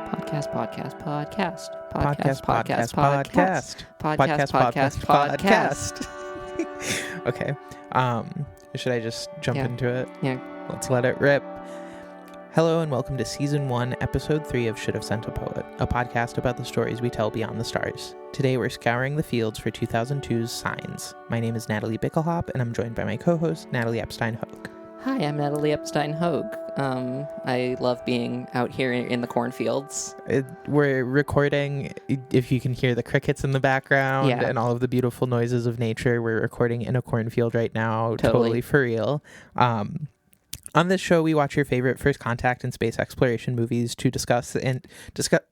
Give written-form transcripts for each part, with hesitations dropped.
Podcast. Okay. Should I just jump into it? Yeah. Let's let it rip. Hello and welcome to Season 1, Episode 3 of Should Have Sent a Poet, a podcast about the stories we tell beyond the stars. Today we're scouring the fields for 2002's Signs. My name is Natalie Bickelhop, and I'm joined by my co-host, Natalie Epstein-Hogue. Hi, I'm Natalie Epstein-Hogue. I love being out here in the cornfields. We're recording, if you can hear the crickets in the background and all of the beautiful noises of nature, we're recording in a cornfield right now, totally for real. On this show, we watch your favorite first contact and space exploration movies to discuss. Podcast.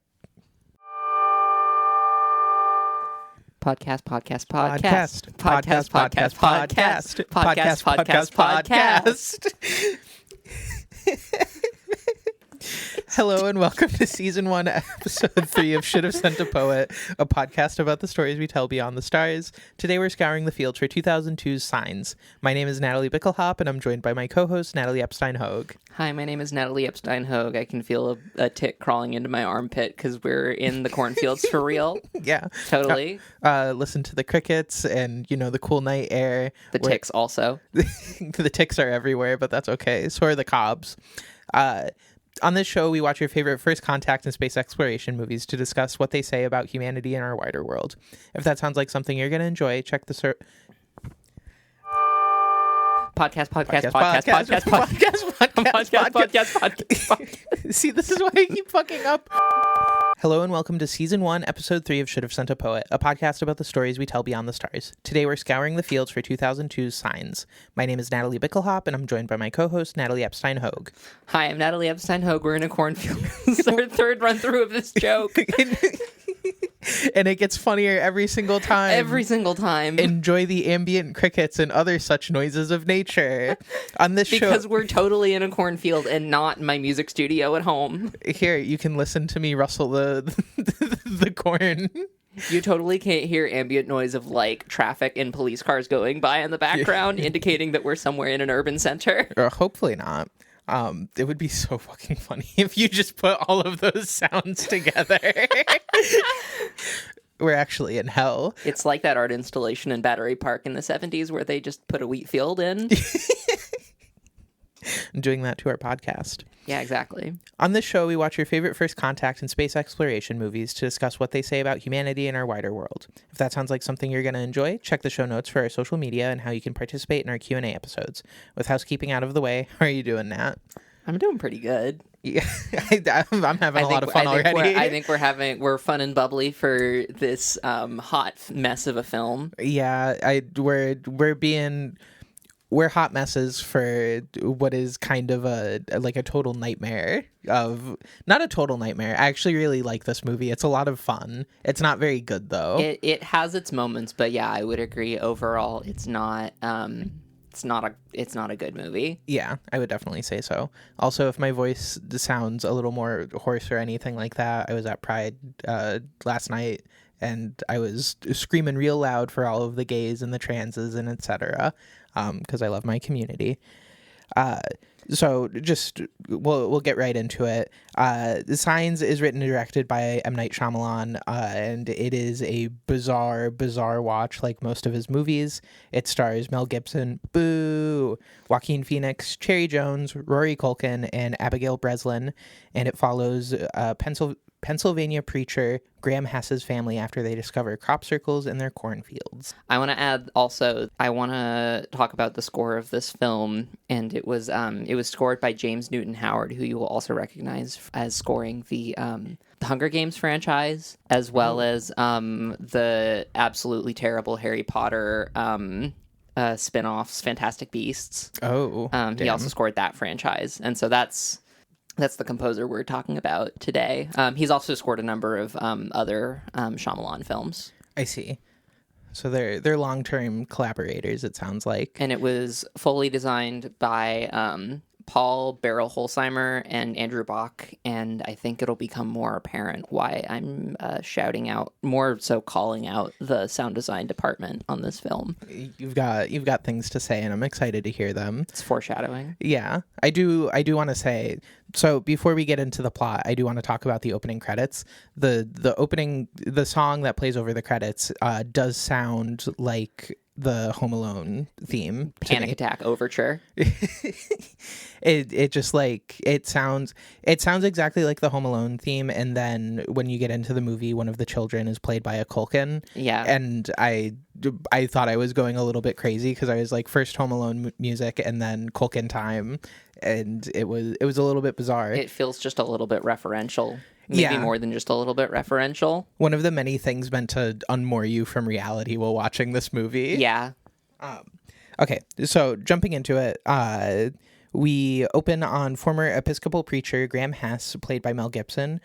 Hello and welcome to Season 1, Episode 3 of Should Have Sent a Poet, a podcast about the stories we tell beyond the stars. Today we're scouring the fields for 2002's Signs. My name is Natalie Bickelhop, and I'm joined by my co-host, Natalie Epstein-Hogue. Hi, my name is Natalie Epstein-Hogue. I can feel a tick crawling into my armpit because we're in the cornfields for real. Yeah. Totally. Listen to the crickets and, the cool night air. The ticks also. The ticks are everywhere, but that's okay. So are the cobs. On this show, we watch your favorite first contact and space exploration movies to discuss what they say about humanity and our wider world. If that sounds like something you're going to enjoy, check the podcast. See, this is why I keep fucking up. Hello and welcome to Season 1, Episode 3 of Should Have Sent a Poet, a podcast about the stories we tell beyond the stars. Today we're scouring the fields for 2002's Signs. My name is Natalie Bickelhop, and I'm joined by my co-host, Natalie Epstein-Hogue. Hi, I'm Natalie Epstein-Hogue. We're in a cornfield. This is our third run-through of this joke. And it gets funnier every single time. Every single time. Enjoy the ambient crickets and other such noises of nature. On this show, because we're totally in a cornfield and not my music studio at home. Here, you can listen to me rustle the corn. You totally can't hear ambient noise of traffic and police cars going by in the background, indicating that we're somewhere in an urban center. Hopefully not. It would be so fucking funny if you just put all of those sounds together. We're actually in hell. It's like that art installation in Battery Park in the 70s where they just put a wheat field in. Doing that to our podcast. Yeah, exactly. On this show, we watch your favorite first contact and space exploration movies to discuss what they say about humanity and our wider world. If that sounds like something you're going to enjoy, check the show notes for our social media and how you can participate in our Q&A episodes. With housekeeping out of the way, how are you doing, Nat? I'm doing pretty good. Yeah, I'm having a lot of fun already. I think we're fun and bubbly for this hot mess of a film. Yeah, we're hot messes for what is kind of a total nightmare not a total nightmare. I actually really like this movie. It's a lot of fun. It's not very good though. It has its moments, but yeah, I would agree overall it's not a good movie. Yeah, I would definitely say so. Also, if my voice sounds a little more hoarse or anything like that, I was at Pride last night and I was screaming real loud for all of the gays and the transes and etc. Because I love my community. So just we'll get right into it. The Signs is written and directed by M. Night Shyamalan, and it is a bizarre watch like most of his movies. It stars Mel Gibson, boo, Joaquin Phoenix, Cherry Jones, Rory Culkin, and Abigail Breslin, and it follows Pennsylvania preacher Graham Hess's family after they discover crop circles in their cornfields. I want to add also, I want to talk about the score of this film, and it was scored by James Newton Howard, who you will also recognize as scoring the Hunger Games franchise, as well as the absolutely terrible Harry Potter spin-offs, Fantastic Beasts. Oh, he also scored that franchise, and so that's the composer we're talking about today. He's also scored a number of other Shyamalan films. I see. So they're long-term collaborators, it sounds like. And it was fully designed by Paul Beryl Holzheimer and Andrew Bach, and I think it'll become more apparent why I'm shouting out, more so calling out, the sound design department on this film. You've got things to say, and I'm excited to hear them. It's foreshadowing. Yeah, I do want to say, so before we get into the plot, I do want to talk about the opening credits. The song that plays over the credits does sound like the Home Alone theme. Panic Attack Overture. It just like it sounds exactly like the Home Alone theme, and then when you get into the movie, one of the children is played by a Culkin. Yeah. And I thought I was going a little bit crazy because I was like, first Home Alone music and then Culkin time, and it was a little bit bizarre. It feels just a little bit referential. Maybe more than just a little bit referential. One of the many things meant to unmoor you from reality while watching this movie. Yeah. Okay, so jumping into it, we open on former Episcopal preacher Graham Hess, played by Mel Gibson,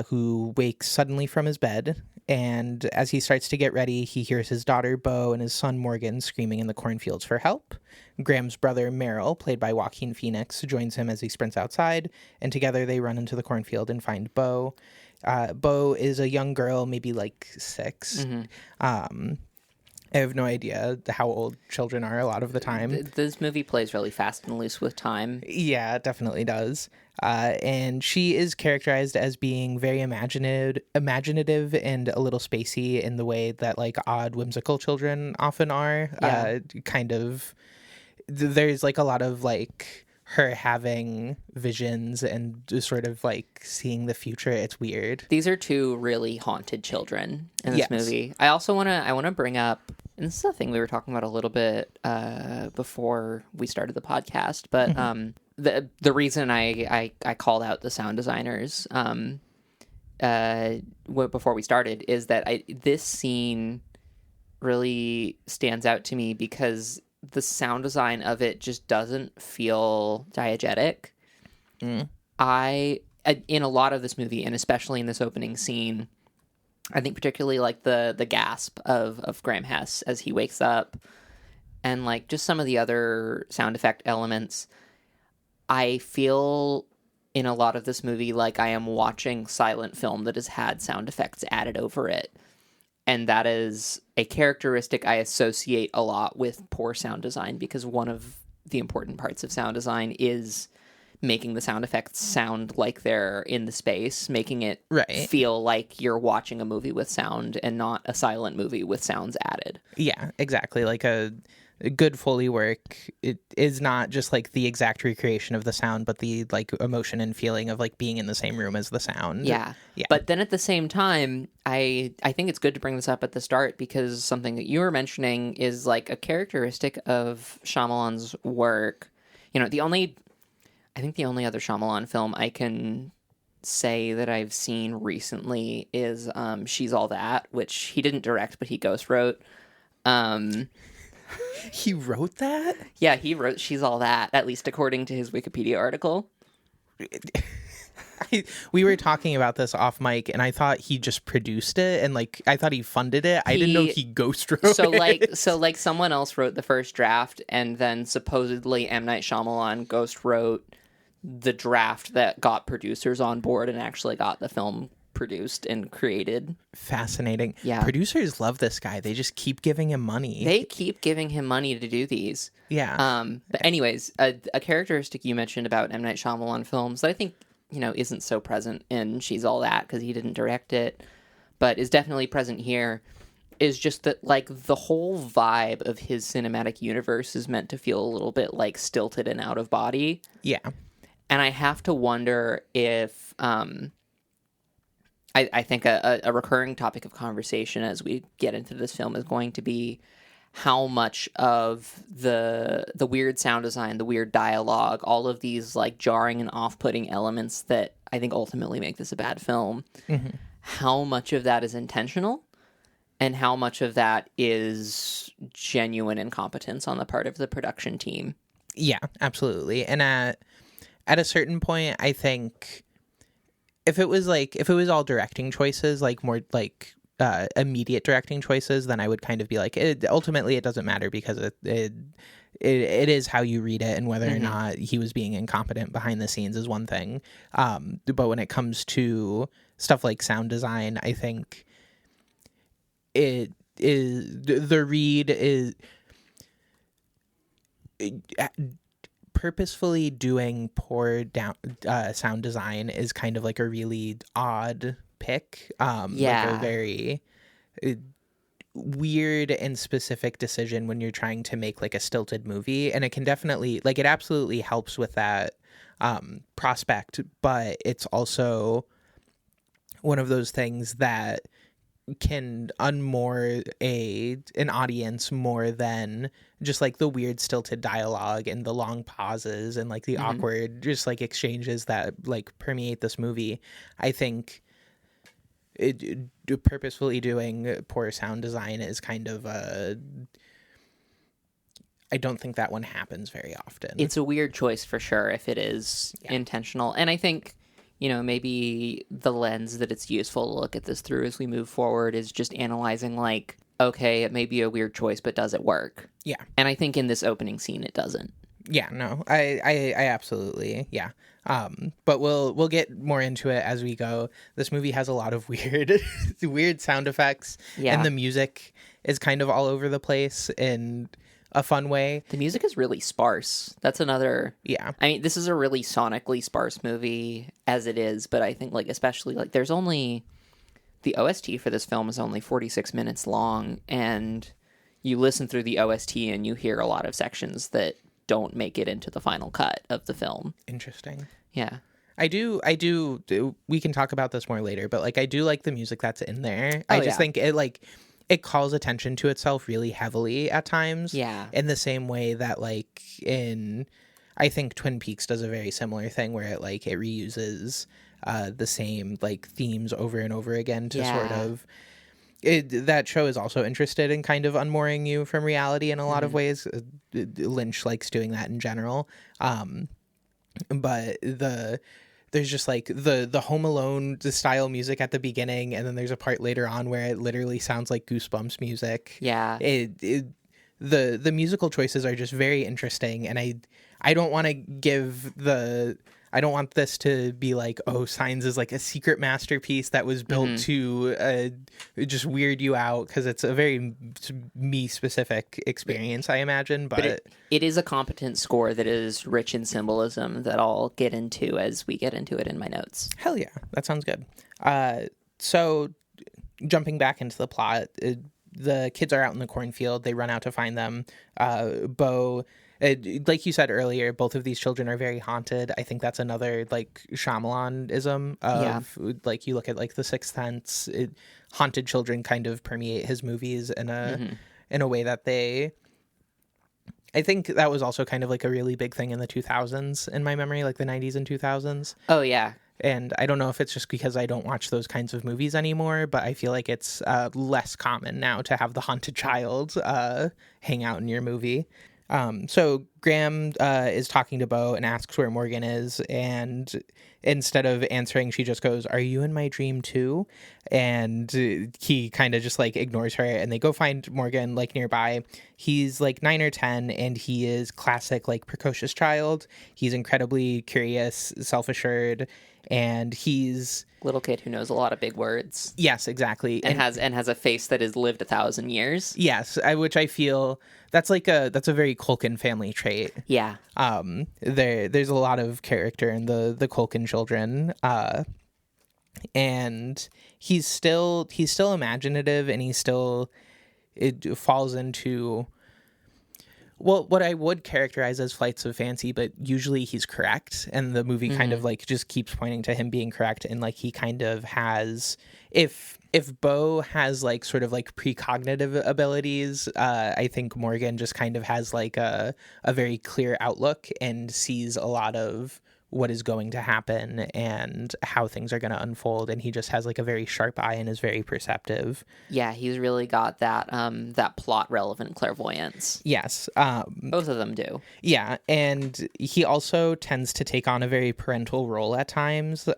who wakes suddenly from his bed. And as he starts to get ready, he hears his daughter Bo and his son Morgan screaming in the cornfields for help. Graham's brother Merrill, played by Joaquin Phoenix, joins him as he sprints outside, and together they run into the cornfield and find Bo. Bo is a young girl, maybe like 6. Mm-hmm. I have no idea how old children are a lot of the time. This movie plays really fast and loose with time. Yeah, it definitely does. And she is characterized as being very imaginative and a little spacey in the way that like odd, whimsical children often are. Yeah. There's like a lot of like her having visions and just sort of like seeing the future. It's weird. These are two really haunted children in this movie. I also want to bring up, and this is a thing we were talking about a little bit before we started the podcast, but the reason I called out the sound designers before we started is that this scene really stands out to me because the sound design of it just doesn't feel diegetic. In a lot of this movie, and especially in this opening scene, I think particularly like the gasp of Graham Hess as he wakes up, and like just some of the other sound effect elements, I feel in a lot of this movie like I am watching silent film that has had sound effects added over it. And that is a characteristic I associate a lot with poor sound design, because one of the important parts of sound design is making the sound effects sound like they're in the space, making it feel like you're watching a movie with sound and not a silent movie with sounds added. Yeah, exactly. Like a good Foley work, it is not just like the exact recreation of the sound, but the like emotion and feeling of like being in the same room as the sound. Yeah. But then at the same time, I think it's good to bring this up at the start, because something that you were mentioning is like a characteristic of Shyamalan's work. You know, I think the only other Shyamalan film I can say that I've seen recently is She's All That, which he didn't direct, but he ghost wrote. He wrote that? Yeah, he wrote She's All That, at least according to his Wikipedia article. We were talking about this off mic, and I thought he just produced it, and like I thought he funded it. I didn't know he ghost wrote it. So someone else wrote the first draft, and then supposedly M. Night Shyamalan ghost wrote the draft that got producers on board and actually got the film produced and created. Fascinating. Yeah. Producers love this guy. They just keep giving him money. They keep giving him money to do these. Yeah. But anyways, a characteristic you mentioned about M. Night Shyamalan films that I think, you know, isn't so present in She's All That because he didn't direct it, but is definitely present here, is just that like the whole vibe of his cinematic universe is meant to feel a little bit like stilted and out of body. Yeah. And I have to wonder if I think a recurring topic of conversation as we get into this film is going to be how much of the weird sound design, the weird dialogue, all of these like jarring and off-putting elements that I think ultimately make this a bad film, how much of that is intentional and how much of that is genuine incompetence on the part of the production team. Yeah, absolutely. And at a certain point, I think if it was all directing choices, like more like immediate directing choices, then I would kind of be like, ultimately it doesn't matter because it is how you read it, and whether or not he was being incompetent behind the scenes is one thing. But when it comes to stuff like sound design, I think it is the read is purposefully doing poor sound design is kind of like a really odd pick. Like a very weird and specific decision when you're trying to make like a stilted movie, and it can definitely, like, it absolutely helps with that prospect, but it's also one of those things that can unmoor an audience more than just like the weird stilted dialogue and the long pauses and like the awkward just like exchanges that like permeate this movie. I think purposefully doing poor sound design is kind of I don't think that one happens very often. It's a weird choice for sure if it is intentional. And I think, you know, maybe the lens that it's useful to look at this through as we move forward is just analyzing, like, okay, it may be a weird choice, but does it work? Yeah. And I think in this opening scene, it doesn't. Yeah, no, I absolutely, yeah. But we'll get more into it as we go. This movie has a lot of weird sound effects, and the music is kind of all over the place in a fun way. The music is really sparse. That's another. Yeah. I mean, this is a really sonically sparse movie as it is, but I think, like, especially, like, there's only the OST for this film is only 46 minutes long, and you listen through the OST and you hear a lot of sections that don't make it into the final cut of the film. Interesting. Yeah. I do. We can talk about this more later, but like I do like the music that's in there. I just think it calls attention to itself really heavily at times. Yeah. In the same way that like I think Twin Peaks does a very similar thing where it reuses the same like themes over and over again to sort of. That show is also interested in kind of unmooring you from reality in a lot of ways. Lynch likes doing that in general. But there's just like the Home Alone style music at the beginning, and then there's a part later on where it literally sounds like Goosebumps music. Yeah. The musical choices are just very interesting, and I don't want to I don't want this to be like, oh, Signs is like a secret masterpiece that was built to just weird you out, because it's a very me-specific experience, I imagine. But it is a competent score that is rich in symbolism that I'll get into as we get into it in my notes. Hell yeah, that sounds good. So jumping back into the plot, the kids are out in the cornfield. They run out to find them. Bo... like you said earlier, both of these children are very haunted. I think that's another like Shyamalan-ism of like you look at like The Sixth Sense. Haunted children kind of permeate his movies in a way that I think that was also kind of like a really big thing in the 2000s in my memory, like the 90s and 2000s. Oh yeah. And I don't know if it's just because I don't watch those kinds of movies anymore, but I feel like it's less common now to have the haunted child hang out in your movie. So Graham is talking to Bo and asks where Morgan is, and instead of answering, she just goes, "Are you in my dream too?" And he kind of just like ignores her, and they go find Morgan like nearby. He's like 9 or 10, and he is classic like precocious child. He's incredibly curious, self-assured, and he's little kid who knows a lot of big words. Yes, exactly. And has a face that has lived 1,000 years. Yes, which I feel that's a very Culkin family trait. Yeah. There's a lot of character in the Culkin children. And he's still imaginative, and it falls into what I would characterize as flights of fancy, but usually he's correct, and the movie kind of like just keeps pointing to him being correct, and like he kind of has, if Bo has like sort of like precognitive abilities, I think Morgan just kind of has like a very clear outlook and sees a lot of what is going to happen and how things are going to unfold, and he just has like a very sharp eye and is very perceptive. Yeah, he's really got that that plot relevant clairvoyance. Yes. Both of them do. Yeah, and he also tends to take on a very parental role at times,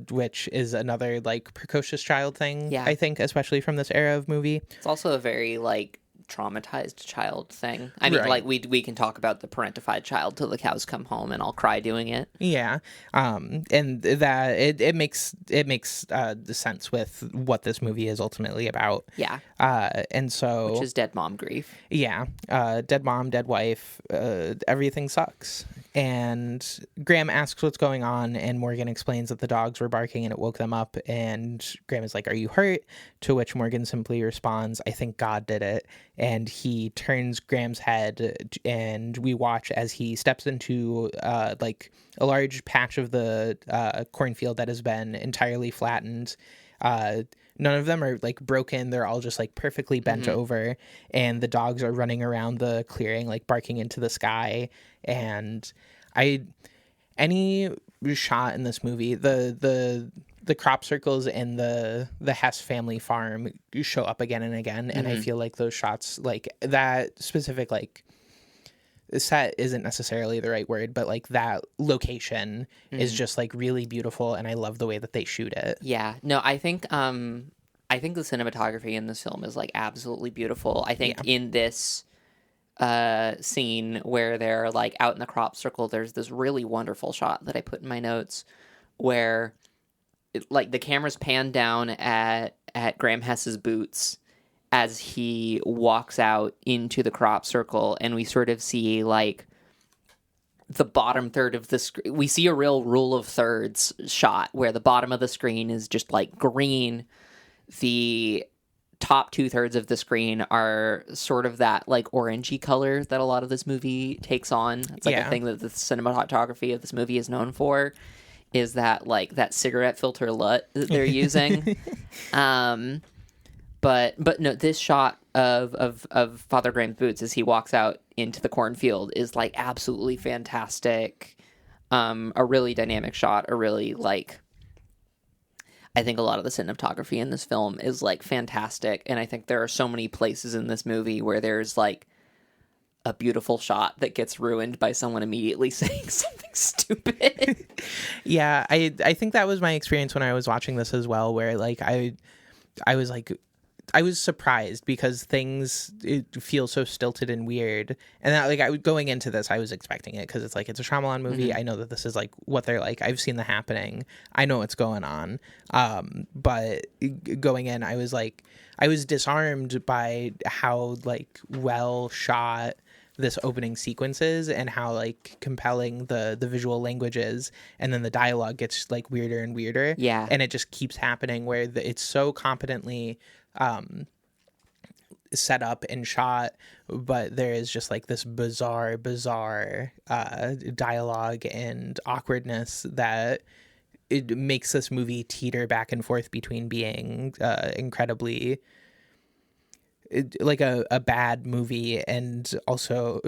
which is another like precocious child thing, Yeah. I think, especially from this era of movie. It's also a very like traumatized child thing. I mean, Right. like we can talk about the parentified child till the cows come home, and I'll cry doing it. Yeah, and that it makes the sense with what this movie is ultimately about. Yeah, And so which is dead mom grief. yeah, dead mom, dead wife, everything sucks. And Graham asks what's going on, and Morgan explains that the dogs were barking and it woke them up. And Graham is like, "Are you hurt?" To which Morgan simply responds, "I think God did it." And he turns Graham's head, and we watch as he steps into like a large patch of the cornfield that has been entirely flattened. None of them are like broken. They're all just like perfectly bent over, and the dogs are running around the clearing, like barking into the sky. And any shot in this movie, the crop circles and the Hess family farm show up again and again. And I feel like those shots, like that specific, like, set isn't necessarily the right word, but like that location is just like really beautiful, and I love the way that they shoot it. Yeah, no, I think the cinematography in this film is like absolutely beautiful. I think in this scene where they're like out in the crop circle, there's this really wonderful shot that I put in my notes where like the camera's panned down at Graham Hess's boots as he walks out into the crop circle, and we sort of see like the bottom third of the screen. We see a real rule of thirds shot where the bottom of the screen is just like green. The top 2/3 of the screen are sort of that like orangey color that a lot of this movie takes on. It's like a thing that the cinematography of this movie is known for, is that like that cigarette filter LUT that they're using. But no, this shot of Father Graham's boots as he walks out into the cornfield is like absolutely fantastic. A really dynamic shot, a really like, I think a lot of the cinematography in this film is like fantastic, and I think there are so many places in this movie where there's like a beautiful shot that gets ruined by someone immediately saying something stupid. Yeah, I think that was my experience when I was watching this as well, where like I was like, I was surprised because things feel so stilted and weird, and that like going into this, I was expecting it because it's like it's a Shyamalan movie. I know that this is like what they're like. I've seen The Happening. I know what's going on. But going in, I was like, I was disarmed by how like well shot this opening sequence is and how like compelling the visual language is, and then the dialogue gets like weirder and weirder. Yeah, and it just keeps happening where it's so competently set up and shot, but there is just like this bizarre dialogue and awkwardness that it makes this movie teeter back and forth between being incredibly like a bad movie and also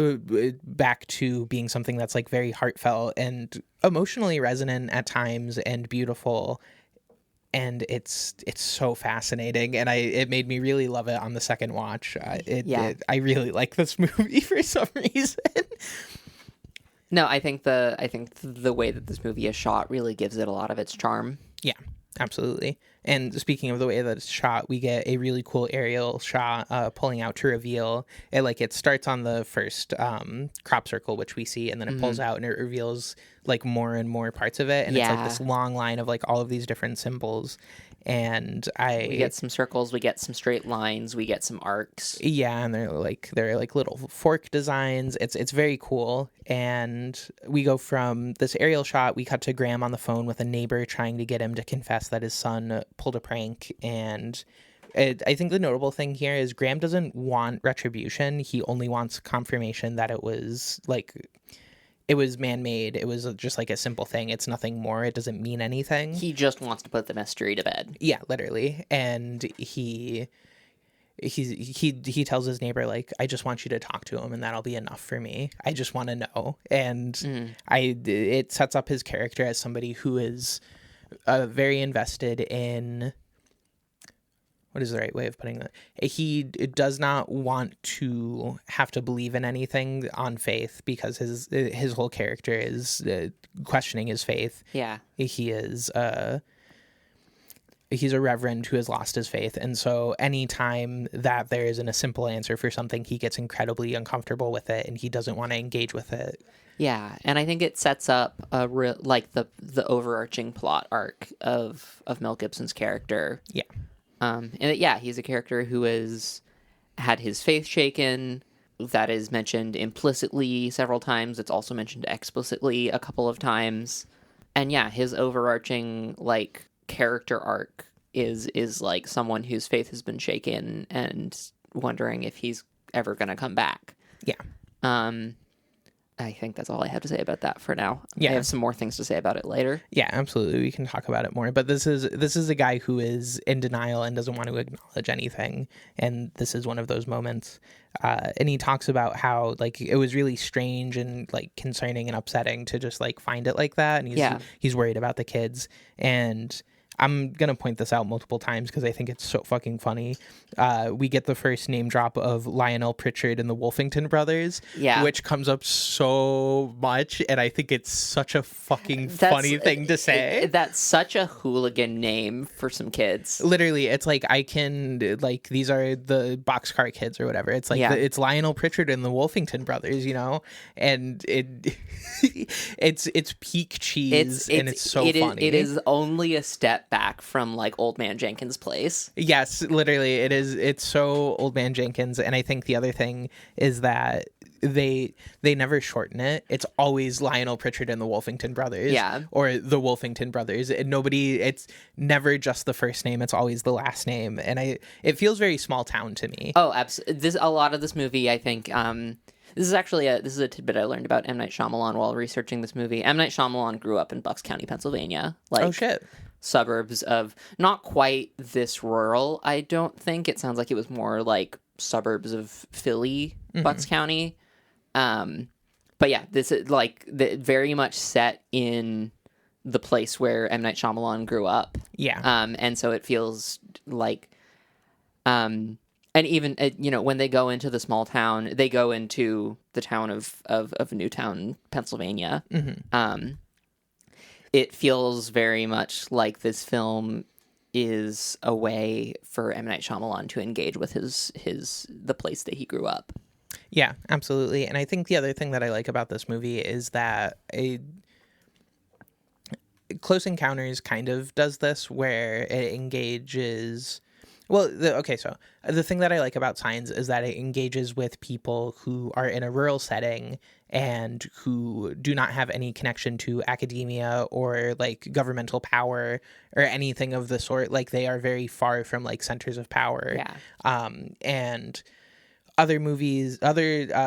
back to being something that's like very heartfelt and emotionally resonant at times and beautiful. And it's so fascinating, and it made me really love it on the second watch. I really like this movie for some reason. No, I think the way that this movie is shot really gives it a lot of its charm. Yeah, absolutely. And speaking of the way that it's shot, we get a really cool aerial shot pulling out to reveal it. Like it starts on the first crop circle, which we see, and then it pulls out and it reveals like more and more parts of it. And it's like this long line of like all of these different symbols. And we get some circles, we get some straight lines, we get some arcs. Yeah, and they're like little fork designs. It's very cool. And we go from this aerial shot, we cut to Graham on the phone with a neighbor trying to get him to confess that his son pulled a prank. And I think the notable thing here is Graham doesn't want retribution. He only wants confirmation that it was man-made. It was just like a simple thing. It's nothing more. It doesn't mean anything. He just wants to put the mystery to bed. Yeah, literally. And he he tells his neighbor, like, I just want you to talk to him and that'll be enough for me. I just want to know. And it sets up his character as somebody who is very invested in, what is the right way of putting that? He does not want to have to believe in anything on faith, because his whole character is questioning his faith. Yeah. He's a reverend who has lost his faith. And so anytime that there isn't a simple answer for something, he gets incredibly uncomfortable with it and he doesn't want to engage with it. Yeah, and I think it sets up the overarching plot arc of Mel Gibson's character. Yeah. He's a character who has had his faith shaken. That is mentioned implicitly several times. It's also mentioned explicitly a couple of times. And yeah, his overarching like character arc is like someone whose faith has been shaken and wondering if he's ever going to come back. Yeah. I think that's all I have to say about that for now. Yeah. I have some more things to say about it later. Yeah, absolutely. We can talk about it more. But this is a guy who is in denial and doesn't want to acknowledge anything. And this is one of those moments. And he talks about how like it was really strange and like concerning and upsetting to just like find it like that. And he's worried about the kids. And I'm going to point this out multiple times because I think it's so fucking funny. We get the first name drop of Lionel Pritchard and the Wolfington brothers, which comes up so much. And I think it's such a fucking funny thing to say. That's such a hooligan name for some kids. Literally, it's like these are the Boxcar Kids or whatever. It's like it's Lionel Pritchard and the Wolfington brothers, you know? And it's peak cheese and it's so funny. It is only a step back from like Old Man Jenkins' Place. Yes, literally it is. It's so Old Man Jenkins. And I think the other thing is that they never shorten it. It's always Lionel Pritchard and the Wolfington brothers, or the Wolfington brothers. And it's never just the first name. It's always the last name. And it feels very small town to me. Oh, absolutely. A lot of this movie, I think, this is a tidbit I learned about M. Night Shyamalan while researching this movie. M. Night Shyamalan grew up in Bucks County, Pennsylvania. Like, oh shit. Suburbs of, not quite this rural, I don't think. It sounds like it was more like suburbs of Philly, Bucks County. But yeah, this is like very much set in the place where M. Night Shyamalan grew up. Yeah. And so it feels like, and even, when they go into the small town, they go into the town of Newtown, Pennsylvania. It feels very much like this film is a way for M. Night Shyamalan to engage with the place that he grew up. Yeah, absolutely. And I think the other thing that I like about this movie is that Close Encounters kind of does this, where it engages... Well, so the thing that I like about Signs is that it engages with people who are in a rural setting and who do not have any connection to academia or like governmental power or anything of the sort. Like they are very far from like centers of power. Yeah. And other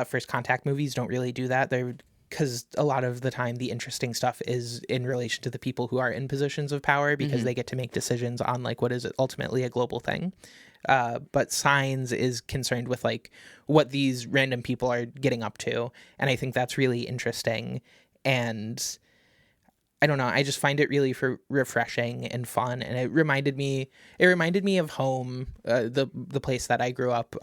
First Contact movies don't really do that. Because a lot of the time the interesting stuff is in relation to the people who are in positions of power, because they get to make decisions on like what is ultimately a global thing. But Signs is concerned with like what these random people are getting up to. And I think that's really interesting. And I don't know, I just find it really refreshing and fun. And it reminded me of home, the place that I grew up,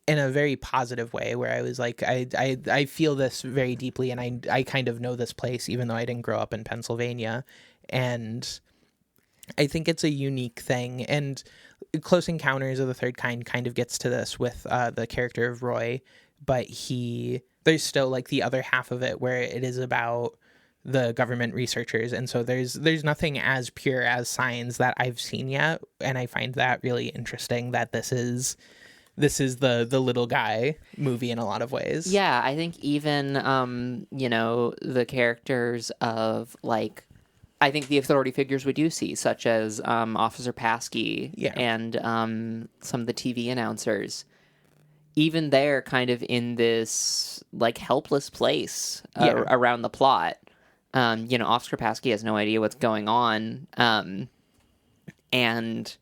in a very positive way, where I was like, I feel this very deeply, and I kind of know this place, even though I didn't grow up in Pennsylvania. And I think it's a unique thing. And Close Encounters of the Third Kind kind of gets to this with the character of Roy, but there's still like the other half of it where it is about the government researchers. And so there's nothing as pure as Signs that I've seen yet. And I find that really interesting, that this is the little guy movie in a lot of ways. Yeah, I think even, the characters of, like, I think the authority figures we do see, such as Officer Paskey and some of the TV announcers, even they're kind of in this, like, helpless place around the plot. Officer Paskey has no idea what's going on, and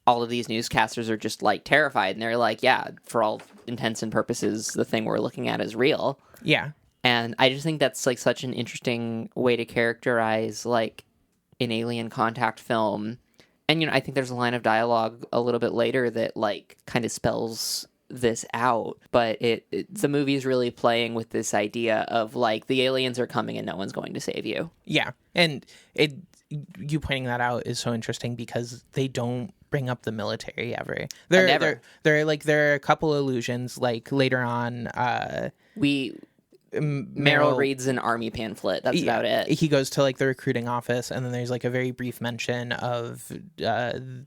all of these newscasters are just like terrified, and they're like, yeah, for all intents and purposes, the thing we're looking at is real. Yeah. And I just think that's like such an interesting way to characterize like an alien contact film. And, I think there's a line of dialogue a little bit later that like kind of spells this out, but the movie is really playing with this idea of like the aliens are coming and no one's going to save you. Yeah. And you pointing that out is so interesting because they don't bring up the military ever. There are a couple allusions like later on. Meryl reads an army pamphlet. That's about it. He goes to like the recruiting office, and then there's like a very brief mention of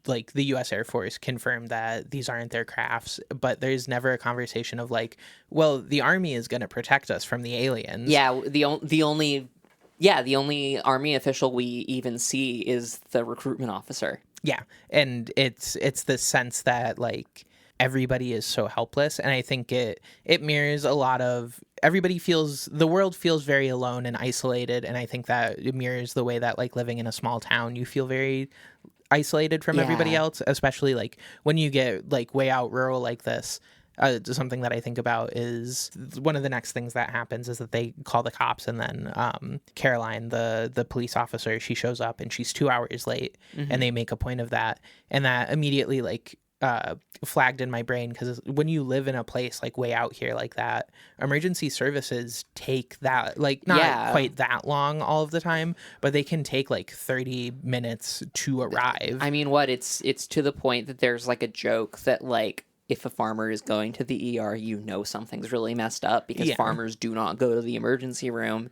like the U.S. Air Force confirmed that these aren't their crafts, but there's never a conversation of like, well, the army is going to protect us from the aliens. Yeah, the only army official we even see is the recruitment officer. Yeah, and it's the sense that like everybody is so helpless, and I think it mirrors a lot of the world feels very alone and isolated, and I think that it mirrors the way that like living in a small town you feel very isolated from everybody else, especially like when you get like way out rural like this. Something that I think about is one of the next things that happens is that they call the cops, and then Caroline, the police officer, she shows up and she's 2 hours late, and they make a point of that, and that immediately like flagged in my brain because when you live in a place like way out here like that, emergency services take that like not quite that long all of the time, but they can take like 30 minutes to arrive. I mean, it's to the point that there's like a joke that like if a farmer is going to the ER, something's really messed up because farmers do not go to the emergency room.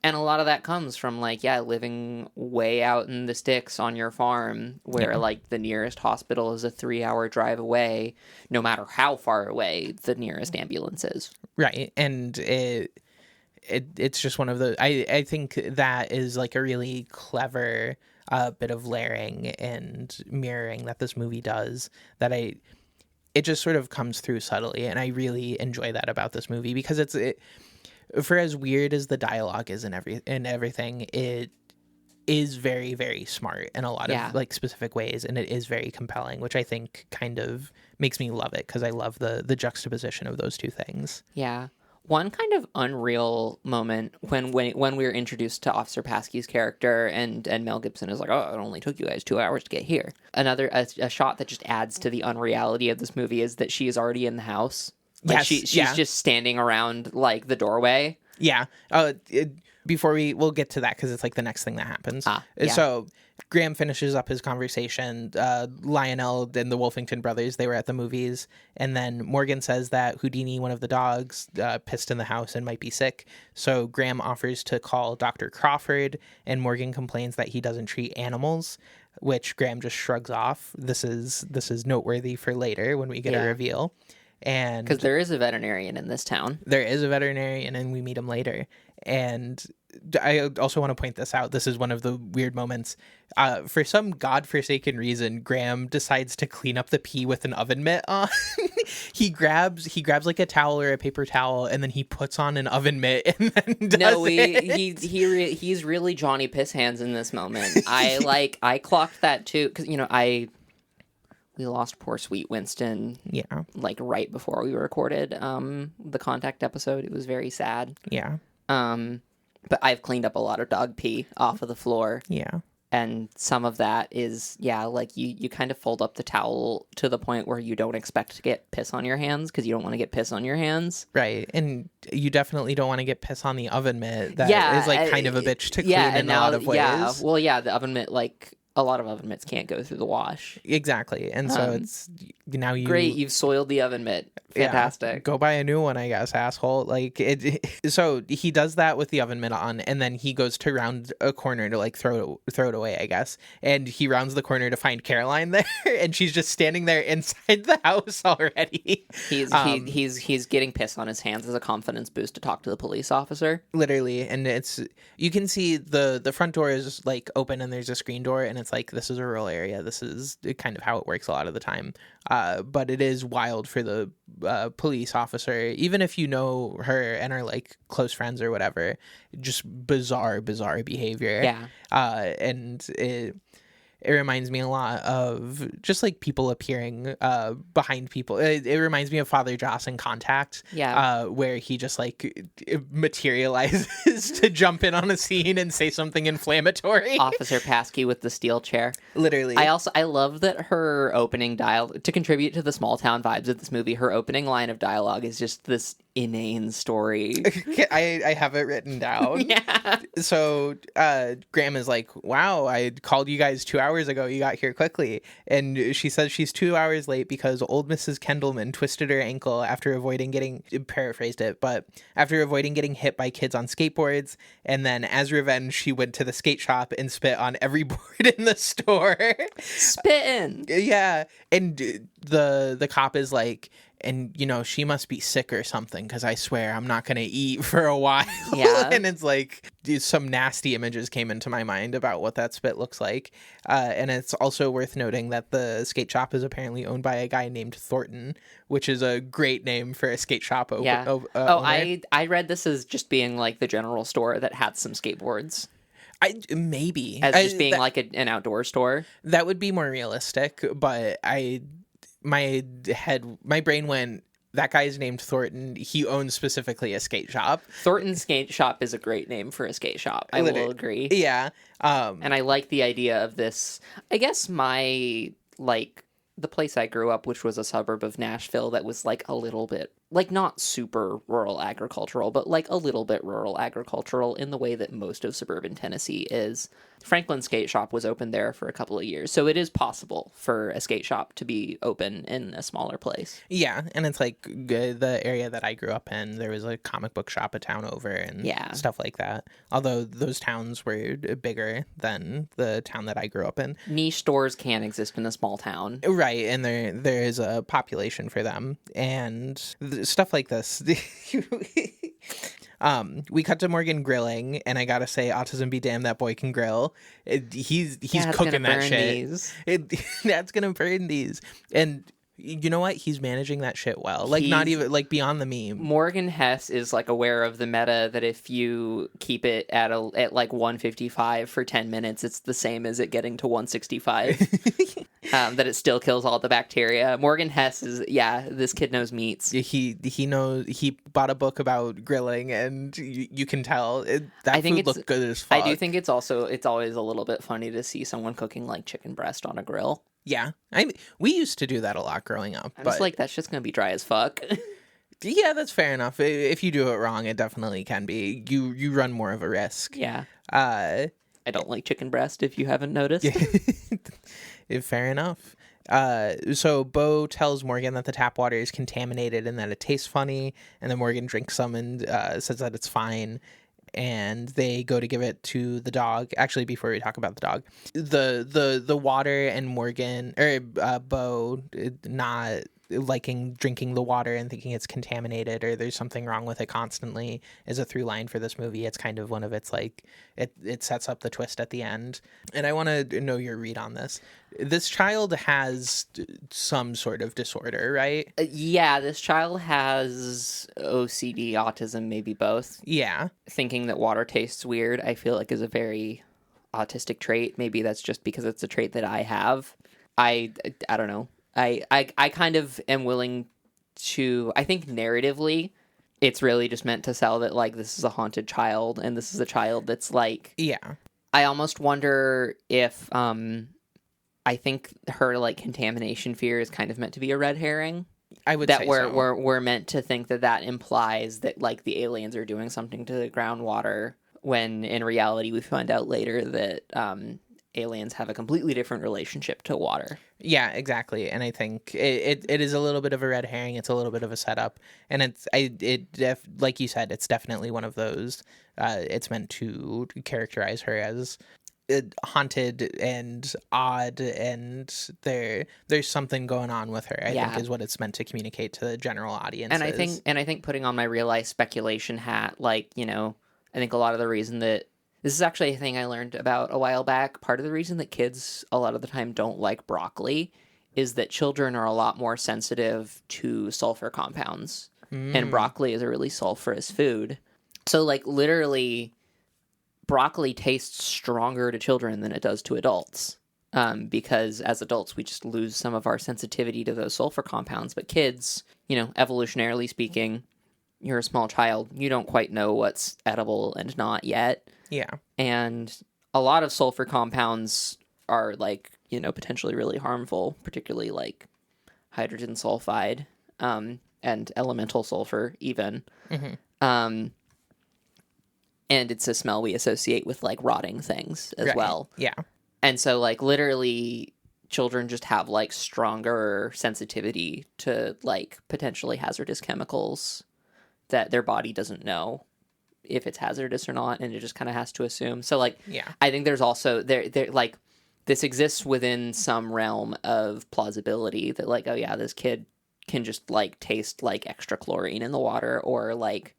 And a lot of that comes from, like, living way out in the sticks on your farm where, like, the nearest hospital is a 3-hour drive away, no matter how far away the nearest ambulance is. Right. And it's just one of the... I think that is, like, a really clever bit of layering and mirroring that this movie does that it just sort of comes through subtly. And I really enjoy that about this movie because for as weird as the dialogue is and everything, it is very, very smart in a lot of like specific ways, and it is very compelling, which I think kind of makes me love it because I love the juxtaposition of those two things. Yeah. One kind of unreal moment when we were introduced to Officer Paskey's character and Mel Gibson is like, oh, it only took you guys 2 hours to get here. A shot that just adds to the unreality of this movie is that she is already in the house. Like she's just standing around like the doorway. Yeah. Before we'll get to that because it's like the next thing that happens. So Graham finishes up his conversation. Lionel and the Wolfington brothers, they were at the movies. And then Morgan says that Houdini, one of the dogs, pissed in the house and might be sick. So Graham offers to call Dr. Crawford, and Morgan complains that he doesn't treat animals, which Graham just shrugs off. This is noteworthy for later when we get a reveal. And because there is a veterinarian in this town. There is a veterinarian, and we meet him later. And I also want to point this out. This is one of the weird moments. For some godforsaken reason, Graham decides to clean up the pee with an oven mitt on. he grabs like a towel or a paper towel, and then he puts on an oven mitt and then does it. He's really Johnny Piss Hands in this moment. I clocked that too because we lost poor sweet Winston. Yeah. Like right before we recorded the Contact episode. It was very sad. Yeah. But I've cleaned up a lot of dog pee off of the floor. Yeah. And some of that is, like you kind of fold up the towel to the point where you don't expect to get piss on your hands because you don't want to get piss on your hands. Right. And you definitely don't want to get piss on the oven mitt. That is like kind of a bitch to clean in a lot of ways. Yeah. Well, the oven mitt, like a lot of oven mitts can't go through the wash. Exactly. And so it's now great, you've soiled the oven mitt. Fantastic. Yeah, go buy a new one, I guess, asshole. Like so he does that with the oven mitt on, and then he goes to round a corner to like throw it away, I guess. And he rounds the corner to find Caroline there, and she's just standing there inside the house already. He's getting piss on his hands as a confidence boost to talk to the police officer. Literally, and you can see the front door is like open and there's a screen door, and it's like this is a rural area. This is kind of how it works a lot of the time. But it is wild for the police officer, even if you know her and are like close friends or whatever, just bizarre behavior. Yeah. And it reminds me a lot of just like people appearing behind people. It reminds me of Father Joss in Contact, where he just like materializes to jump in on a scene and say something inflammatory. Officer Paskey with the steel chair. Literally. I love that her opening dialogue, to contribute to the small town vibes of this movie, her opening line of dialogue is just this inane story. I have it written down. Yeah. So Graham is like, wow, I called you guys 2 hours ago. You got here quickly. And she says she's 2 hours late because old Mrs. Kendallman twisted her ankle after avoiding getting, paraphrased it, but after avoiding getting hit by kids on skateboards. And then as revenge, she went to the skate shop and spit on every board in the store. Spitting. Yeah. And the cop is like, and, you know, she must be sick or something because I swear I'm not going to eat for a while. Yeah. And it's like some nasty images came into my mind about what that spit looks like. And it's also worth noting that the skate shop is apparently owned by a guy named Thornton, which is a great name for a skate shop. Owner. I read this as just being like the general store that had some skateboards. Maybe. As just being like an outdoor store. That would be more realistic, but my brain went, that guy's named Thornton. He owns specifically a skate shop. Thornton Skate Shop is a great name for a skate shop. I will agree. Yeah. And I like the idea of this. I guess the place I grew up, which was a suburb of Nashville that was like a little bit, like not super rural agricultural, but like a little bit rural agricultural in the way that most of suburban Tennessee is. Franklin Skate Shop was open there for a couple of years. So it is possible for a skate shop to be open in a smaller place. Yeah, and it's like the area that I grew up in, there was a comic book shop a town over and stuff like that. Although those towns were bigger than the town that I grew up in. Niche stores can exist in a small town. Right, and there is a population for them. And stuff like this. We cut to Morgan grilling, and I gotta say, autism be damned, that boy can grill. He's cooking that shit. That's gonna burn these. And you know what? He's managing that shit well. Like, not even like beyond the meme. Morgan Hess is like aware of the meta that if you keep it at like 155 for 10 minutes, it's the same as it getting to 165. That it still kills all the bacteria. Morgan Hess is, this kid knows meats. He knows. He bought a book about grilling, and you can tell that food looked good as fuck. I do think it's always a little bit funny to see someone cooking like chicken breast on a grill. Yeah, we used to do that a lot growing up. I'm just like, that shit's gonna be dry as fuck. Yeah, that's fair enough. If you do it wrong, it definitely can be. You run more of a risk. Yeah. I don't like chicken breast, if you haven't noticed. Fair enough. So Bo tells Morgan that the tap water is contaminated and that it tastes funny, and then Morgan drinks some and says that it's fine. And they go to give it to the dog. Actually, before we talk about the dog, the water and Morgan or Bo not liking drinking the water and thinking it's contaminated or there's something wrong with it constantly is a through line for this movie. It's kind of one of its like it sets up the twist at the end. And I want to know your read on this. This child has some sort of disorder, right? Yeah, this child has OCD, autism, maybe both. Yeah. Thinking that water tastes weird, I feel like is a very autistic trait. Maybe that's just because it's a trait that I have. I don't know. I kind of am willing to, I think narratively, it's really just meant to sell that, like, this is a haunted child, and this is a child that's, like... Yeah. I almost wonder if, I think her, like, contamination fear is kind of meant to be a red herring. I would say so. We're meant to think that implies that, like, the aliens are doing something to the groundwater, when in reality we find out later that, aliens have a completely different relationship to water. Yeah, exactly. And I think it is a little bit of a red herring. It's a little bit of a setup. And like you said, it's definitely one of those. It's meant to characterize her as haunted and odd, and there's something going on with her. I think is what it's meant to communicate to the general audience. And I think putting on my real life speculation hat, like, you know, I think a lot of the reason that this is actually a thing I learned about a while back. Part of the reason that kids a lot of the time don't like broccoli is that children are a lot more sensitive to sulfur compounds. And broccoli is a really sulfurous food. So, like, literally, broccoli tastes stronger to children than it does to adults. because as adults we just lose some of our sensitivity to those sulfur compounds. But kids, evolutionarily speaking, you're a small child, you don't quite know what's edible and not yet. Yeah. And a lot of sulfur compounds are like, potentially really harmful, particularly like hydrogen sulfide, and elemental sulfur even. And it's a smell we associate with like rotting things as well. Yeah. And so like literally children just have like stronger sensitivity to like potentially hazardous chemicals that their body doesn't know if it's hazardous or not, and it just kind of has to assume. So like, I think there's also there like this exists within some realm of plausibility that like, oh yeah, this kid can just like taste like extra chlorine in the water, or like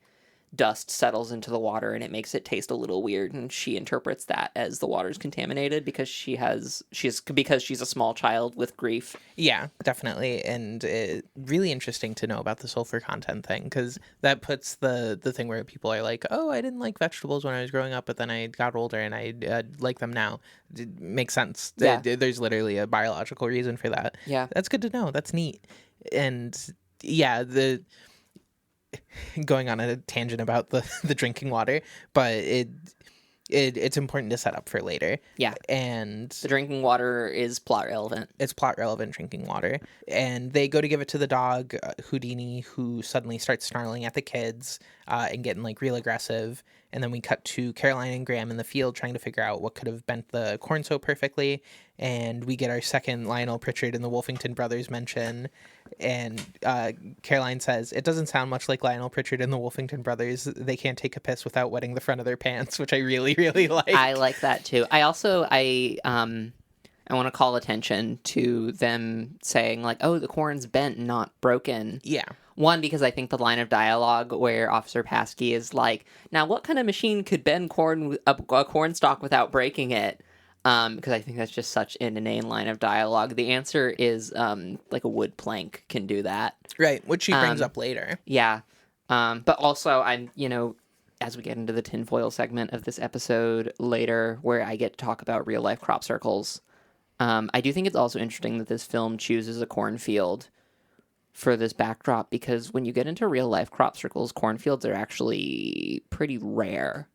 dust settles into the water and it makes it taste a little weird, and she interprets that as the water's contaminated because she's a small child with grief. Yeah, definitely. And really interesting to know about the sulfur content thing, because that puts the thing where people are like, oh, I didn't like vegetables when I was growing up, but then I got older and I like them now. It makes sense. Yeah. There's literally a biological reason for that. Yeah. That's good to know. That's neat. And yeah, going on a tangent about the drinking water, but it's important to set up for later. Yeah. And the drinking water is plot relevant. It's plot relevant drinking water. And they go to give it to the dog, Houdini, who suddenly starts snarling at the kids and getting like real aggressive. And then we cut to Caroline and Graham in the field trying to figure out what could have bent the corn so perfectly. And we get our second Lionel Pritchard and the Wolfington brothers mention. And Caroline says, it doesn't sound much like Lionel Pritchard and the Wolfington brothers. They can't take a piss without wetting the front of their pants, which I really, really like. I like that too. I also, I want to call attention to them saying like, oh, the corn's bent, not broken. Yeah. One, because I think the line of dialogue where Officer Paskey is like, now what kind of machine could bend a corn stalk without breaking it? Because I think that's just such an inane line of dialogue. The answer is like a wood plank can do that. Right, which she brings up later. Yeah. But also, as we get into the tinfoil segment of this episode later, where I get to talk about real life crop circles, I do think it's also interesting that this film chooses a cornfield for this backdrop, because when you get into real life crop circles, cornfields are actually pretty rare.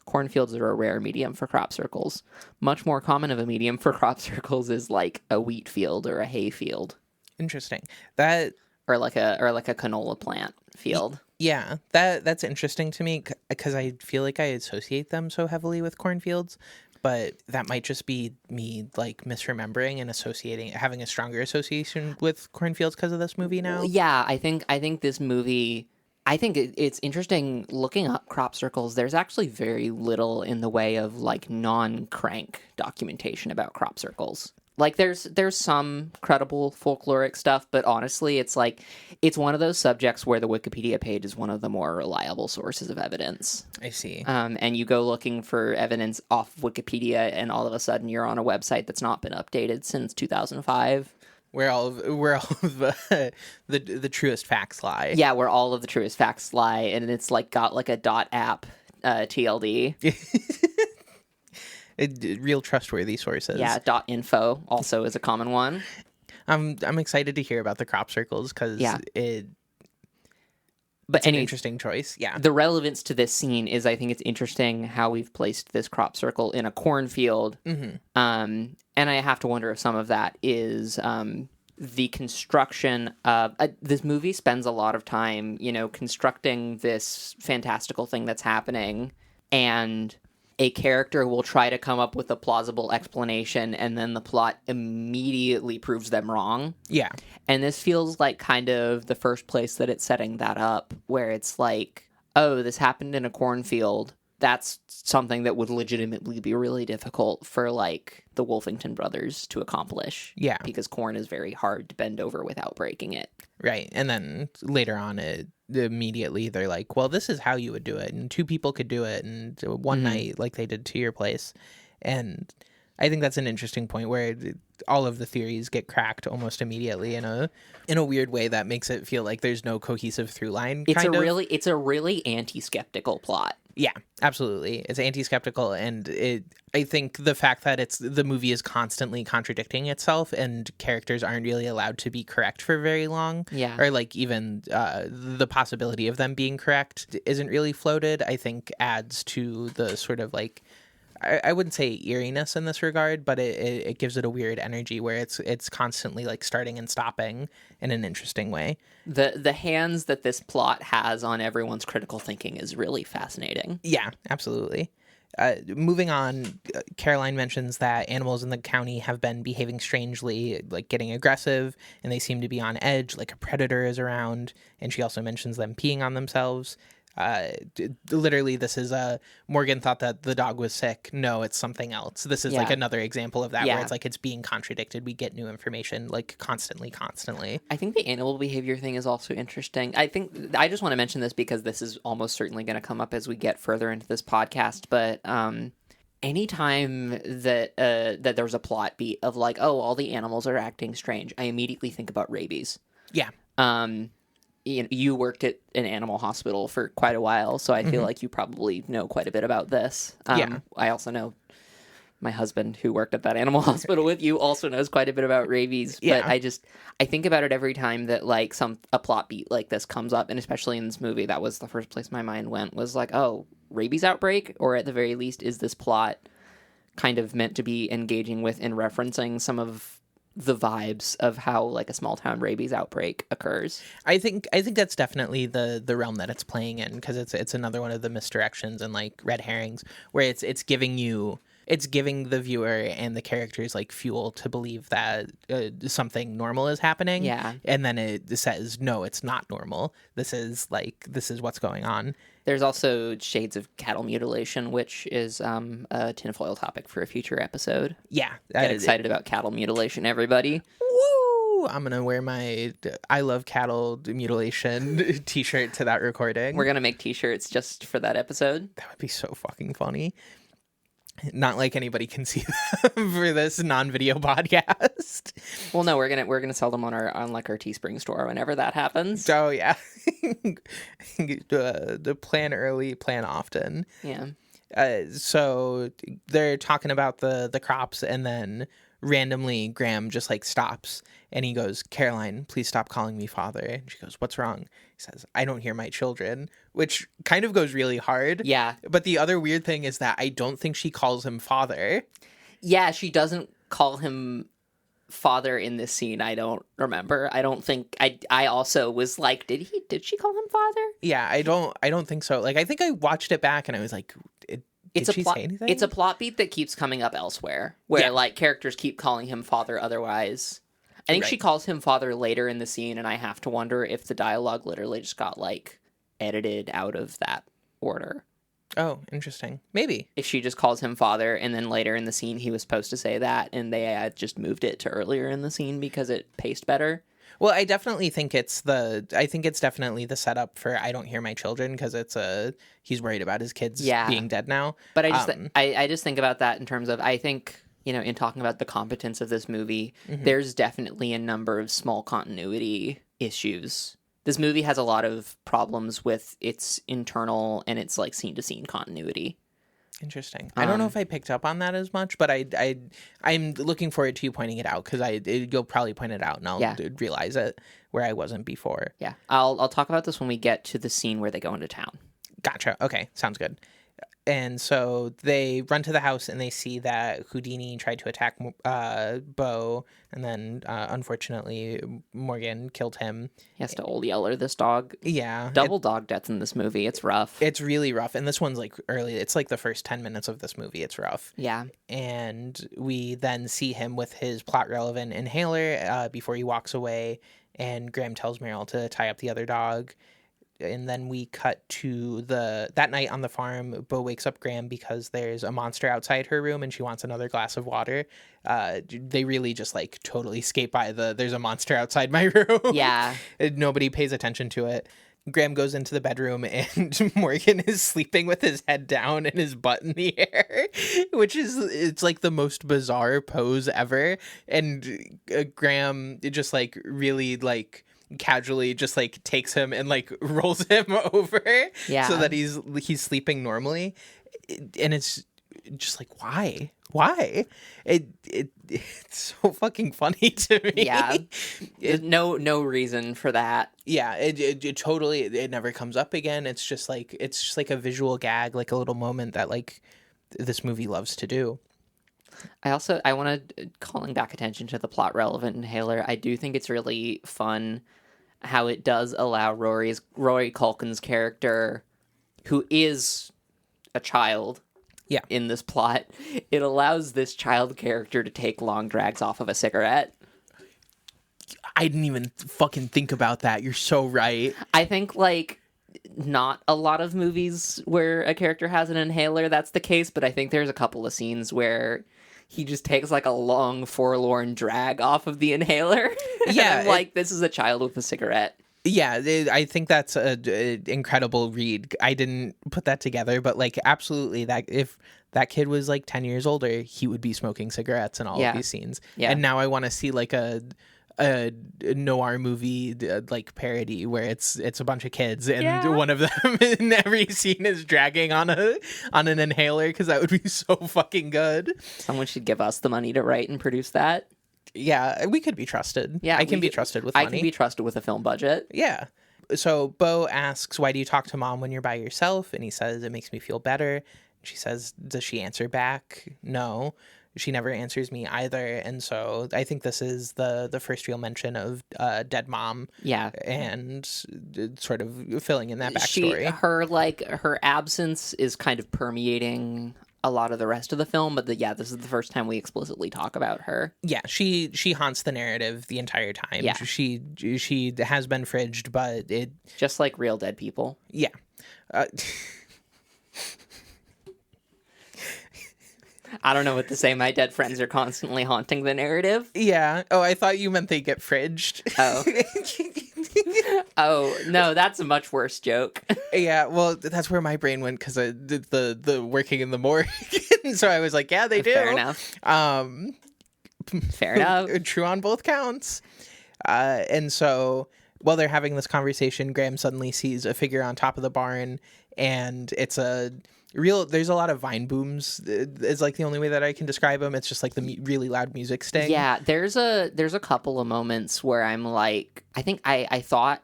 Cornfields are a rare medium for crop circles. Much more common of a medium for crop circles is like a wheat field or a hay field. Interesting. That or like a canola plant field. Yeah, that's interesting to me, because I feel like I associate them so heavily with cornfields. But that might just be me like misremembering and having a stronger association with cornfields because of this movie now. Well, yeah, I think this movie, it's interesting looking up crop circles. There's actually very little in the way of like non-crank documentation about crop circles. Like there's some credible folkloric stuff, but honestly, it's one of those subjects where the Wikipedia page is one of the more reliable sources of evidence. I see. And you go looking for evidence off Wikipedia, and all of a sudden you're on a website that's not been updated since 2005. Where all of the truest facts lie. Yeah, where all of the truest facts lie, and it's like got like a .app TLD. Real trustworthy sources. Yeah, .info also is a common one. I'm excited to hear about the crop circles, because it's an interesting choice. Yeah. The relevance to this scene is, I think it's interesting how we've placed this crop circle in a cornfield. Mm-hmm. And I have to wonder if some of that is the construction of... this movie spends a lot of time, constructing this fantastical thing that's happening, and a character will try to come up with a plausible explanation, and then the plot immediately proves them wrong. Yeah. And this feels like kind of the first place that it's setting that up, where it's like, oh, this happened in a cornfield. That's something that would legitimately be really difficult for like the Wolfington brothers to accomplish. Yeah. Because corn is very hard to bend over without breaking it. Right. And then later on, immediately they're like, well, this is how you would do it, and two people could do it, and one night like they did to your place. And I think that's an interesting point where all of the theories get cracked almost immediately in a weird way that makes it feel like there's no cohesive through line. It's a really anti-skeptical plot. Yeah, absolutely. It's anti-skeptical, and I think the fact that the movie is constantly contradicting itself and characters aren't really allowed to be correct for very long, Yeah. or like even the possibility of them being correct isn't really floated, I think adds to the sort of like, I wouldn't say eeriness in this regard, but it gives it a weird energy where it's constantly like starting and stopping in an interesting way. The hands that this plot has on everyone's critical thinking is really fascinating. Yeah, absolutely. Moving on, Caroline mentions that animals in the county have been behaving strangely, like getting aggressive, and they seem to be on edge, like a predator is around. And she also mentions them peeing on themselves. Literally, this is Morgan thought that the dog was sick. No, it's something else. This is like another example of that where it's like it's being contradicted. We get new information like constantly. I think the animal behavior thing is also interesting. I think I just want to mention this because this is almost certainly going to come up as we get further into this podcast. But anytime that that there's a plot beat of like, oh, all the animals are acting strange, I immediately think about rabies. Yeah. You worked at an animal hospital for quite a while, so I feel like you probably know quite a bit about this. I also know my husband, who worked at that animal hospital with you, also knows quite a bit about rabies. But I think about it every time that like a plot beat like this comes up, and especially in this movie, that was the first place my mind went, was like, oh, rabies outbreak, or at the very least, is this plot kind of meant to be engaging with and referencing some of the vibes of how like a small town rabies outbreak occurs. I think that's definitely the realm that it's playing in, because it's another one of the misdirections and like red herrings where it's giving the viewer and the characters like fuel to believe that something normal is happening. Yeah. And then it says, no, it's not normal. This is what's going on. There's also shades of cattle mutilation, which is a tinfoil topic for a future episode. Yeah. Get excited about cattle mutilation, everybody. Woo! I'm going to wear my I love cattle mutilation t-shirt to that recording. We're going to make t-shirts just for that episode. That would be so fucking funny. Not like anybody can see them for this non-video podcast. Well, no, we're gonna sell them on like our Teespring store whenever that happens. Oh yeah, the plan early, plan often. Yeah. So they're talking about the crops, and then randomly Graham just like stops and he goes, "Caroline, please stop calling me father." And she goes, "What's wrong?" He says, "I don't hear my children," which kind of goes really hard. Yeah. But the other weird thing is that I don't think she calls him father. Yeah, she doesn't call him father in this scene. I don't remember. I don't think I also was like, did she call him father? Yeah, I don't think so. Like, I think I watched it back and I was like, did she say anything? It's a plot beat that keeps coming up elsewhere, where like characters keep calling him father otherwise. I think she calls him father later in the scene, and I have to wonder if the dialogue literally just got like edited out of that order. Oh, interesting. Maybe. If she just calls him father, and then later in the scene he was supposed to say that, and they just moved it to earlier in the scene because it paced better. Well, I definitely think it's definitely the setup for "I don't hear my children," because he's worried about his kids being dead now. But I just think about that in terms of, I think, you know, in talking about the competence of this movie, there's definitely a number of small continuity issues. This movie has a lot of problems with its internal and its like scene to scene continuity. Interesting. I don't know if I picked up on that as much, but I'm looking forward to you pointing it out, because you'll probably point it out and I'll realize it where I wasn't before. Yeah, I'll talk about this when we get to the scene where they go into town. Gotcha. Okay, sounds good. And so they run to the house and they see that Houdini tried to attack Bo, and then unfortunately Morgan killed him. He has to old yeller this dog. Yeah. Double dog deaths in this movie. It's rough. It's really rough. And this one's like early. It's like the first 10 minutes of this movie. It's rough. Yeah. And we then see him with his plot relevant inhaler before he walks away. And Graham tells Meryl to tie up the other dog. And then we cut to that night on the farm. Bo wakes up Graham because there's a monster outside her room and she wants another glass of water. They really just like totally skate by there's a monster outside my room. Yeah. Nobody pays attention to it. Graham goes into the bedroom and Morgan is sleeping with his head down and his butt in the air, it's like the most bizarre pose ever. And Graham just like really like casually just like takes him and like rolls him over Yeah. so that he's sleeping normally. And it's just like, why it's so fucking funny to me. Yeah. No reason for that. Yeah, it totally, it never comes up again. It's just like a visual gag, like a little moment that like this movie loves to do. I want to, calling back attention to the plot relevant inhaler, I do think it's really fun how it does allow Rory Culkin's character, who is a child, in this plot, it allows this child character to take long drags off of a cigarette. I didn't even fucking think about that. You're so right. I think, like, not a lot of movies where a character has an inhaler that's the case, but I think there's a couple of scenes where he just takes, like, a long, forlorn drag off of the inhaler. Yeah. And I'm like, this is a child with a cigarette. Yeah, I think that's an incredible read. I didn't put that together, but like absolutely, that if that kid was like 10 years older, he would be smoking cigarettes in all of these scenes. Yeah. And now I want to see like a noir movie like parody where it's a bunch of kids and one of them in every scene is dragging on an inhaler, because that would be so fucking good. Someone should give us the money to write and produce that. Yeah, we could be trusted. Yeah, I can be trusted with money. I can be trusted with a film budget. Yeah. So Bo asks, why do you talk to mom when you're by yourself? And he says, it makes me feel better. She says, does she answer back? No. She never answers me either. And so I think this is the first real mention of dead mom. Yeah. And sort of filling in that backstory. Her absence is kind of permeating a lot of the rest of the film, but this is the first time we explicitly talk about her. Yeah, she haunts the narrative the entire time. Yeah. She has been fridged, but it... Just like real dead people. Yeah. I don't know what to say. My dead friends are constantly haunting the narrative. Yeah. Oh, I thought you meant they get fridged. Oh. Oh, no, that's a much worse joke. Yeah, well, that's where my brain went, because I did the working in the morgue. So I was like, yeah, they do. Fair enough. Fair enough. True on both counts. And so while they're having this conversation, Graham suddenly sees a figure on top of the barn, and it's there's a lot of vine booms is like the only way that I can describe them. It's just like the really loud music sting. Yeah, there's a couple of moments where I'm like, I think I thought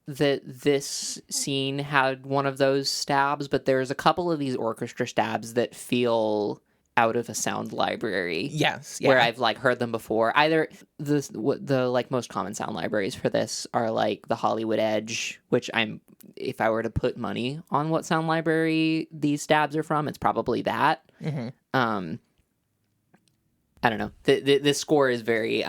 that this scene had one of those stabs, but there's a couple of these orchestra stabs that feel out of a sound library. Yes, yeah. Where I've like heard them before. Either the like most common sound libraries for this are like the Hollywood Edge, which if I were to put money on what sound library these stabs are from, it's probably that. Mm-hmm. I don't know. This score is very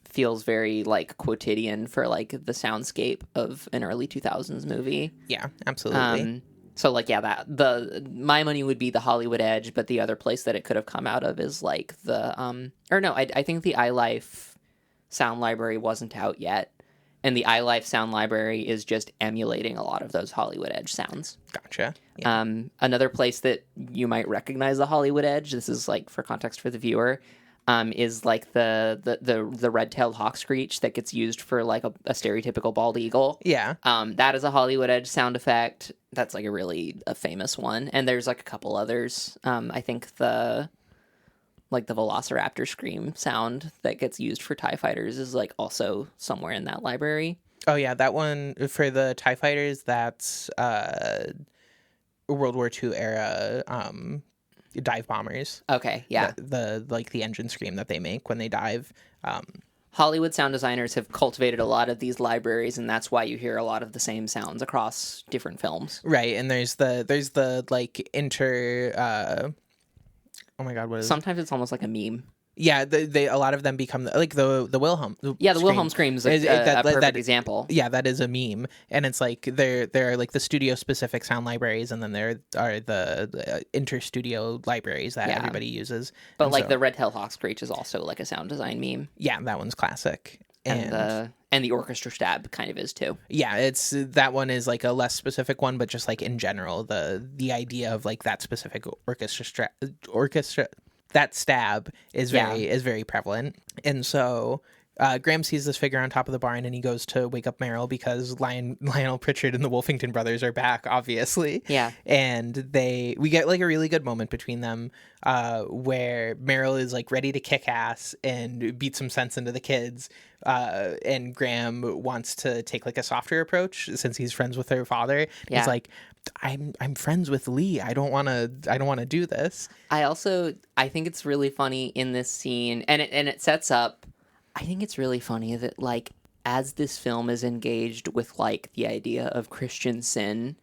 feels very like quotidian for like the soundscape of an early 2000s movie. Yeah, absolutely. So like, yeah, my money would be the Hollywood Edge, but the other place that it could have come out of is like I think the iLife sound library wasn't out yet. And the iLife sound library is just emulating a lot of those Hollywood Edge sounds. Gotcha. Yeah. Another place that you might recognize the Hollywood Edge, this is like for context for the viewer, is like the red-tailed hawk screech that gets used for like a stereotypical bald eagle. Yeah. That is a Hollywood Edge sound effect. That's like a famous one. And there's like a couple others. I think the Velociraptor scream sound that gets used for TIE fighters is like also somewhere in that library. Oh yeah, that one for the TIE fighters, that's World War II era dive bombers. Okay, yeah. The engine scream that they make when they dive. Hollywood sound designers have cultivated a lot of these libraries, and that's why you hear a lot of the same sounds across different films. Right, and there's the like oh my god, what is Sometimes it's almost like a meme. Yeah, they a lot of them become like the Wilhelm. Yeah, the Wilhelm scream is a perfect example. Yeah, that is a meme, and it's like there are like the studio specific sound libraries, and then there are the interstudio libraries that everybody uses. But like the red-tailed hawk screech is also like a sound design meme. Yeah, that one's classic. And the orchestra stab kind of is too. Yeah, that one is like a less specific one, but just like in general, the idea of like that specific orchestra that stab is very prevalent. And so Graham sees this figure on top of the barn, and he goes to wake up Meryl because Lionel Pritchard and the Wolfington brothers are back, obviously. Yeah. And we get like a really good moment between them, where Meryl is like ready to kick ass and beat some sense into the kids, and Graham wants to take like a softer approach since he's friends with her father. Yeah. He's like, I'm friends with Lee. I don't want to do this. I think it's really funny in this scene, and it sets up. I think it's really funny that, like, as this film is engaged with, like, the idea of Christian sin,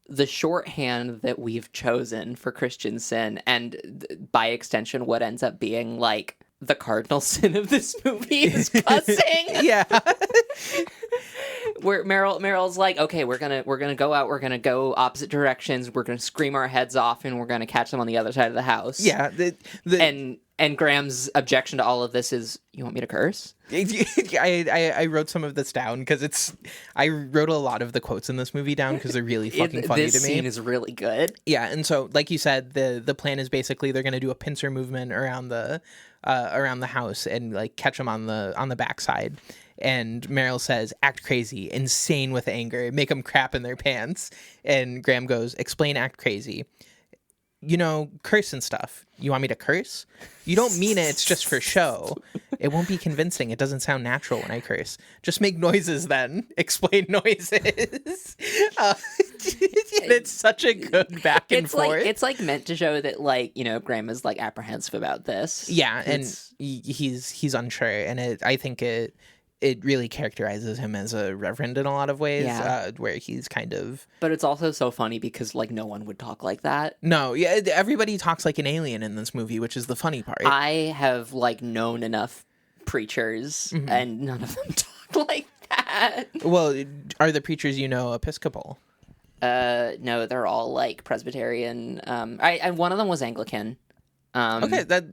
the shorthand that we've chosen for Christian sin, and by extension, what ends up being, like, the cardinal sin of this movie is cussing. Yeah. Where Meryl's like, okay, we're gonna go out, we're gonna go opposite directions, we're gonna scream our heads off, and we're gonna catch them on the other side of the house. Yeah. And Graham's objection to all of this is, you want me to curse? I wrote some of this down because I wrote a lot of the quotes in this movie down because they're really fucking funny to me. This scene is really good. Yeah, and so like you said, the plan is basically they're going to do a pincer movement around the house and like catch them on the backside. And Meryl says, act crazy, insane with anger, make them crap in their pants. And Graham goes, explain act crazy. Curse and stuff. You want me to curse? You don't mean it. It's just for show. It won't be convincing. It doesn't sound natural when I curse. Just make noises then. Explain noises. It's such a good back and forth. It's like meant to show that, like, Graham is like apprehensive about this. Yeah, and he's unsure, and I think it really characterizes him as a reverend in a lot of ways, where he's kind of... But it's also so funny because, like, no one would talk like that. No, yeah, everybody talks like an alien in this movie, which is the funny part. I have, like, known enough preachers, and none of them talk like that. Well, are the preachers Episcopal? No, they're all, like, Presbyterian. And one of them was Anglican. Okay, that...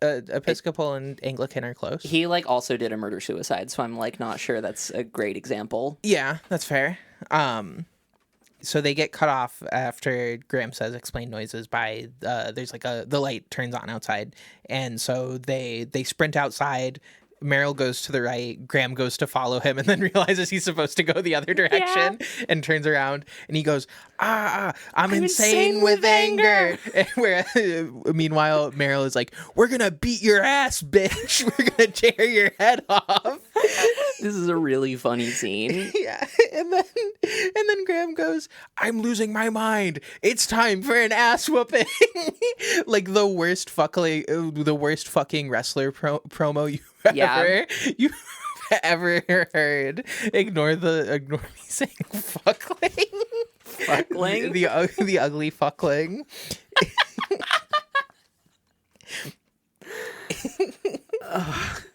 Episcopal and Anglican are close. He, like, also did a murder-suicide, so I'm, like, not sure that's a great example. Yeah, that's fair. So they get cut off after Graham says explain noises by, there's, like, the light turns on outside, and so they sprint outside. Meryl goes to the right, Graham goes to follow him, and then realizes he's supposed to go the other direction, and turns around, and he goes, I'm insane with anger. Where, meanwhile, Meryl is like, we're gonna beat your ass, bitch. We're gonna tear your head off. This is a really funny scene. Yeah, and then Graham goes, I'm losing my mind. It's time for an ass whooping. Like the worst fucking wrestler promo you've ever heard. Ignore me saying fuckling. Fuckling? The ugly fuckling.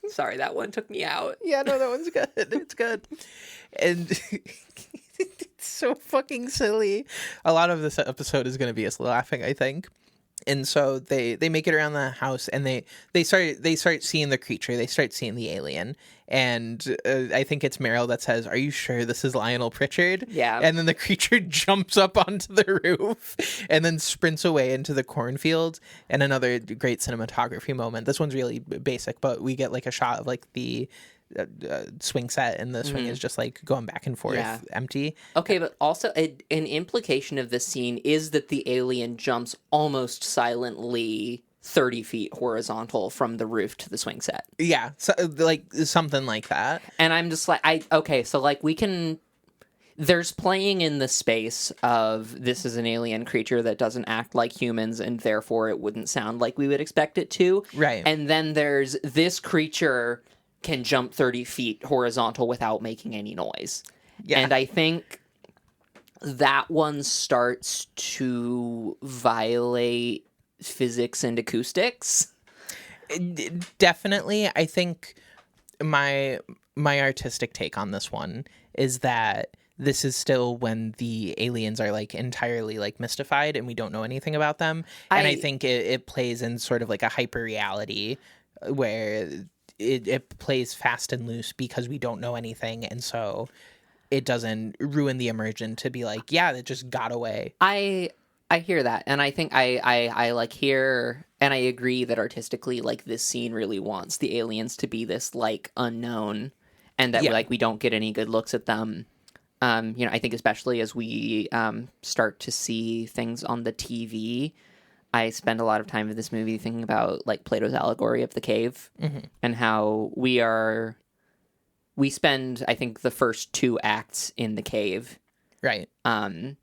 Sorry, that one took me out. Yeah, no, that one's good. It's good. And it's so fucking silly. A lot of this episode is going to be us laughing, I think. And so they make it around the house, and they start seeing the creature. They start seeing the alien, and I think it's Meryl that says, "Are you sure this is Lionel Pritchard?" Yeah. And then the creature jumps up onto the roof, and then sprints away into the cornfield. And another great cinematography moment. This one's really basic, but we get like a shot of like the swing set, and the swing is just like going back and forth, empty. Okay, but also an implication of this scene is that the alien jumps almost silently 30 feet horizontal from the roof to the swing set. Yeah, so, like something like that. And I'm just like, so like there's playing in the space of this is an alien creature that doesn't act like humans, and therefore it wouldn't sound like we would expect it to. Right. And then there's this creature can jump 30 feet horizontal without making any noise. Yeah. And I think that one starts to violate physics and acoustics. Definitely. I think my artistic take on this one is that this is still when the aliens are like entirely like mystified and we don't know anything about them. And I think it plays in sort of like a hyper reality where it plays fast and loose because we don't know anything, and so it doesn't ruin the immersion to be like, yeah, it just got away. I hear that, and I think I like hear And I agree that artistically, like, this scene really wants the aliens to be this, like, unknown, and that, like, we don't get any good looks at them. I think especially as we start to see things on the TV, I spend a lot of time in this movie thinking about, like, Plato's allegory of the cave, and how we spend, I think, the first 2 acts in the cave. Right. And,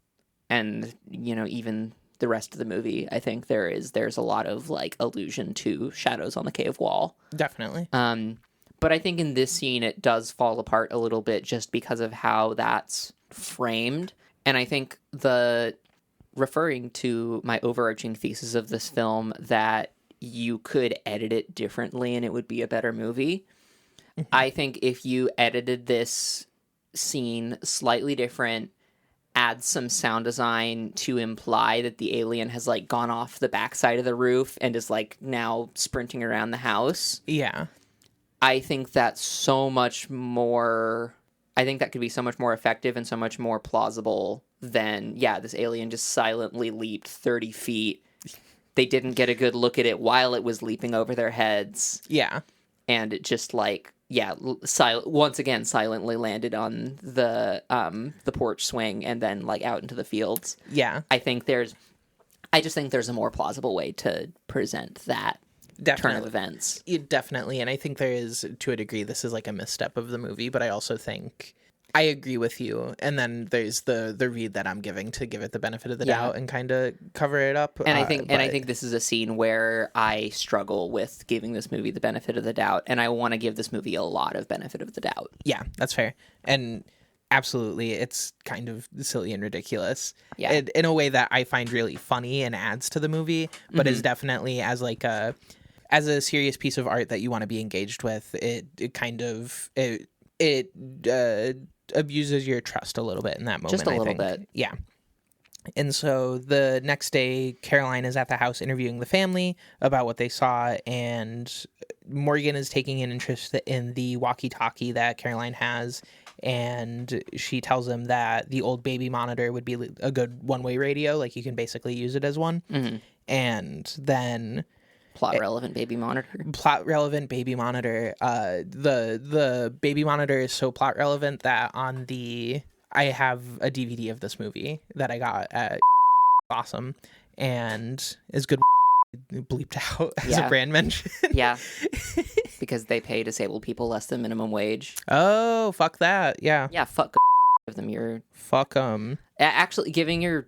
even the rest of the movie, I think there's a lot of, like, allusion to shadows on the cave wall. Definitely. But I think in this scene, it does fall apart a little bit just because of how that's framed. And I think referring to my overarching thesis of this film, that you could edit it differently and it would be a better movie. I think if you edited this scene slightly different, add some sound design to imply that the alien has, like, gone off the backside of the roof and is, like, now sprinting around the house. Yeah. I think that's so much more... I think that could be so much more effective and so much more plausible than, this alien just silently leaped 30 feet. They didn't get a good look at it while it was leaping over their heads. Yeah. And it just, like... once again, silently landed on the porch swing and then, like, out into the fields. Yeah. I just think there's a more plausible way to present that turn of events. Definitely. And I think there is, to a degree, this is like a misstep of the movie, but I also think I agree with you. And then there's the read that I'm giving to give it the benefit of the doubt and kind of cover it up. And I think this is a scene where I struggle with giving this movie the benefit of the doubt, and I want to give this movie a lot of benefit of the doubt. Yeah, that's fair. And absolutely, it's kind of silly and ridiculous. Yeah. In a way that I find really funny and adds to the movie, but is definitely as a serious piece of art that you want to be engaged with. It kind of abuses your trust a little bit in that moment. Just a little bit. Yeah. And so the next day, Caroline is at the house interviewing the family about what they saw, and Morgan is taking an interest in the walkie-talkie that Caroline has, and she tells him that the old baby monitor would be a good one-way radio, like you can basically use it as one. And then... Plot relevant baby monitor. The baby monitor is so plot relevant that I have a DVD of this movie that I got at awesome, and is good bleeped out as a brand mention. Yeah. Because they pay disabled people less than minimum wage. Oh, fuck that. Yeah. Yeah, fuck give them your... Fuck them. Actually, giving your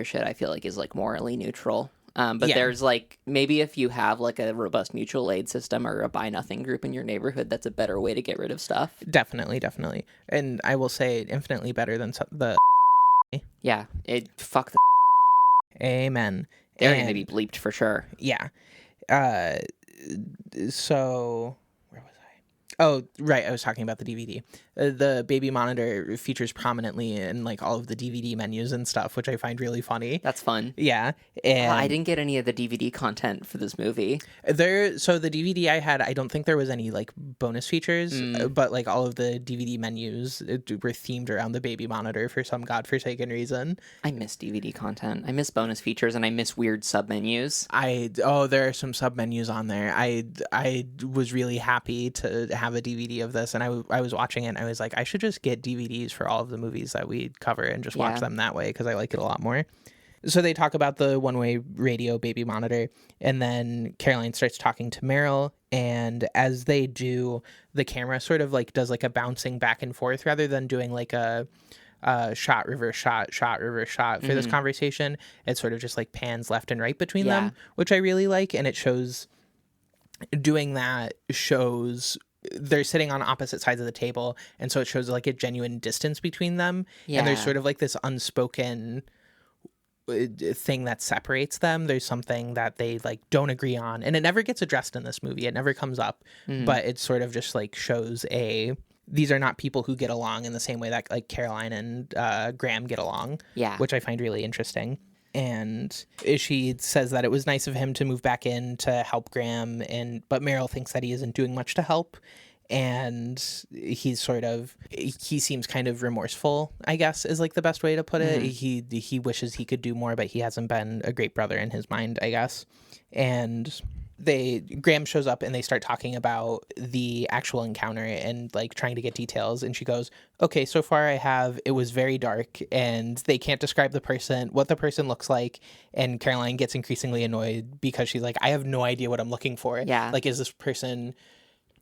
shit, I feel like, is, like, morally neutral. But there's, like, maybe if you have, like, a robust mutual aid system or a buy nothing group in your neighborhood, that's a better way to get rid of stuff. Definitely. And I will say infinitely better than the... Yeah, fuck the... Amen. They're going to be bleeped for sure. Yeah. So... Where was I? Oh, right. I was talking about the DVD. The baby monitor features prominently in, like, all of the DVD menus and stuff, which I find really funny. That's fun. Yeah. And I didn't get any of the DVD content for this movie. So the DVD I had, I don't think there was any, like, bonus features, but, like, all of the DVD menus were themed around the baby monitor for some godforsaken reason. I miss DVD content. I miss bonus features, and I miss weird sub-menus. There are some sub-menus on there. I was really happy to have a DVD of this, and I was watching it, and I was like, I should just get DVDs for all of the movies that we cover and just watch them that way, because I like it a lot more. So they talk about the one-way radio baby monitor, and then Caroline starts talking to Meryl, and as they do, the camera sort of, like, does, like, a bouncing back and forth rather than doing, like, a shot, reverse shot, reverse shot for this conversation. It sort of just, like, pans left and right between them, which I really like, and it shows... Doing that shows... They're sitting on opposite sides of the table, and so it shows, like, a genuine distance between them. And there's sort of, like, this unspoken thing that separates them. There's something that they, like, don't agree on, and it never gets addressed in this movie. It never comes up, but it sort of just, like, shows these are not people who get along in the same way that, like, Caroline and Graham get along, which I find really interesting. And she says that it was nice of him to move back in to help Graham, but Meryl thinks that he isn't doing much to help. and he seems kind of remorseful, I guess, is like the best way to put it. He wishes he could do more, but he hasn't been a great brother in his mind, I guess. And Graham shows up and they start talking about the actual encounter and like trying to get details. And she goes, okay, so far it was very dark and they can't describe what the person looks like. And Caroline gets increasingly annoyed because she's like, I have no idea what I'm looking for. Yeah. Like, is this person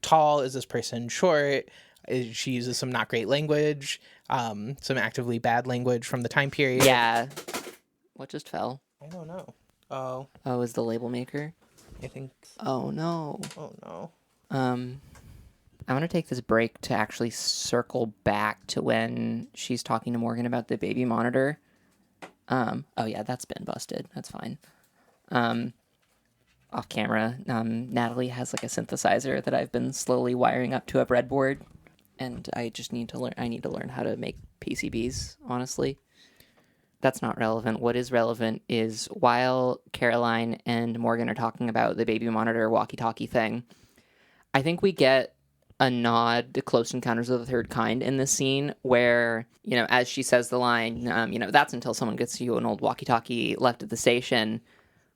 tall? Is this person short? She uses some not great language, some actively bad language from the time period. Yeah. What just fell? I don't know. Oh, is the label maker? I think. Oh no. Oh no. I want to take this break to actually circle back to when she's talking to Morgan about the baby monitor. Oh yeah, that's been busted. That's fine. Off camera, Natalie has like a synthesizer that I've been slowly wiring up to a breadboard, and I just need to learn. I need to learn how to make PCBs. Honestly, that's not relevant. What is relevant is while Caroline and Morgan are talking about the baby monitor walkie-talkie thing, I think we get a nod to Close Encounters of the Third Kind in this scene where, as she says the line, that's until someone gets you an old walkie-talkie left at the station.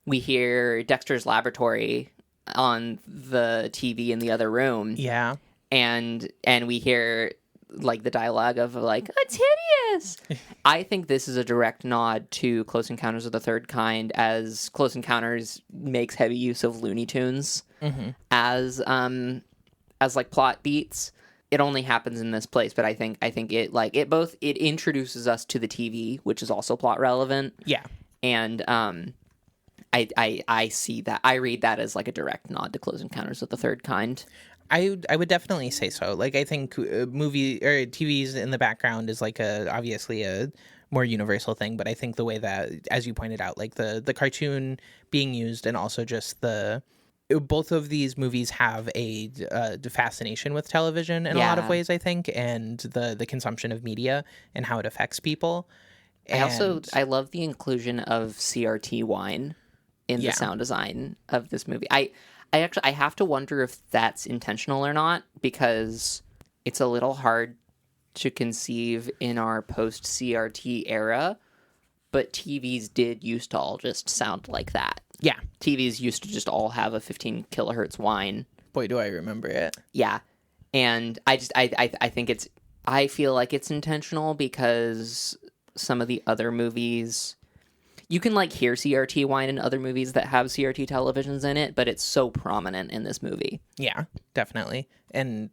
We hear Dexter's laboratory on the TV in the other room. Yeah. And we hear like the dialogue of like, it's hideous. I think this is a direct nod to Close Encounters of the Third Kind, as Close Encounters makes heavy use of Looney Tunes as like plot beats. It only happens in this place, but I think it introduces us to the TV, which is also plot relevant. Yeah. And I see that. I read that as like a direct nod to Close Encounters of the Third Kind. I would definitely say so. Like, I think movie or TVs in the background is like obviously a more universal thing, but I think the way that, as you pointed out, like the cartoon being used, and also just both of these movies have a fascination with television in a lot of ways, I think, and the consumption of media and how it affects people. And I love the inclusion of CRT wine in the sound design of this movie. I have to wonder if that's intentional or not, because it's a little hard to conceive in our post CRT era, but TVs did used to all just sound like that. Yeah. TVs used to just all have a 15 kilohertz whine. Boy, do I remember it. Yeah. And I think I feel like it's intentional, because some of the other movies, you can like hear CRT whine in other movies that have CRT televisions in it, but it's so prominent in this movie. Yeah, definitely. And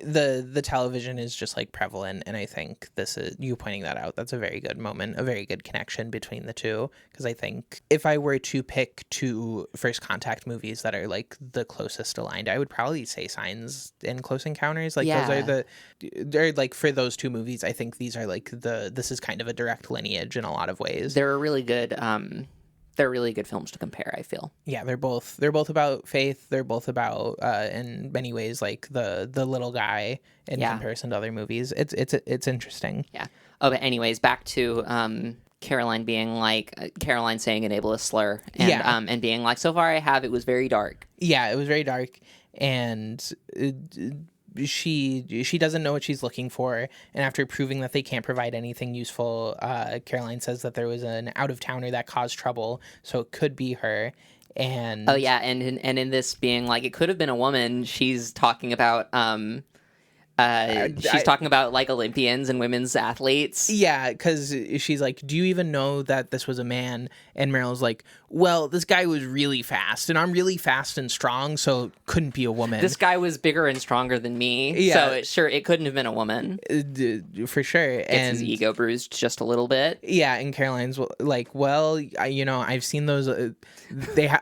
the television is just like prevalent, and I think this is, you pointing that out, that's a very good moment, a very good connection between the two, because I think if I were to pick two First Contact movies that are like the closest aligned, I would probably say Signs and Close Encounters. Like they're like, for those two movies, I think these are like this is kind of a direct lineage in a lot of ways. They're really good films to compare, I feel. Yeah, they're both about faith. They're both about in many ways like the little guy in comparison to other movies. It's interesting. Yeah. Oh, but anyways, back to Caroline being like Caroline saying an ableist slur and being like, so far it was very dark. Yeah, it was very dark, and she doesn't know what she's looking for, and after proving that they can't provide anything useful, Caroline says that there was an out-of-towner that caused trouble, so it could be her. And and in this being like it could have been a woman, she's talking about talking about like Olympians and women's athletes. Yeah, because she's like, do you even know that this was a man? And Meryl's like, well, this guy was really fast, and I'm really fast and strong, so it couldn't be a woman. This guy was bigger and stronger than me, so it couldn't have been a woman. For sure. Gets his ego bruised just a little bit. Yeah, and Caroline's like, well, I've seen those.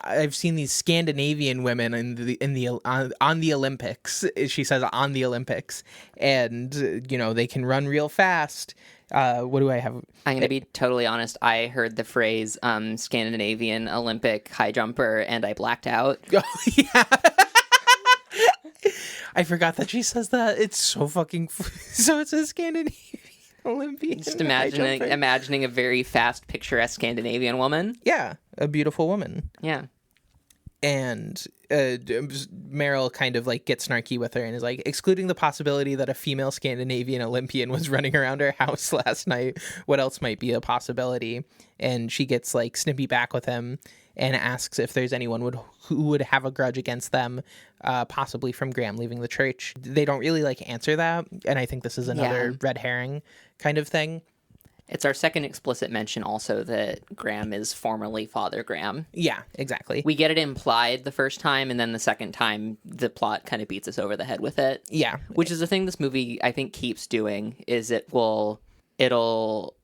I've seen these Scandinavian women on the Olympics. She says on the Olympics, and they can run real fast. What do I have? I'm going to be totally honest. I heard the phrase Scandinavian Olympic high jumper, and I blacked out. Oh, yeah. I forgot that she says that. It's so fucking... So it's a Scandinavian Olympian. Just imagining a very fast, picturesque Scandinavian woman. Yeah, a beautiful woman. Yeah. And Meryl kind of like gets snarky with her and is like, excluding the possibility that a female Scandinavian Olympian was running around her house last night, what else might be a possibility? And she gets like snippy back with him and asks if there's anyone who would have a grudge against them, possibly from Graham leaving the church. They don't really like answer that, and I think this is another red herring kind of thing. It's our second explicit mention also that Graham is formerly Father Graham. Yeah, exactly. We get it implied the first time, and then the second time, the plot kind of beats us over the head with it. Yeah. Which is the thing this movie, I think, keeps doing, is it'll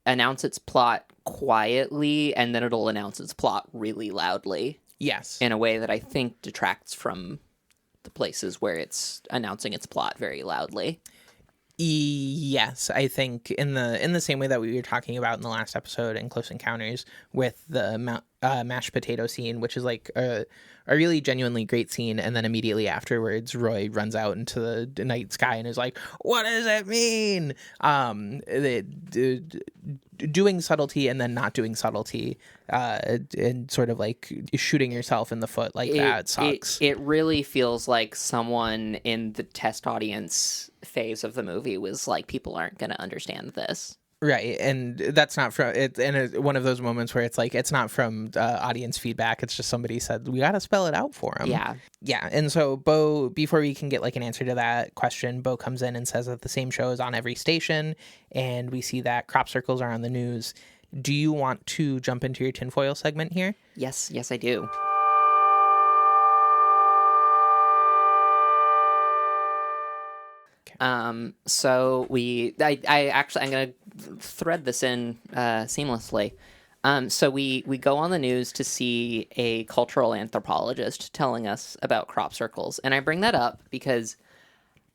announce its plot quietly, and then it'll announce its plot really loudly. Yes. In a way that I think detracts from the places where it's announcing its plot very loudly. Yes, I think in the same way that we were talking about in the last episode in Close Encounters with the mashed potato scene, which is like a really genuinely great scene, and then immediately afterwards Roy runs out into the night sky and is like, what does it mean? Doing subtlety and then not doing subtlety, and sort of like shooting yourself in the foot like that sucks. It really feels like someone in the test audience phase of the movie was like, people aren't going to understand this. Right, and that's not from it. And it's one of those moments where it's like, it's not from audience feedback. It's just somebody said, we got to spell it out for him. Yeah. And so Bo, before we can get like an answer to that question, Bo comes in and says that the same show is on every station, and we see that crop circles are on the news. Do you want to jump into your tinfoil segment here? Yes, I do. So I'm going to thread this in seamlessly. So we go on the news to see a cultural anthropologist telling us about crop circles. And I bring that up because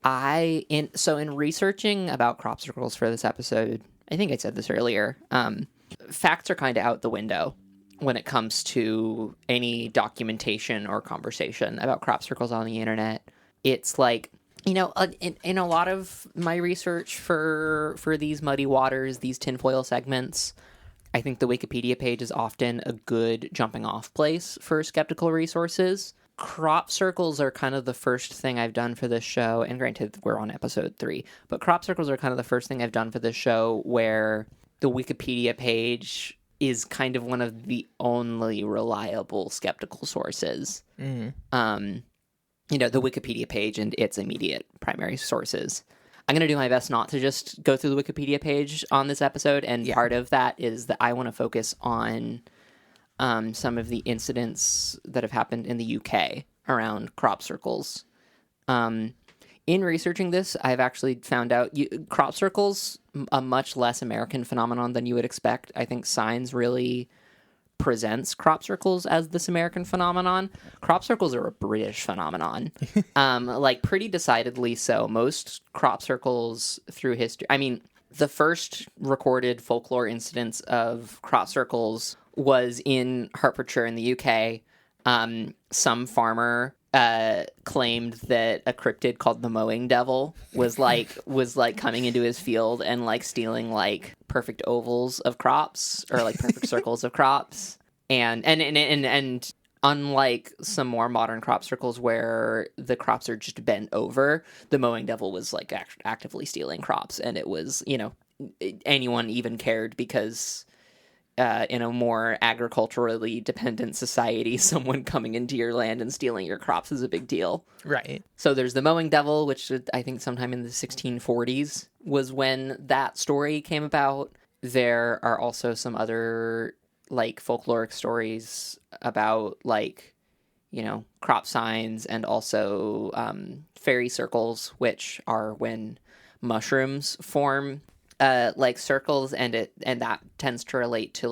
in researching about crop circles for this episode, I think I said this earlier, facts are kind of out the window when it comes to any documentation or conversation about crop circles on the internet. It's like, in a lot of my research for these muddy waters, these tinfoil segments, I think the Wikipedia page is often a good jumping off place for skeptical resources. Crop circles are kind of the first thing I've done for this show, and granted, we're on episode 3, but crop circles are kind of the first thing I've done for this show where the Wikipedia page is kind of one of the only reliable skeptical sources. The Wikipedia page and its immediate primary sources. I'm going to do my best not to just go through the Wikipedia page on this episode, and part of that is that I want to focus on some of the incidents that have happened in the UK around crop circles. In researching this, I've actually found out crop circles, a much less American phenomenon than you would expect. I think Signs really presents crop circles as this American phenomenon. Crop circles are a British phenomenon, pretty decidedly so. Most crop circles through history, the first recorded folklore incidence of crop circles was in Hertfordshire in the UK. Some farmer claimed that a cryptid called the mowing devil was coming into his field and stealing perfect ovals of crops or perfect circles of crops. And unlike some more modern crop circles where the crops are just bent over, the mowing devil was actively stealing crops, and it was, anyone even cared because in a more agriculturally dependent society, someone coming into your land and stealing your crops is a big deal. Right. So there's the mowing devil, which I think sometime in the 1640s was when that story came about. There are also some other folkloric stories about crop signs, and also fairy circles, which are when mushrooms form circles, and that tends to relate to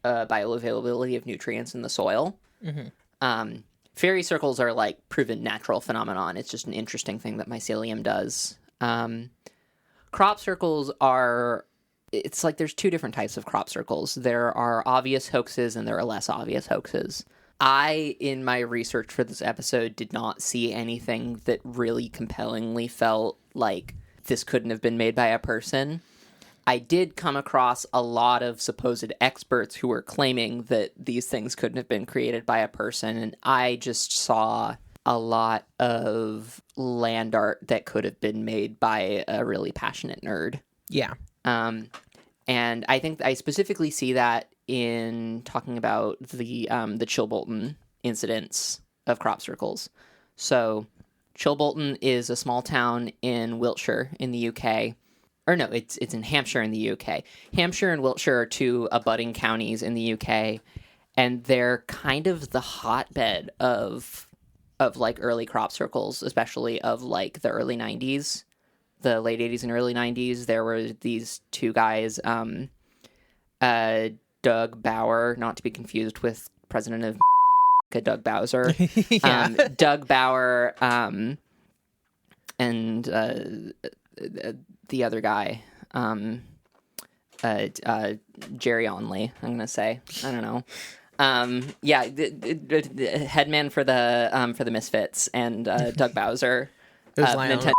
bioavailability of nutrients in the soil. Mm-hmm. Fairy circles are proven natural phenomenon. It's just an interesting thing that mycelium does. Crop circles are, it's there's two different types of crop circles. There are obvious hoaxes and there are less obvious hoaxes. I, in my research for this episode, did not see anything that really compellingly felt like this couldn't have been made by a person. I did come across a lot of supposed experts who were claiming that these things couldn't have been created by a person, and I just saw a lot of land art that could have been made by a really passionate nerd. Yeah. And I think I specifically see that in talking about the Chilbolton incidents of crop circles. So Chilbolton is a small town in Wiltshire in the UK. Or no, it's in Hampshire in the UK. Hampshire and Wiltshire are two abutting counties in the UK, and they're kind of the hotbed of like early crop circles, especially of like the early 90s, the late 80s and early 90s. There were these two guys, Doug Bauer, not to be confused with president of Doug Bowser. Doug Bauer and the other guy, Jerry Onley, I'm gonna say. I don't know. The headman for the Misfits and Doug Bowser. It was Lionel.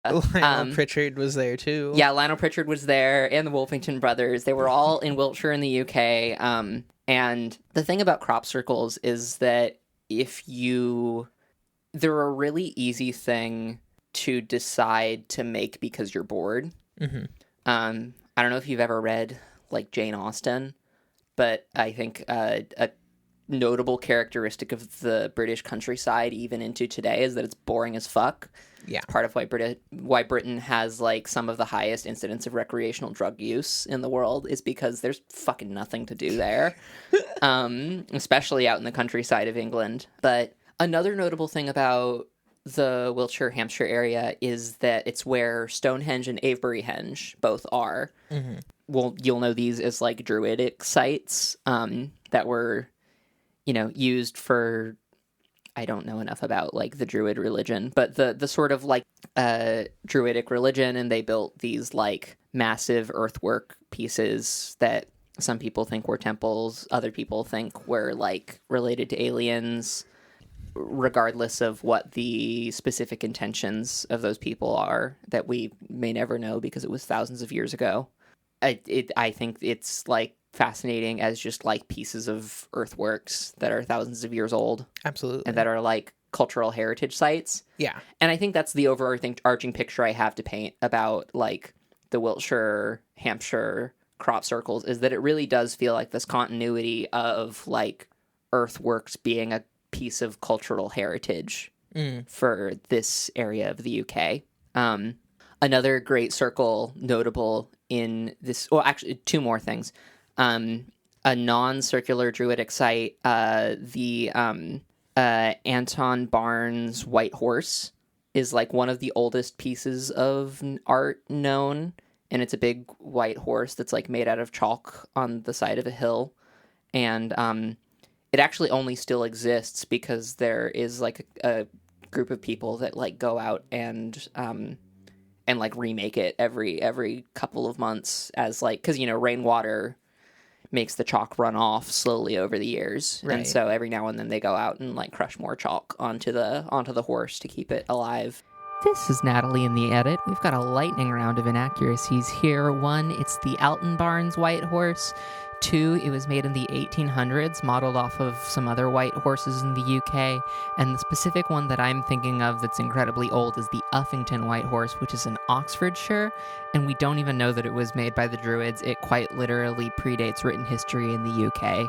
Lionel Pritchard was there too. Yeah, Lionel Pritchard was there, and the Wolfington brothers. They were all in Wiltshire in the UK. And the thing about crop circles is that they're a really easy thing to decide to make because you're bored. Mm-hmm. I don't know if you've ever read like Jane Austen, but I think a notable characteristic of the British countryside, even into today, is that it's boring as fuck. Yeah. It's part of why Britain has like some of the highest incidents of recreational drug use in the world is because there's fucking nothing to do there, especially out in the countryside of England. But another notable thing about the Wiltshire, Hampshire area is that it's where Stonehenge and Aveburyhenge both are. Mm-hmm. Well, you'll know these as like druidic sites that were, used for, I don't know enough about like the druid religion, but the sort of like druidic religion, and they built these like massive earthwork pieces that some people think were temples, other people think were like related to aliens. Regardless of what the specific intentions of those people are, that we may never know because it was thousands of years ago. I think it's like fascinating as just like pieces of earthworks that are thousands of years old. Absolutely. And that are like cultural heritage sites. Yeah. And I think that's the overarching picture I have to paint about like the Wiltshire, Hampshire crop circles, is that it really does feel like this continuity of like earthworks being a piece of cultural heritage for this area of the UK. Another great circle notable in this, well, actually, two more things. A non-circular druidic site, the Anton Barnes White Horse is like one of the oldest pieces of art known, and it's a big white horse that's like made out of chalk on the side of a hill, and it actually only still exists because there is like a group of people that like go out and like remake it every couple of months as like, because rainwater makes the chalk run off slowly over the years, right. And so every now and then they go out and like crush more chalk onto the horse to keep it alive. This is Natalie in the edit. We've got a lightning round of inaccuracies here. 1, it's the Alton Barnes White Horse. 2, it was made in the 1800s, modeled off of some other white horses in the UK. And the specific one that I'm thinking of that's incredibly old is the Uffington White Horse, which is in Oxfordshire. And we don't even know that it was made by the Druids. It quite literally predates written history in the UK.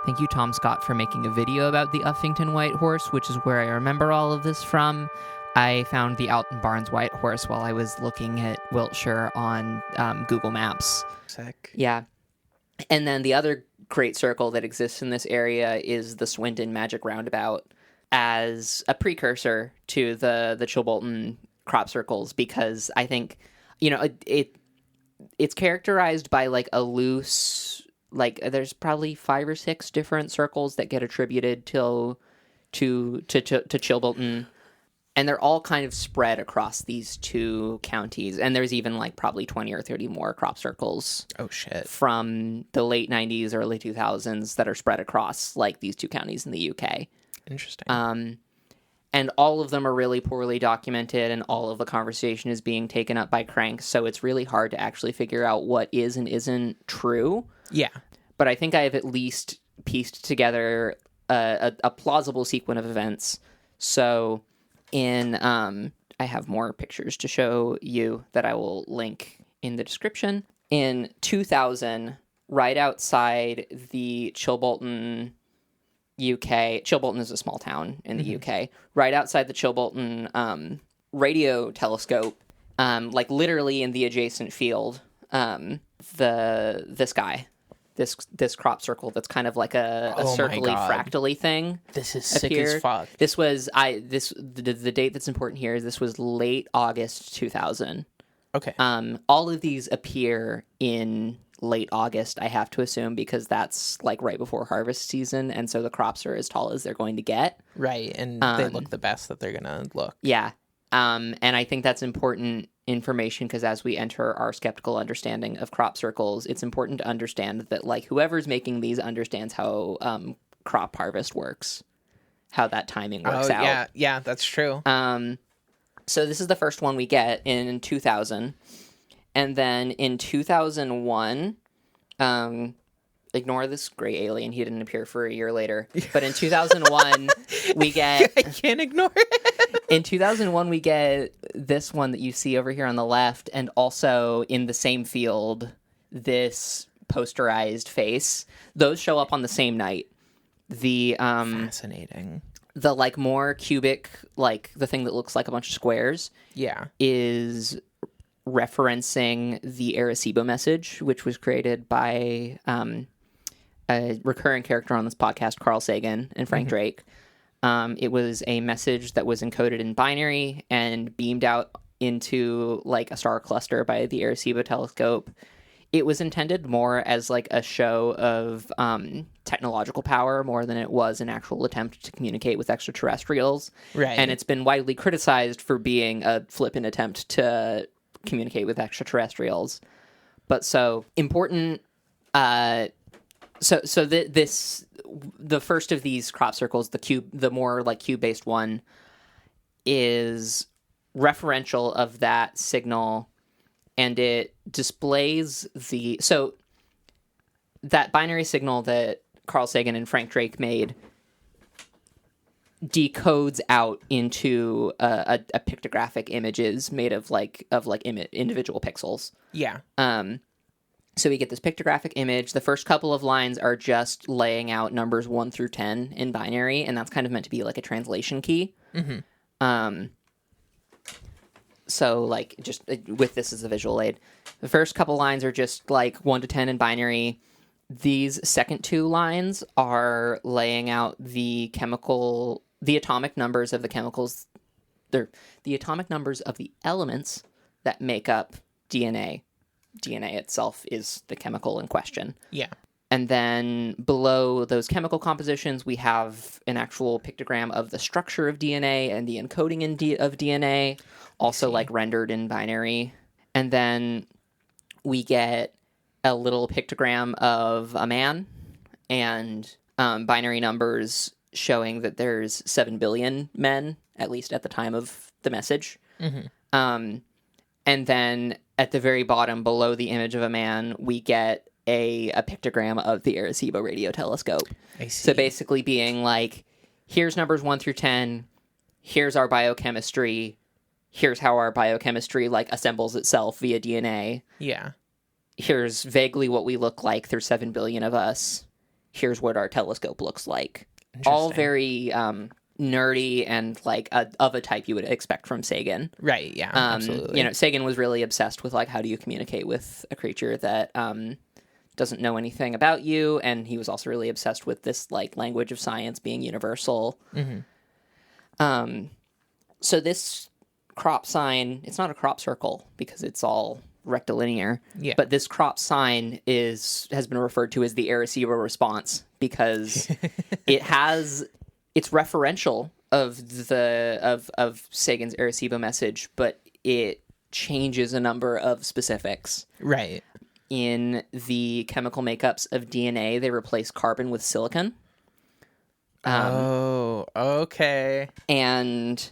Thank you, Tom Scott, for making a video about the Uffington White Horse, which is where I remember all of this from. I found the Alton Barnes White Horse while I was looking at Wiltshire on Google Maps. Sick. Yeah. And then the other great circle that exists in this area is the Swindon Magic Roundabout as a precursor to the Chilbolton crop circles, because I think, it's characterized by like a loose, like there's probably 5 or 6 different circles that get attributed to Chilbolton. And they're all kind of spread across these two counties. And there's even like probably 20 or 30 more crop circles. Oh, shit. From the late 90s, early 2000s that are spread across like these two counties in the UK. Interesting. And all of them are really poorly documented, and all of the conversation is being taken up by cranks, so it's really hard to actually figure out what is and isn't true. Yeah. But I think I have at least pieced together a plausible sequence of events. So I have more pictures to show you that I will link in the description. In 2000, right outside the Chilbolton, UK. Chilbolton is a small town in the UK. Right outside the Chilbolton radio telescope, like literally in the adjacent field, this crop circle that's kind of like a circly fractally thing. This is sick as fuck. This was the date that's important here is this was late August 2000. Okay. All of these appear in late August, I have to assume, because that's like right before harvest season, and so the crops are as tall as they're going to get. Right, and they look the best that they're gonna look. Yeah. And I think that's important information because as we enter our skeptical understanding of crop circles, it's important to understand that like whoever's making these understands how crop harvest works, how that timing works out. Yeah, that's true. So this is the first one we get in 2000. And then in 2001, ignore this gray alien. He didn't appear for a year later. But in 2001, we get... I can't ignore it. In 2001, we get this one that you see over here on the left. And also in the same field, this posterized face. Those show up on the same night. Fascinating. The like more cubic, like the thing that looks like a bunch of squares. Yeah. Is referencing the Arecibo message, which was created by a recurring character on this podcast, Carl Sagan and Frank Drake. It was a message that was encoded in binary and beamed out into like a star cluster by the Arecibo telescope. It was intended more as like a show of technological power more than it was an actual attempt to communicate with extraterrestrials. Right. And it's been widely criticized for being a flippant attempt to communicate with extraterrestrials. But so important. The first of these crop circles, the more like cube based one, is referential of that signal, and it displays that binary signal that Carl Sagan and Frank Drake made decodes out into a pictographic images made of individual pixels. Yeah. So we get this pictographic image. The first couple of lines are just laying out numbers 1 through 10 in binary, and that's kind of meant to be like a translation key. So like just with this as a visual aid, the first couple lines are just like 1 to 10 in binary. These second two lines are laying out the atomic numbers of the chemicals. They're the atomic numbers of the elements that make up DNA. DNA itself is the chemical in question. Yeah. And then below those chemical compositions, we have an actual pictogram of the structure of DNA and the encoding of DNA, also like rendered in binary. And then we get a little pictogram of a man and binary numbers showing that there's 7 billion men, at least at the time of the message. And then at the very bottom, below the image of a man, we get a pictogram of the Arecibo radio telescope. I see. So basically being like, here's numbers 1 through 10, here's our biochemistry, here's how our biochemistry like assembles itself via DNA. Yeah. Here's vaguely what we look like. There's 7 billion of us. Here's what our telescope looks like. All very nerdy and like of a type you would expect from Sagan. Right, yeah, absolutely. Sagan was really obsessed with like how do you communicate with a creature that doesn't know anything about you, and he was also really obsessed with this like language of science being universal. So this crop sign, it's not a crop circle because it's all rectilinear. Yeah. But this crop sign has been referred to as the Arecibo response because it's referential of Sagan's Arecibo message, but it changes a number of specifics. Right. In the chemical makeups of DNA, they replace carbon with silicon. Oh, Okay. And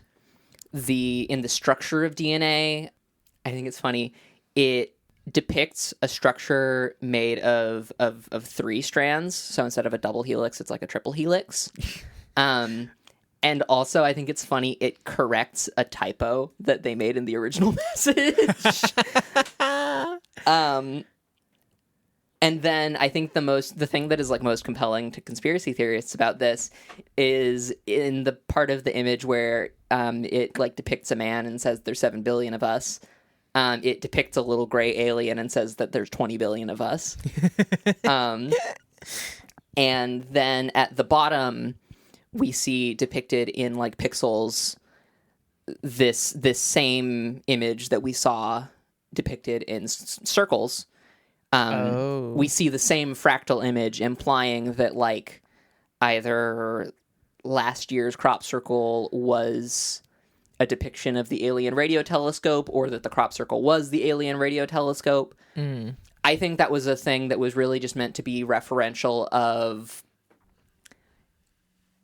in the structure of DNA, I think it's funny, it depicts a structure made of 3 strands. So instead of a double helix, it's like a triple helix. And also, I think it's funny, it corrects a typo that they made in the original message. And then I think the thing that is like most compelling to conspiracy theorists about this is in the part of the image where it like depicts a man and says there's 7 billion of us. It depicts a little gray alien and says that there's 20 billion of us. And then at the bottom, we see depicted in like pixels this same image that we saw depicted in circles. We see the same fractal image, implying that like either last year's crop circle was a depiction of the alien radio telescope, or that the crop circle was the alien radio telescope. I think that was a thing that was really just meant to be referential of,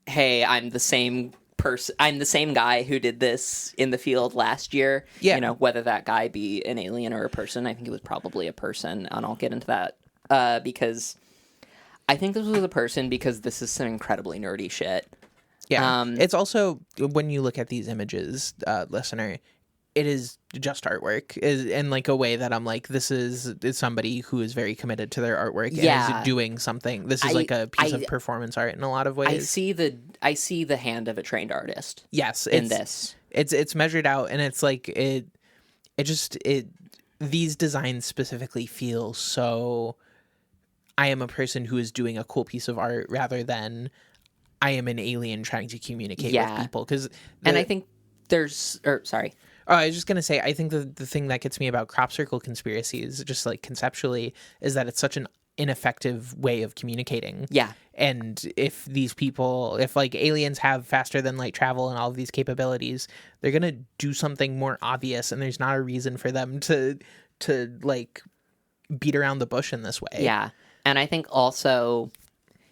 hey, I'm the same person. I'm the same guy who did this in the field last year. Yeah. You know, whether that guy be an alien or a person. I think it was probably a person, and I'll get into that because I think this was a person because this is some incredibly nerdy shit. Yeah. It's also, when you look at these images, listener, it is just artwork in like a way that I'm like, this is somebody who is very committed to their artwork and is doing something. This is like a piece of performance art in a lot of ways. I see the hand of a trained artist. Yes, in this. It's measured out, and it's like these designs specifically feel so, I am a person who is doing a cool piece of art rather than I am an alien trying to communicate with people. And I think sorry. Oh, I was just going to say, I think the thing that gets me about crop circle conspiracies, just like conceptually, is that it's such an ineffective way of communicating. Yeah. And if these people, if like aliens have faster than light travel and all of these capabilities, they're going to do something more obvious, and there's not a reason for them to like beat around the bush in this way. Yeah. And I think also,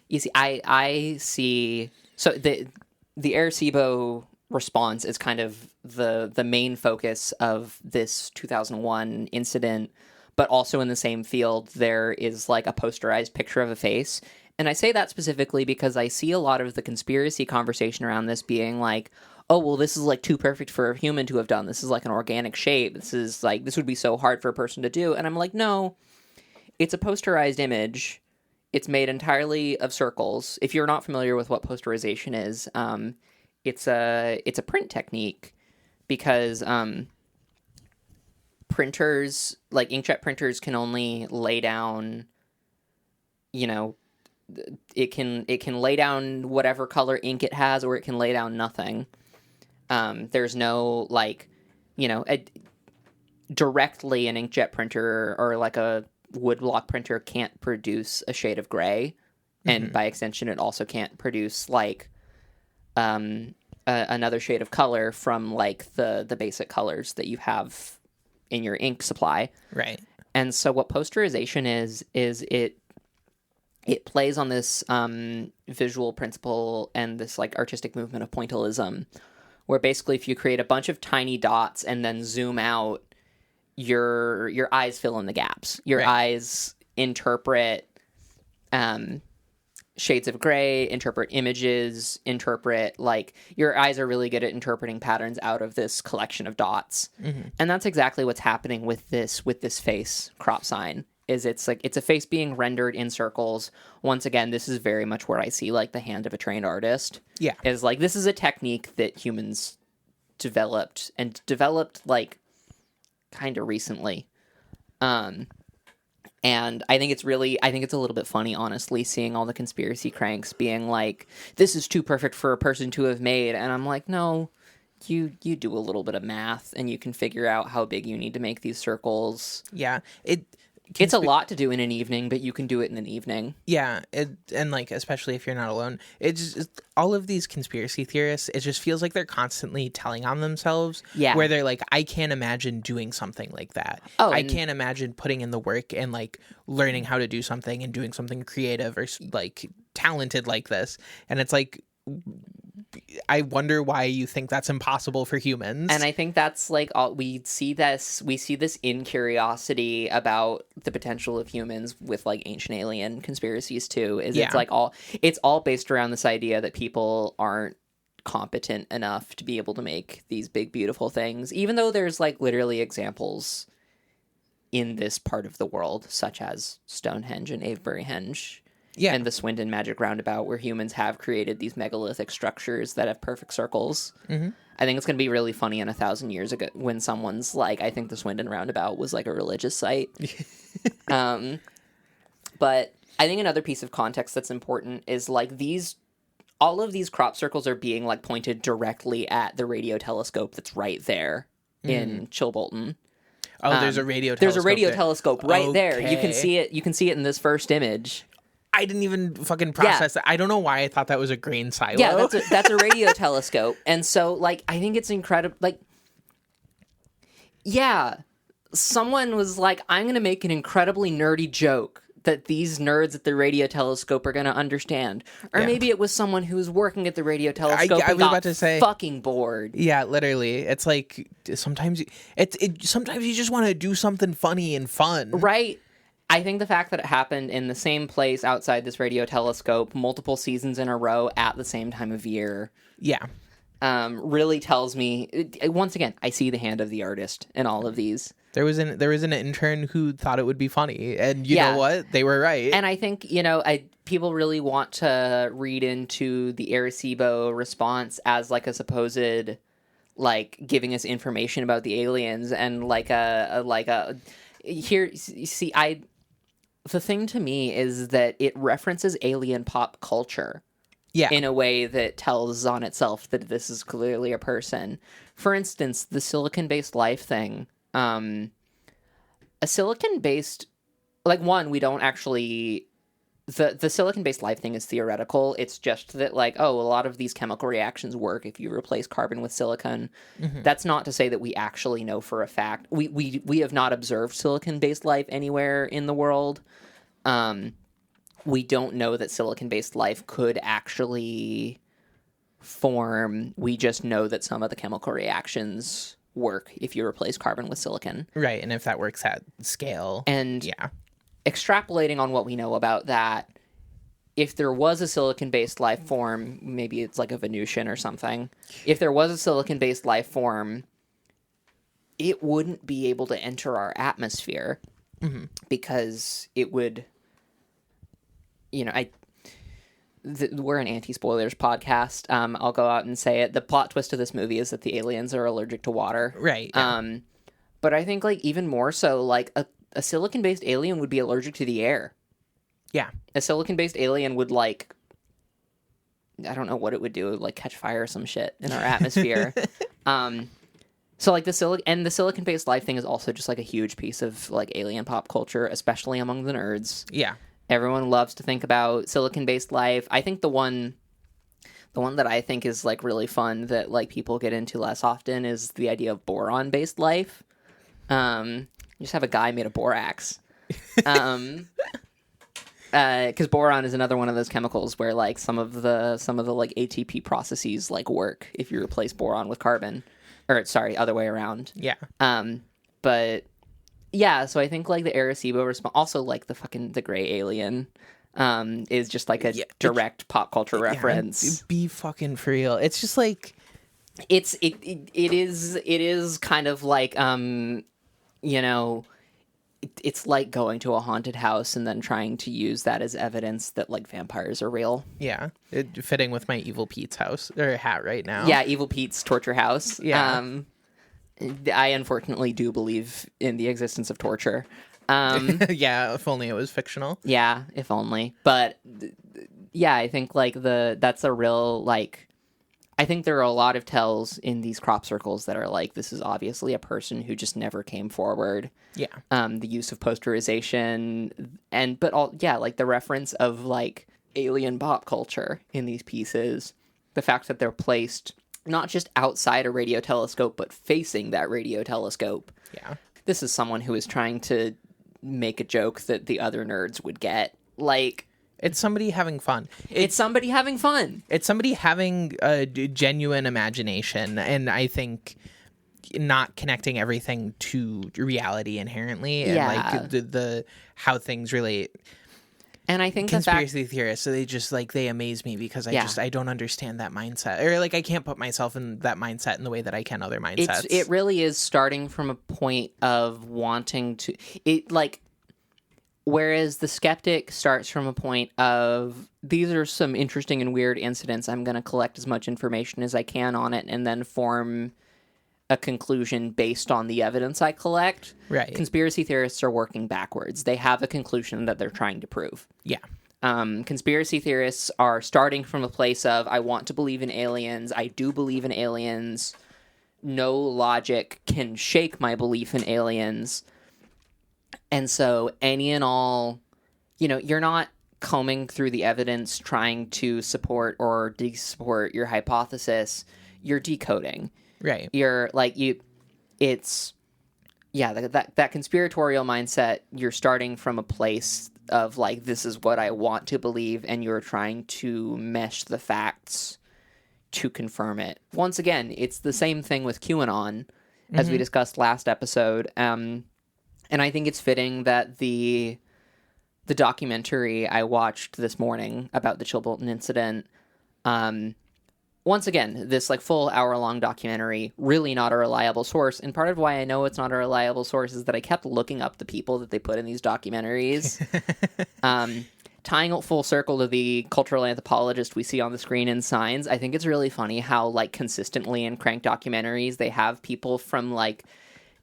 you see, I see, so the Arecibo response is kind of the main focus of this 2001 incident, but also in the same field there is like a posterized picture of a face. And I say that specifically because I see a lot of the conspiracy conversation around this being like, oh, well, this is like too perfect for a human to have done. This is like an organic shape. This would be so hard for a person to do. And I'm like, no, it's a posterized image. It's made entirely of circles. If you're not familiar with what posterization is, it's a print technique because printers, like inkjet printers, can only lay down, you know, it can lay down whatever color ink it has, or it can lay down nothing. There's no, like, you know, directly an inkjet printer or like a woodblock printer can't produce a shade of gray, and by extension it also can't produce like another shade of color from like the basic colors that you have in your ink supply. Right. And so what posterization is it plays on this visual principle and this like artistic movement of pointillism, where basically if you create a bunch of tiny dots and then zoom out, your eyes fill in the gaps. Your eyes interpret shades of gray, interpret images, like your eyes are really good at interpreting patterns out of this collection of dots. And that's exactly what's happening with this face crop sign. Is it's a face being rendered in circles. Once again, this is very much where I see like the hand of a trained artist. Yeah. Is like, this is a technique that humans developed like kind of recently. And I think it's a little bit funny, honestly, seeing all the conspiracy cranks being like, this is too perfect for a person to have made. And I'm like, no, you do a little bit of math and you can figure out how big you need to make these circles. Yeah. It's a lot to do in an evening, but you can do it in an evening. Yeah, and like, especially if you're not alone. It's all of these conspiracy theorists, it just feels like they're constantly telling on themselves. Yeah. Where they're like, I can't imagine doing something like that. Oh, I can't imagine putting in the work and like learning how to do something and doing something creative or like talented like this. And it's like, I wonder why you think that's impossible for humans. And I think that's like all we see this in curiosity about the potential of humans with like ancient alien conspiracies too. It's all based around this idea that people aren't competent enough to be able to make these big beautiful things, even though there's like literally examples in this part of the world, such as Stonehenge and Avebury Henge. Yeah. And the Swindon Magic Roundabout, where humans have created these megalithic structures that have perfect circles. Mm-hmm. I think it's going to be really funny in 1,000 years ago when someone's like, I think the Swindon Roundabout was like a religious site. But I think another piece of context that's important is like all of these crop circles are being like pointed directly at the radio telescope that's right there in Chilbolton. Oh, there's a radio telescope. There's a radio telescope right there. You can Okay. see it. You can see it in this first image. I didn't even fucking process that. I don't know why I thought that was a grain silo. Yeah, that's a radio telescope. And so, like, I think it's incredible. Like, yeah, someone was like, I'm going to make an incredibly nerdy joke that these nerds at the radio telescope are going to understand. Or maybe it was someone who was working at the radio telescope I and was got about to say, fucking bored. Yeah, literally. It's like sometimes sometimes you just want to do something funny and fun. Right. I think the fact that it happened in the same place outside this radio telescope multiple seasons in a row at the same time of year, Yeah. really tells me, once again, I see the hand of the artist in all of these. There was an intern who thought it would be funny, and you know what? They were right. And I think, people really want to read into the Arecibo response as like a supposed, like, giving us information about the aliens and the thing to me is that it references alien pop culture. Yeah. In a way that tells on itself that this is clearly a person. For instance, the silicon-based life thing. A silicon-based... Like, one, we don't actually... The silicon-based life thing is theoretical. It's just that, like, a lot of these chemical reactions work if you replace carbon with silicon. Mm-hmm. That's not to say that we actually know for a fact. We have not observed silicon-based life anywhere in the world. We don't know that silicon-based life could actually form. We just know that some of the chemical reactions work if you replace carbon with silicon. Right, and if that works at scale. And yeah. Extrapolating on what we know about that, if there was a silicon-based life form, maybe it's like a Venusian or something. If there was a silicon-based life form, it wouldn't be able to enter our atmosphere because it would... we're an anti-spoilers podcast. I'll go out and say it. The plot twist of this movie is that the aliens are allergic to water. Right. Yeah. But I think, like, even more so, like, a silicon-based alien would be allergic to the air. Yeah. A silicon-based alien would, like... I don't know what it would do. Like, catch fire or some shit in our atmosphere. So, like, the silicon-based life thing is also just, like, a huge piece of, like, alien pop culture, especially among the nerds. Yeah. Everyone loves to think about silicon-based life. I think the one that I think is, like, really fun that, like, people get into less often is the idea of boron-based life. You just have a guy made of borax. Because boron is another one of those chemicals where, like, some of the like ATP processes, like, work if you replace boron with carbon, or sorry, other way around. Yeah. But yeah, so I think, like, the Arecibo response, also, like, the gray alien, is just like a direct pop culture reference. Be fucking for real. It's just like it is kind of like it's like going to a haunted house and then trying to use that as evidence that, like, vampires are real. Yeah, fitting with my Evil Pete's house or hat right now. Yeah, Evil Pete's torture house. Yeah. I unfortunately do believe in the existence of torture. Yeah, if only it was fictional. Yeah, if only. But yeah, I think, like, that's a real, like, I think there are a lot of tells in these crop circles that are like, this is obviously a person who just never came forward. Yeah. The use of posterization like the reference of, like, alien pop culture in these pieces, the fact that they're placed not just outside a radio telescope, but facing that radio telescope. Yeah. This is someone who is trying to make a joke that the other nerds would get. Like, It's somebody having fun. It's somebody having fun. It's somebody having a genuine imagination, and I think not connecting everything to reality inherently, and like the how things relate. And I think conspiracy theorists, so they amaze me because I don't understand that mindset, or like I can't put myself in that mindset in the way that I can other mindsets. It really is starting from a point of wanting to whereas the skeptic starts from a point of, these are some interesting and weird incidents, I'm going to collect as much information as I can on it and then form a conclusion based on the evidence I collect. Right. Conspiracy theorists are working backwards. They have a conclusion that they're trying to prove. Yeah. Conspiracy theorists are starting from a place of, I want to believe in aliens. I do believe in aliens. No logic can shake my belief in aliens. And so any and all, you're not combing through the evidence trying to support or de-support your hypothesis. You're decoding. Right. You're like, that conspiratorial mindset, you're starting from a place of like, this is what I want to believe, and you're trying to mesh the facts to confirm it. Once again, it's the same thing with QAnon, as we discussed last episode. And I think it's fitting that the documentary I watched this morning about the Chilbolton incident, once again, this like full hour-long documentary, really not a reliable source. And part of why I know it's not a reliable source is that I kept looking up the people that they put in these documentaries. Tying it full circle to the cultural anthropologist we see on the screen in Signs, I think it's really funny how like consistently in Crank documentaries they have people from like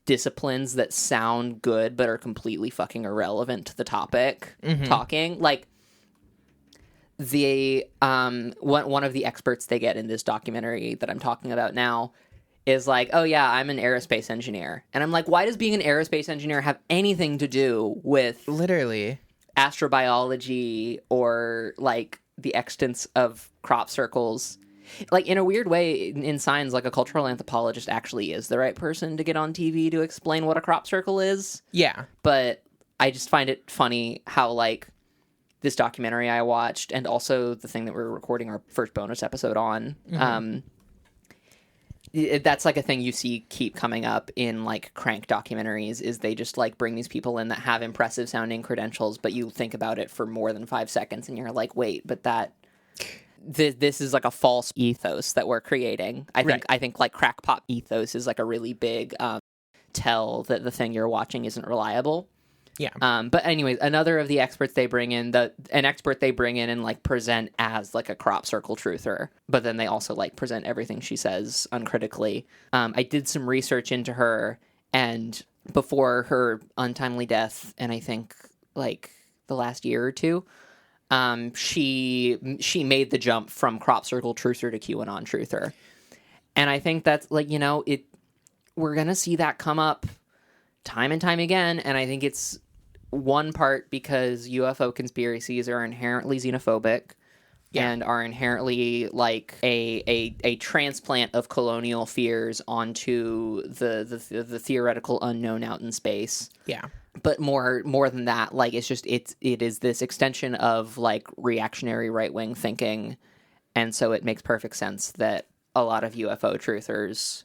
disciplines that sound good but are completely fucking irrelevant to the topic talking. Like, the one of the experts they get in this documentary that I'm talking about now is like, oh yeah, I'm an aerospace engineer. And I'm like, why does being an aerospace engineer have anything to do with literally astrobiology or like the extents of crop circles? Like, in a weird way, in Signs, like a cultural anthropologist actually is the right person to get on TV to explain what a crop circle is. Yeah. But I just find it funny how like this documentary I watched, and also the thing that we're recording our first bonus episode on, that's like a thing you see keep coming up in like Crank documentaries, is they just like bring these people in that have impressive sounding credentials, but you think about it for more than 5 seconds and you're like, wait, but this is like a false ethos that we're creating. I think like crackpot ethos is like a really big tell that the thing you're watching isn't reliable. Yeah. But anyways, another of the experts they bring in, an expert they bring in and like present as like a crop circle truther, but then they also like present everything she says uncritically. I did some research into her, and before her untimely death, and I think like the last year or two, she made the jump from crop circle truther to QAnon truther. And I think that's like, we're going to see that come up time and time again. And I think it's one part because UFO conspiracies are inherently xenophobic and are inherently like a transplant of colonial fears onto the theoretical unknown out in space. Yeah. But more than that, like it is this extension of like reactionary right-wing thinking. And so it makes perfect sense that a lot of UFO truthers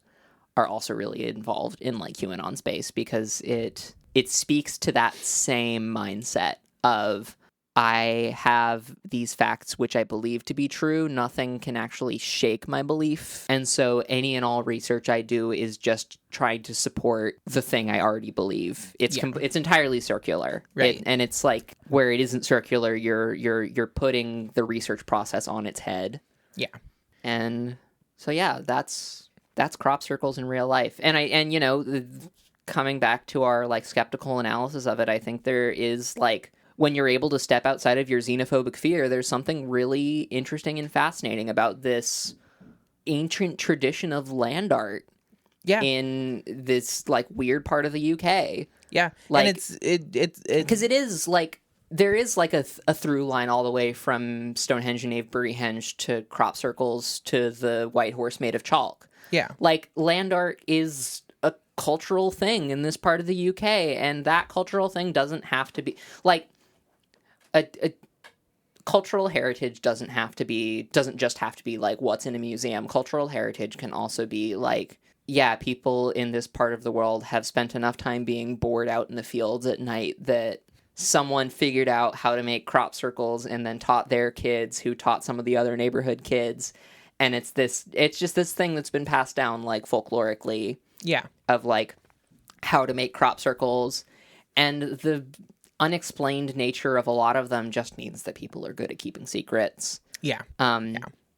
are also really involved in like QAnon space, because it speaks to that same mindset of, I have these facts which I believe to be true. Nothing can actually shake my belief. And so any and all research I do is just trying to support the thing I already believe. It's entirely circular. Right. And it's like, where it isn't circular, you're putting the research process on its head. Yeah. And so yeah, that's crop circles in real life. And coming back to our like skeptical analysis of it, I think there is like, when you're able to step outside of your xenophobic fear, there's something really interesting and fascinating about this ancient tradition of land art in this like weird part of the UK. Yeah. Like, and it's because it is like, there is like a through line all the way from Stonehenge and Avebury-Henge to crop circles to the White Horse made of chalk. Yeah. Like, land art is a cultural thing in this part of the UK, and that cultural thing doesn't have to be like cultural heritage doesn't just have to be like what's in a museum. Cultural heritage can also be like, yeah, people in this part of the world have spent enough time being bored out in the fields at night that someone figured out how to make crop circles and then taught their kids who taught some of the other neighborhood kids. And it's just this thing that's been passed down like folklorically. Yeah. Of like how to make crop circles. And the unexplained nature of a lot of them just means that people are good at keeping secrets. Yeah.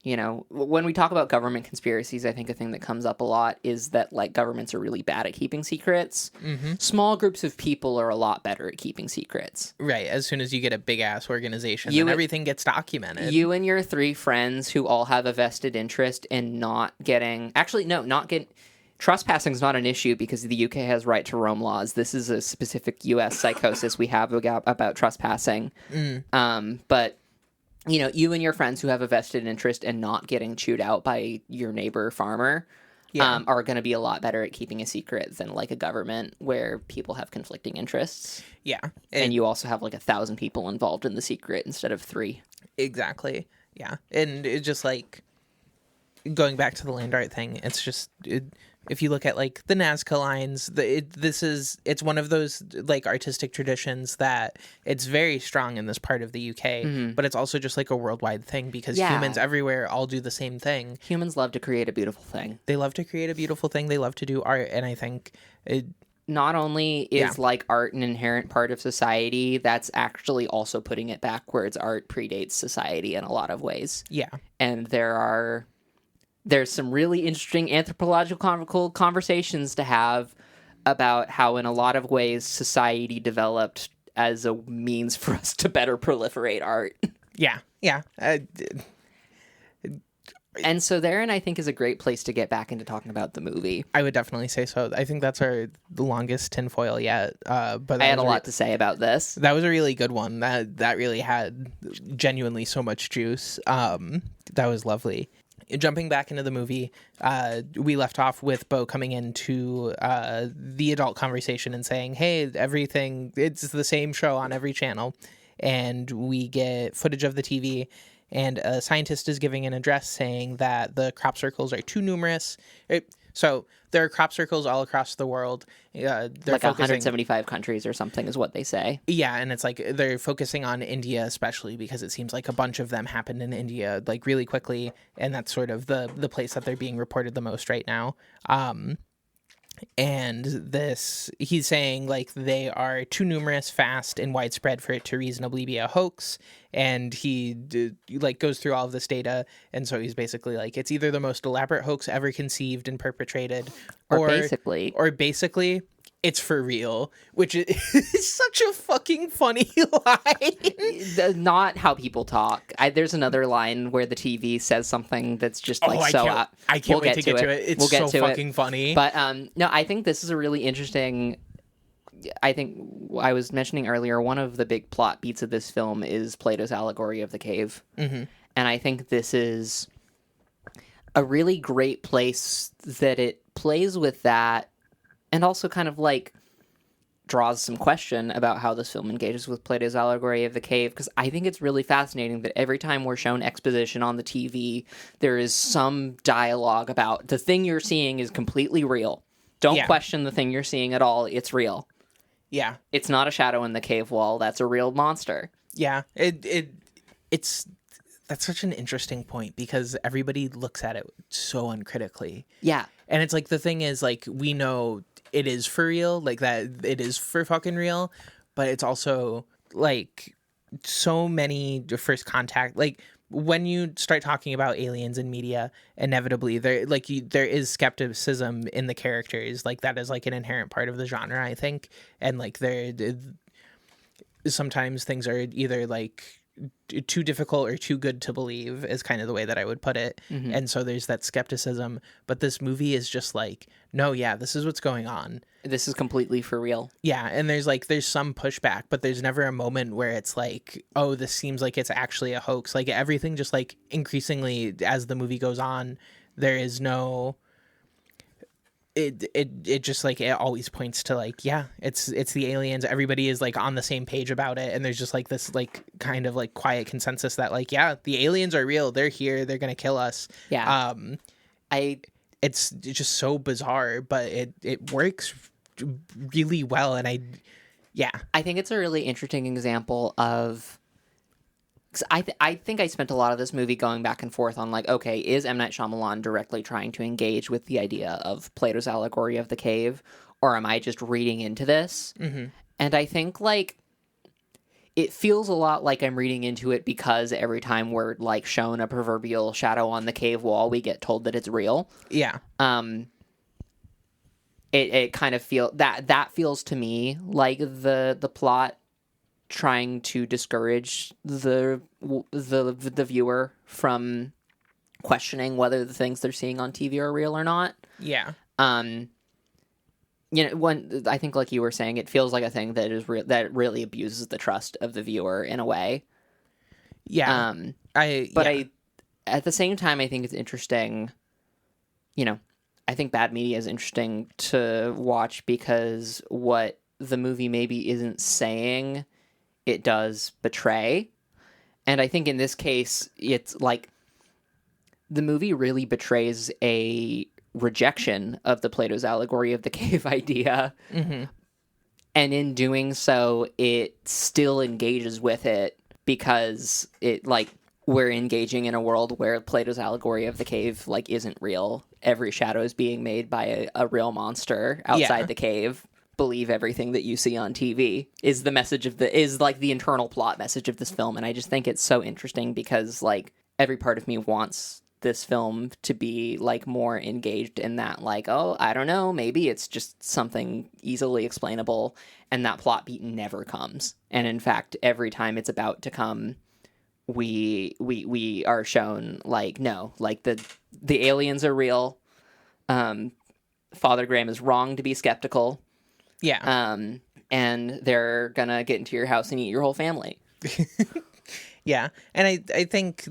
You know, when we talk about government conspiracies, I think a thing that comes up a lot is that, like, governments are really bad at keeping secrets. Mm-hmm. Small groups of people are a lot better at keeping secrets. Right. As soon as you get a big-ass organization, then everything gets documented. You and your 3 friends who all have a vested interest in not getting... Actually, no, not getting... Trespassing is not an issue because the UK has right to roam laws. This is a specific US psychosis we have about trespassing. But... You know, you and your friends who have a vested interest in not getting chewed out by your neighbor farmer are going to be a lot better at keeping a secret than, like, a government where people have conflicting interests. Yeah. And you also have, like, 1,000 people involved in the secret instead of 3. Exactly. Yeah. And it's just, like, going back to the land art thing, it's just... if you look at, like, the Nazca lines, it's one of those, like, artistic traditions that it's very strong in this part of the UK, but it's also just, like, a worldwide thing because humans everywhere all do the same thing. Humans love to create a beautiful thing. They love to create a beautiful thing. They love to do art, and I think... Not only is, like, art an inherent part of society, that's actually also putting it backwards. Art predates society in a lot of ways. Yeah. And there's some really interesting anthropological conversations to have about how, in a lot of ways, society developed as a means for us to better proliferate art. Yeah, yeah. And so therein, I think, is a great place to get back into talking about the movie. I would definitely say so. I think that's the longest tinfoil yet. But I had a lot to say about this. That was a really good one. That really had genuinely so much juice. That was lovely. Jumping back into the movie, we left off with Bo coming into the adult conversation and saying, hey, it's the same show on every channel. And we get footage of the TV, and a scientist is giving an address saying that the crop circles are too numerous. So there are crop circles all across the world. They're like 175 countries or something is what they say. Yeah, and it's like they're focusing on India especially because it seems like a bunch of them happened in India like really quickly, and that's sort of the place that they're being reported the most right now. And he's saying like they are too numerous, fast, and widespread for it to reasonably be a hoax. And he like goes through all of this data, and so he's basically like it's either the most elaborate hoax ever conceived and perpetrated, or basically it's for real, which is such a fucking funny line. Not how people talk. There's another line where the TV says something that's just like I can't wait to get to it. It's so fucking funny. But no, I think this is a really interesting. I think I was mentioning earlier, one of the big plot beats of this film is Plato's allegory of the cave. Mm-hmm. And I think this is a really great place that it plays with that and also kind of like draws some question about how this film engages with Plato's allegory of the cave, because I think it's really fascinating that every time we're shown exposition on the TV, there is some dialogue about the thing you're seeing is completely real. Don't question the thing you're seeing at all. It's real. Yeah. It's not a shadow in the cave wall. That's a real monster. Yeah. That's such an interesting point because everybody looks at it so uncritically. Yeah. And it's like the thing is like we know it is for real, like that it is for fucking real, but it's also like so many first contact, like when you start talking about aliens in media, inevitably there is skepticism in the characters. Like that is like an inherent part of the genre, I think. And like sometimes things are either like too difficult or too good to believe is kind of the way that I would put it. Mm-hmm. And so there's that skepticism, but this movie is just like, no, yeah, this is what's going on. This is completely for real. Yeah. And there's some pushback, but there's never a moment where it's like, oh, this seems like it's actually a hoax. Like everything just like increasingly as the movie goes on, there is no, it just like it always points to like, yeah, it's the aliens. Everybody is like on the same page about it, and there's just like this like kind of like quiet consensus that like, yeah, the aliens are real. They're here. They're gonna kill us. Yeah. It's just so bizarre, but it works really well, and I think it's a really interesting example of. 'Cause I think I spent a lot of this movie going back and forth on like, okay, is M. Night Shyamalan directly trying to engage with the idea of Plato's allegory of the cave, or am I just reading into this? Mm-hmm. And I think like it feels a lot like I'm reading into it because every time we're like shown a proverbial shadow on the cave wall, we get told that it's real. Yeah. It kind of that feels to me like the plot trying to discourage the viewer from questioning whether the things they're seeing on TV are real or not. Yeah. When I think, like you were saying, it feels like a thing that is that really abuses the trust of the viewer in a way. Yeah. I at the same time, I think it's interesting. I think bad media is interesting to watch because what the movie maybe isn't saying, it does betray. And I think in this case, it's like the movie really betrays a rejection of the Plato's allegory of the cave idea. Mm-hmm. And in doing so, it still engages with it because it like we're engaging in a world where Plato's allegory of the cave like isn't real. Every shadow is being made by a real monster outside the cave. Believe everything that you see on TV is the message of is like the internal plot message of this film. And I just think it's so interesting because like every part of me wants this film to be like more engaged in that, like, oh, I don't know, maybe it's just something easily explainable, and that plot beat never comes. And in fact, every time it's about to come, we are shown like, no, like the aliens are real. Father Graham is wrong to be skeptical. Yeah. And they're gonna get into your house and eat your whole family. Yeah. And I think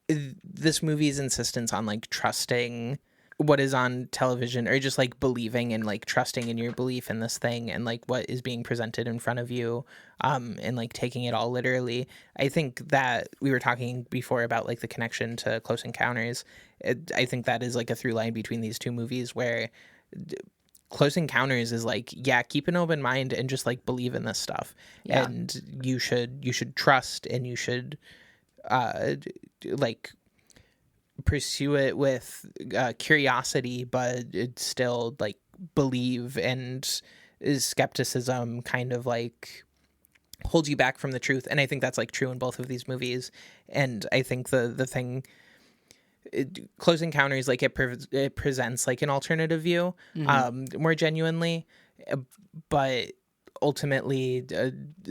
this movie's insistence on like trusting what is on television, or just like believing and like trusting in your belief in this thing and like what is being presented in front of you, and like taking it all literally. I think that we were talking before about like the connection to Close Encounters. I think that is like a through line between these two movies where Close Encounters is like, yeah, keep an open mind and just like believe in this stuff. Yeah. And you should trust, and you should like pursue it with curiosity, but it's still like believe, and skepticism kind of like holds you back from the truth. And I think that's like true in both of these movies. And I think the thing, Close Encounters, like it presents like an alternative view, more genuinely, but ultimately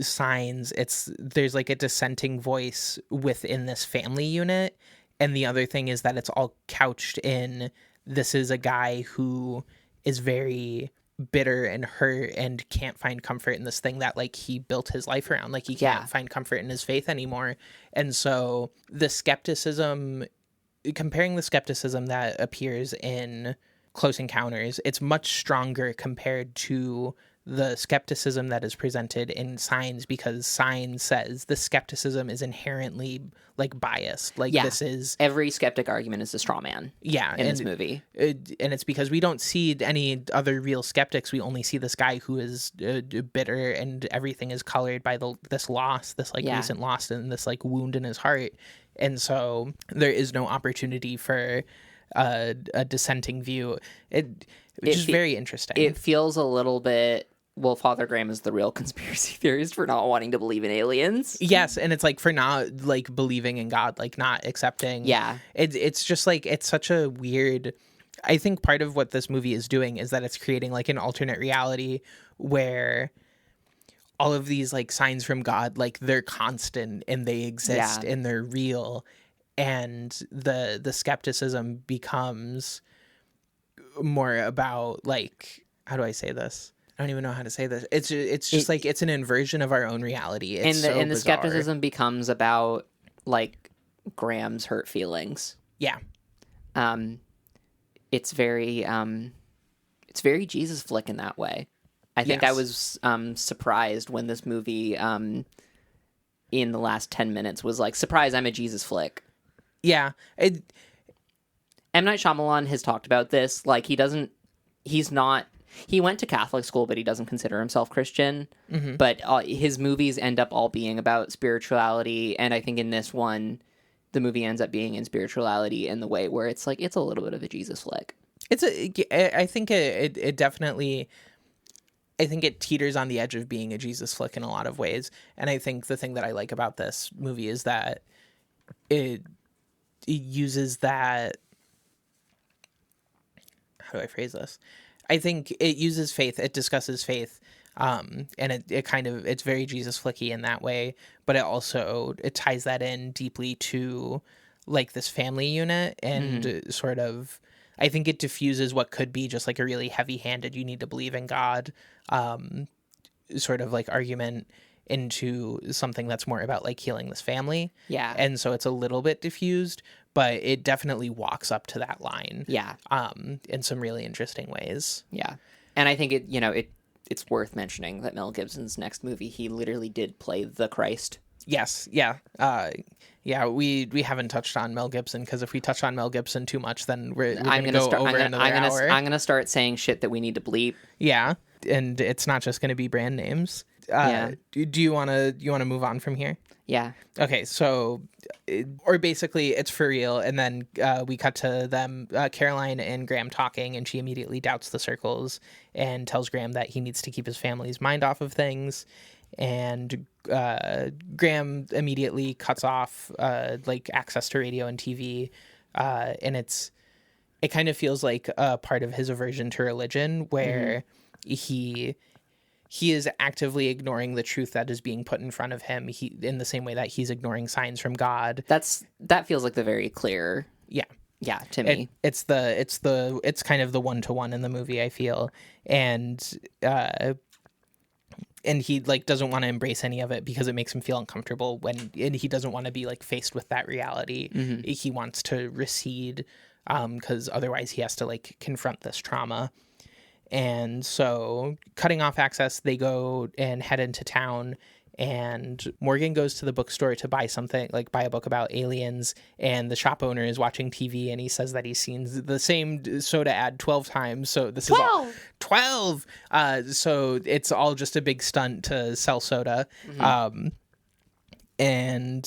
Signs, there's like a dissenting voice within this family unit. And the other thing is that it's all couched in, this is a guy who is very bitter and hurt and can't find comfort in this thing that like he built his life around. Like he can't find comfort in his faith anymore. And so the skepticism, comparing the skepticism that appears in Close Encounters, it's much stronger compared to the skepticism that is presented in Signs, because Signs says the skepticism is inherently like biased. Like this is, every skeptic argument is a straw man. Yeah, in this movie, and it's because we don't see any other real skeptics. We only see this guy who is bitter, and everything is colored by this loss, this like recent loss, and this like wound in his heart. And so there is no opportunity for a dissenting view. It's just very interesting. It feels a little bit, well, Father Graham is the real conspiracy theorist for not wanting to believe in aliens. Yes, and it's like for not like believing in God, like not accepting. Yeah. It's just like, it's such a weird, I think part of what this movie is doing is that it's creating like an alternate reality where all of these like signs from God, like they're constant and they exist and they're real. And the skepticism becomes more about like, how do I say this? I don't even know how to say this. It's just like, it's an inversion of our own reality. It's and the skepticism becomes about like Graham's hurt feelings. Yeah. It's very it's very Jesus flick in that way. I think I was surprised when this movie in the last 10 minutes was like, surprise, I'm a Jesus flick. Yeah. M. Night Shyamalan has talked about this. Like, he went to Catholic school, but he doesn't consider himself Christian. Mm-hmm. But his movies end up all being about spirituality. And I think in this one, the movie ends up being in spirituality in the way where it's like, it's a little bit of a Jesus flick. I think it definitely, I think it teeters on the edge of being a Jesus flick in a lot of ways. And I think the thing that I like about this movie is that it uses that, how do I phrase this? I think it uses faith. It discusses faith. And it kind of, it's very Jesus flicky in that way, but it ties that in deeply to like this family unit and sort of, I think it diffuses what could be just like a really heavy handed, you need to believe in God, sort of like argument into something that's more about like healing this family. Yeah. And so it's a little bit diffused, but it definitely walks up to that line. Yeah. In some really interesting ways. Yeah. And I think it's worth mentioning that Mel Gibson's next movie, he literally did play the Christ. Yes. Yeah. We haven't touched on Mel Gibson because if we touch on Mel Gibson too much, then we're going to go over another hour. I'm going to start saying shit that we need to bleep. Yeah. And it's not just going to be brand names. Do you want to move on from here? Yeah. Okay, so, or basically it's for real, and then we cut to them, Caroline and Graham talking, and she immediately doubts the circles and tells Graham that he needs to keep his family's mind off of things, and Graham immediately cuts off like access to radio and TV, and it kind of feels like a part of his aversion to religion, where he is actively ignoring the truth that is being put in front of him. In the same way that he's ignoring signs from God. That feels like the very clear. Yeah, to me, it's kind of the 1-to-1 in the movie. I feel, and he like doesn't want to embrace any of it because it makes him feel uncomfortable and he doesn't want to be like faced with that reality. Mm-hmm. He wants to recede because otherwise he has to like confront this trauma. And so cutting off access, they go and head into town, and Morgan goes to the bookstore to buy a book about aliens, and the shop owner is watching TV, and he says that he's seen the same soda ad 12 times. So this 12! Is all 12. So it's all just a big stunt to sell soda. Mm-hmm. And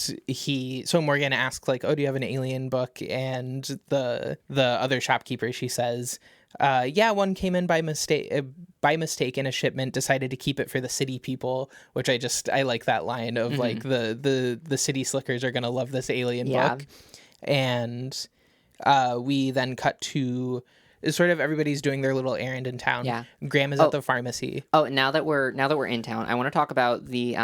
so Morgan asks like, oh, do you have an alien book? And the other shopkeeper, she says, yeah, one came in by mistake in a shipment, decided to keep it for the city people, which I like that line of like the city slickers are going to love this alien book. And we then cut to sort of everybody's doing their little errand in town. Yeah. Graham is at the pharmacy. Oh, now that we're in town, I want to talk about the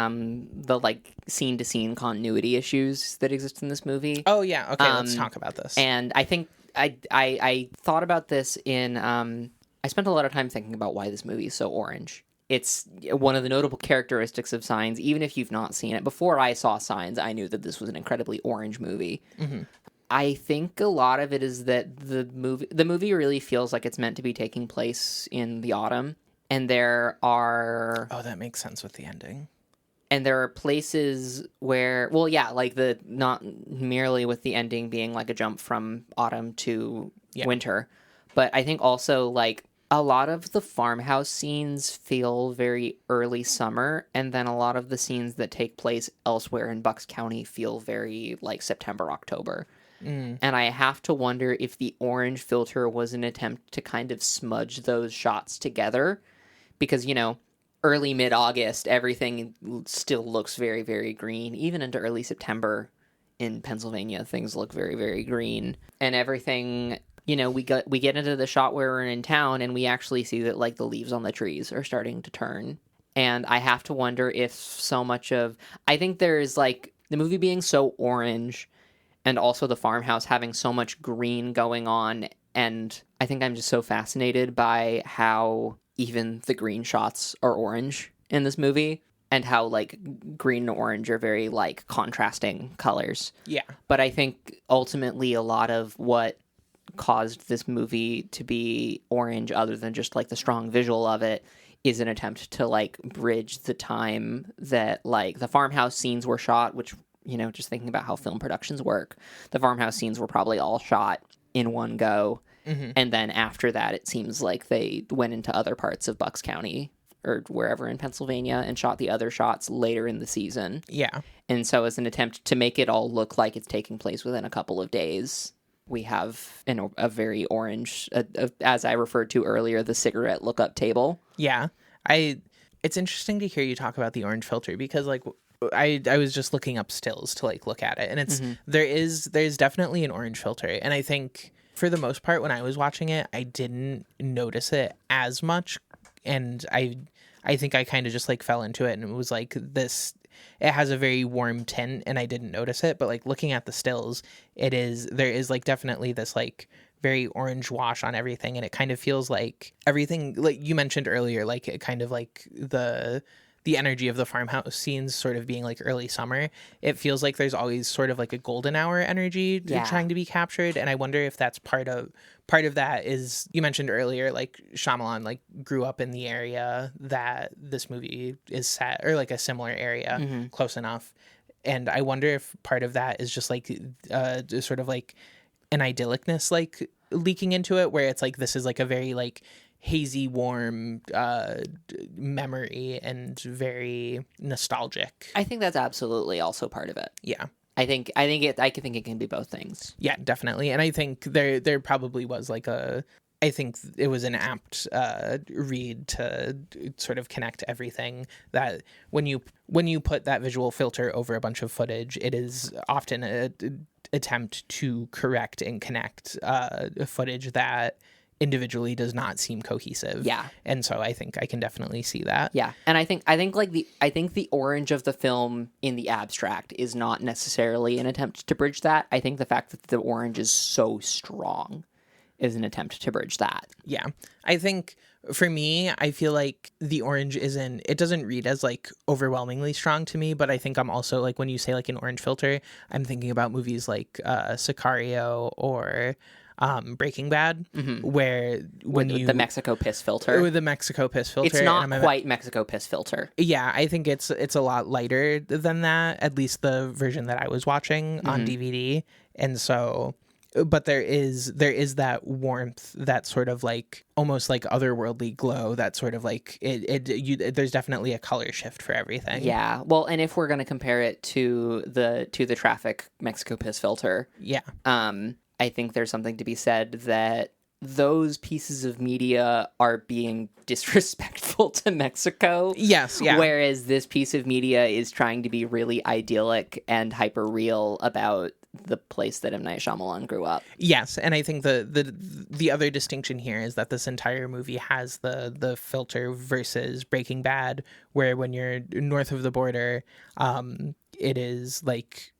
like scene to scene continuity issues that exist in this movie. Oh yeah. Okay, let's talk about this. And I think I thought about this in I spent a lot of time thinking about why this movie is so orange. It's one of the notable characteristics of Signs. Even if you've not seen it, before I saw Signs, I knew that this was an incredibly orange movie. Mm-hmm. I think a lot of it is that the movie really feels like it's meant to be taking place in the autumn, and there are... Oh, that makes sense with the ending. And there are places where, well, yeah, like not merely with the ending being like a jump from autumn to winter, but I think also like a lot of the farmhouse scenes feel very early summer, and then a lot of the scenes that take place elsewhere in Bucks County feel very like September, October. Mm. And I have to wonder if the orange filter was an attempt to kind of smudge those shots together, because, early mid-August, everything still looks very, very green. Even into early September in Pennsylvania, things look very, very green. And everything, we get into the shot where we're in town, and we actually see that like the leaves on the trees are starting to turn. And I have to wonder if so much of... I think there's like the movie being so orange, and also the farmhouse having so much green going on. And I think I'm just so fascinated by how even the green shots are orange in this movie, and how like green and orange are very like contrasting colors. Yeah. But I think ultimately a lot of what caused this movie to be orange, other than just like the strong visual of it, is an attempt to like bridge the time that like the farmhouse scenes were shot, which, you know, just thinking about how film productions work, the farmhouse scenes were probably all shot in one go. And then after that, it seems like they went into other parts of Bucks County or wherever in Pennsylvania and shot the other shots later in the season. Yeah. And so as an attempt to make it all look like it's taking place within a couple of days, we have a very orange, as I referred to earlier, the cigarette lookup table. Yeah. It's interesting to hear you talk about the orange filter because like I was just looking up stills to like look at it, and it's there's definitely an orange filter, and I think for the most part when I was watching it I didn't notice it as much, and I think I kind of just like fell into it and it was like this, it has a very warm tint and I didn't notice it, but like looking at the stills, there is like definitely this like very orange wash on everything, and it kind of feels like everything, like you mentioned earlier, like it kind of like the energy of the farmhouse scenes sort of being like early summer. It feels like there's always sort of like a golden hour energy trying to be captured, and I wonder if that's part of that is, you mentioned earlier, like Shyamalan like grew up in the area that this movie is set, or like a similar area, close enough, and I wonder if part of that is just like sort of like an idyllicness like leaking into it, where it's like this is like a very like hazy, warm memory and very nostalgic. I think that's absolutely also part of it. Yeah. I think it can be both things. Yeah, definitely. And I think there probably was like I think it was an apt read to sort of connect everything, that when you put that visual filter over a bunch of footage, it is often an attempt to correct and connect footage that individually does not seem cohesive. Yeah. And so I think I can definitely see that. Yeah. And I think the orange of the film in the abstract is not necessarily an attempt to bridge that. I think the fact that the orange is so strong is an attempt to bridge that. Yeah. I think for me, I feel like the orange it doesn't read as like overwhelmingly strong to me, but I think I'm also like, when you say like an orange filter, I'm thinking about movies like Sicario or Breaking Bad, where the Mexico piss filter. With the Mexico piss filter. It's not quite Mexico piss filter. Yeah, I think it's a lot lighter than that, at least the version that I was watching on DVD. And so, but there is that warmth, that sort of like almost like otherworldly glow, that sort of like there's definitely a color shift for everything. Yeah. Well, and if we're going to compare it to the Traffic Mexico piss filter. Yeah. I think there's something to be said that those pieces of media are being disrespectful to Mexico. Yes, yeah. Whereas this piece of media is trying to be really idyllic and hyper real about the place that M. Night Shyamalan grew up. Yes, and I think the other distinction here is that this entire movie has the filter versus Breaking Bad, where when you're north of the border, it is like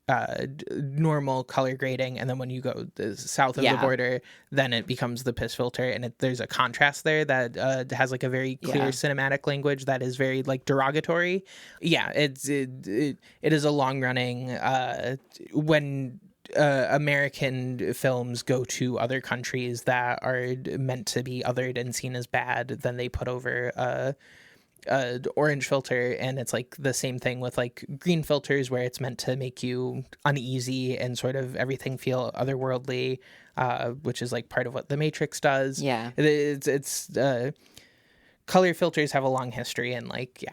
normal color grading, and then when you go south of the border, then it becomes the piss filter, and there's a contrast there that has like a very clear cinematic language that is very like derogatory. Yeah, it is a long running when American films go to other countries that are meant to be othered and seen as bad, then they put over orange filter, and it's like the same thing with like green filters, where it's meant to make you uneasy and sort of everything feel otherworldly, which is like part of what The Matrix does. Yeah, it's color filters have a long history, and like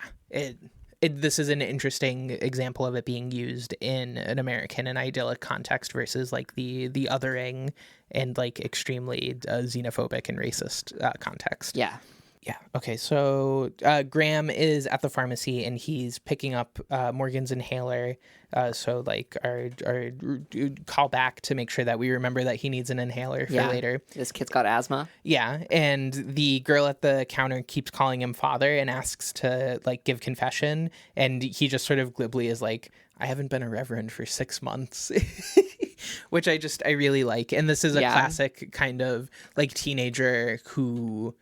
this is an interesting example of it being used in an American and idyllic context versus like the othering and like extremely xenophobic and racist context. Yeah. Yeah. Okay. So Graham is at the pharmacy and he's picking up Morgan's inhaler. So like our call back to make sure that we remember that he needs an inhaler for later. This kid's got asthma. Yeah. And the girl at the counter keeps calling him father and asks to like give confession. And he just sort of glibly is like, I haven't been a reverend for 6 months. Which I really like. And this is a classic kind of like teenager who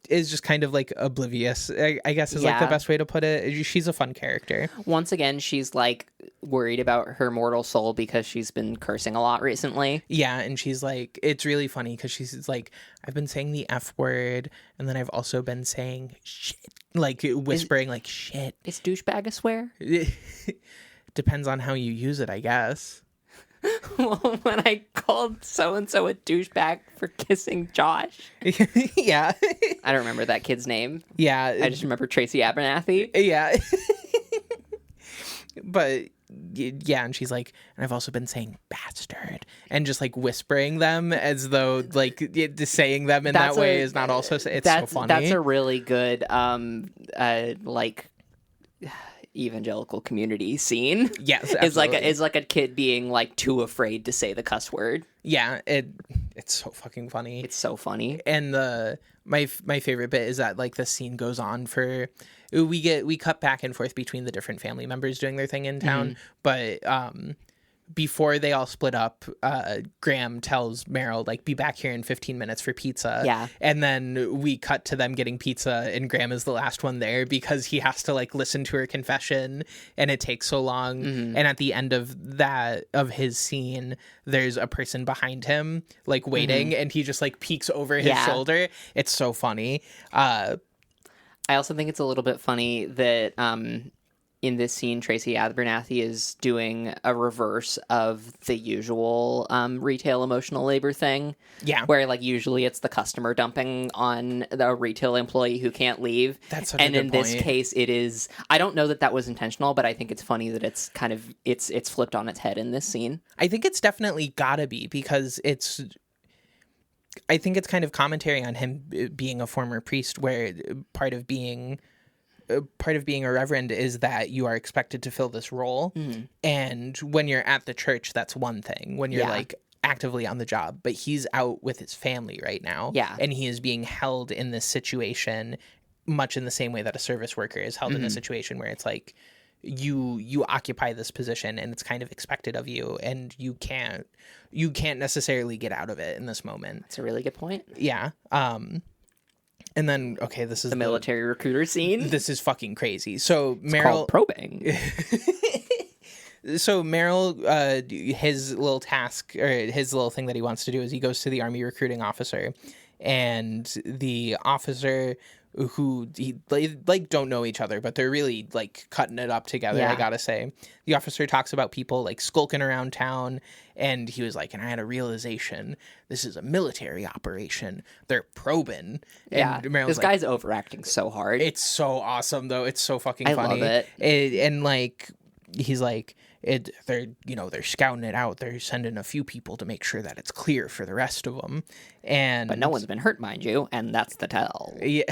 is just kind of like oblivious, I guess is like the best way to put it. She's a fun character. Once again, she's like worried about her mortal soul because she's been cursing a lot recently. Yeah, and she's like, it's really funny because she's like, I've been saying the F word, and then I've also been saying shit, like whispering like shit. Is douchebag a swear? Depends on how you use it, I guess. Well, when I called so-and-so a douchebag for kissing Josh. Yeah. I don't remember that kid's name. Yeah. I just remember Tracy Abernathy. Yeah. But yeah, and she's like, and I've also been saying bastard, and just like whispering them as though like saying them in that way is not also, it's so funny. That's a really good like evangelical community scene. Yes, absolutely. Is like a kid being like too afraid to say the cuss word. Yeah, it's so fucking funny. It's so funny. And my favorite bit is that like the scene goes on for, we cut back and forth between the different family members doing their thing in town, but before they all split up, Graham tells Meryl, like, be back here in 15 minutes for pizza. Yeah. And then we cut to them getting pizza, and Graham is the last one there because he has to, like, listen to her confession, and it takes so long. And at the end of his scene, there's a person behind him, like, waiting, and he just, like, peeks over his shoulder. It's so funny. I also think it's a little bit funny that in this scene, Tracy Abernathy is doing a reverse of the usual retail emotional labor thing. Yeah. Where, like, usually it's the customer dumping on the retail employee who can't leave. That's such a good point. And in this case, it is... I don't know that was intentional, but I think it's funny that it's kind of... It's flipped on its head in this scene. I think it's definitely gotta be, because I think it's kind of commentary on him being a former priest, where part of being a reverend is that you are expected to fill this role. And when you're at the church, that's one thing. When you're like actively on the job, but he's out with his family right now. Yeah. And he is being held in this situation much in the same way that a service worker is held in a situation where it's like you occupy this position and it's kind of expected of you, and you can't necessarily get out of it in this moment. That's a really good point. Yeah. And then, okay, this is the military recruiter scene. This is fucking crazy. So it's Meryl called probing. So Meryl, his little task, or his little thing that he wants to do, is he goes to the army recruiting officer, and the officer, who like don't know each other, but they're really like cutting it up together. I gotta say, the officer talks about people like skulking around town, and he was like, and I had a realization, this is a military operation, they're probing. Yeah, and Meryl's this guy's overacting so hard. It's so awesome though. It's so fucking funny. I love it. And like, he's like, they're scouting it out. They're sending a few people to make sure that it's clear for the rest of them. But no one's been hurt, mind you, and that's the tell. Yeah.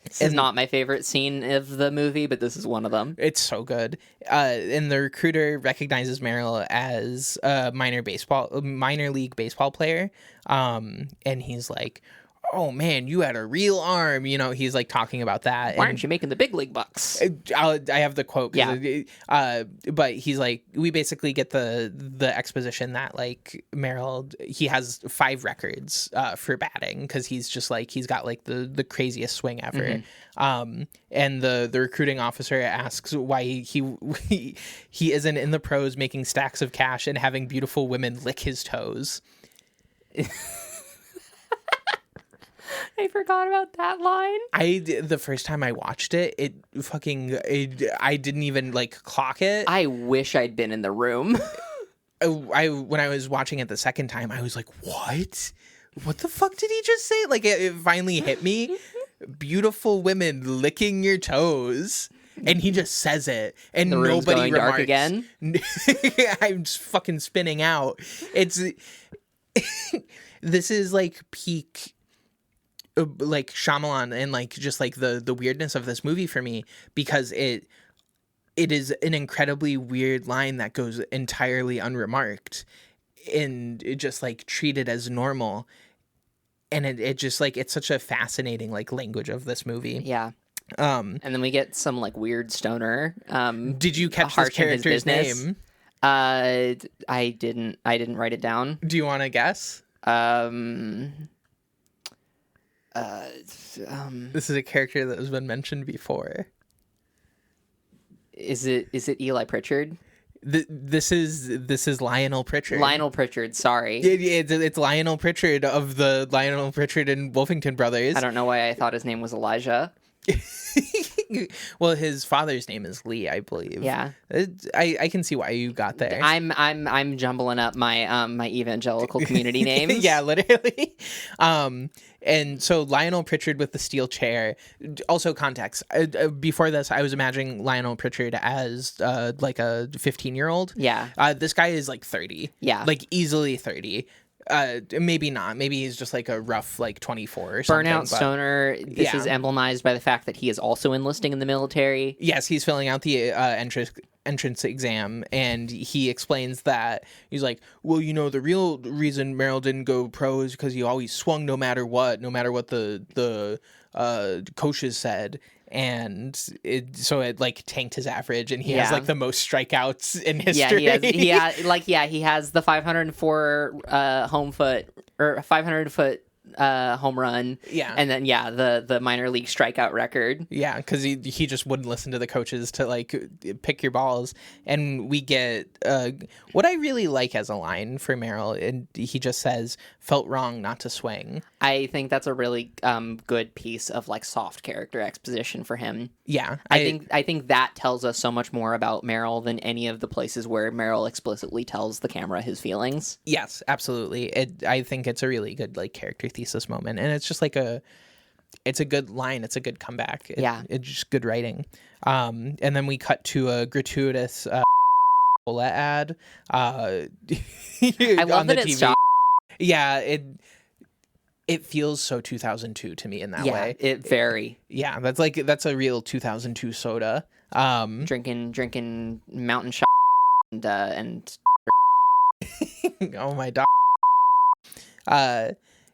This is not my favorite scene of the movie, but this is one of them. It's so good. And the recruiter recognizes Meryl as a minor league baseball player. And he's like, oh man, you had a real arm. He's like talking about that. Why aren't you making the big league bucks? I have the quote. Yeah. But he's like, we basically get the exposition that like Meryl, he has 5 records for batting, because he's just like, he's got like the craziest swing ever. And the recruiting officer asks why he isn't in the pros making stacks of cash and having beautiful women lick his toes. I forgot about that line. The first time I watched it, I didn't even like clock it. I wish I'd been in the room. When I was watching it the second time, I was like, what the fuck did he just say? Like, it finally hit me. Beautiful women licking your toes. And he just says it, and the room's nobody going remarks. dark again. I'm just fucking spinning out. It's this is like peak like Shyamalan, and like just like the weirdness of this movie for me, because it is an incredibly weird line that goes entirely unremarked, and it just like treated as normal, and it just like, it's such a fascinating like language of this movie. Yeah. And then we get some like weird stoner. Did you catch this character's name? I didn't write it down. Do you want to guess? This is a character that has been mentioned before. Is it Eli Pritchard? This is Lionel Pritchard. Lionel Pritchard, sorry. It's Lionel Pritchard of the Lionel Pritchard and Wolfington Brothers. I don't know why I thought his name was Elijah. Well, his father's name is Lee, I believe. Yeah, I can see why you got there. I'm jumbling up my my evangelical community names. Yeah, literally. And so Lionel Pritchard with the steel chair. Also, context. Before this, I was imagining Lionel Pritchard as like a 15-year-old. Yeah. This guy is like 30. Yeah. Like easily 30. Maybe not. Maybe he's just like a rough like 24 or something. Burnout stoner. This is emblemized by the fact that he is also enlisting in the military. Yes, he's filling out the entrance exam, and he explains that he's like, well, you know, the real reason Merrill didn't go pro is because he always swung no matter what the coaches said. And so it like tanked his average, and he has like the most strikeouts in history. Yeah, he has the 504 home foot or 500 foot home run. Yeah, and then the minor league strikeout record. Yeah, because he just wouldn't listen to the coaches to like pick your balls. And we get what I really like as a line for Merrill, and he just says, "Felt wrong not to swing." I think that's a really good piece of like soft character exposition for him. Yeah, I think that tells us so much more about Merrill than any of the places where Merrill explicitly tells the camera his feelings. Yes, absolutely. I think it's a really good like character thesis moment, and it's just like it's a good line. It's a good comeback. It's just good writing. And then we cut to a gratuitous cola ad. I love that it's shot. Yeah, it feels so 2002 to me in that way. It very. Yeah, that's a real 2002 soda. Drinking mountain shot and oh my god.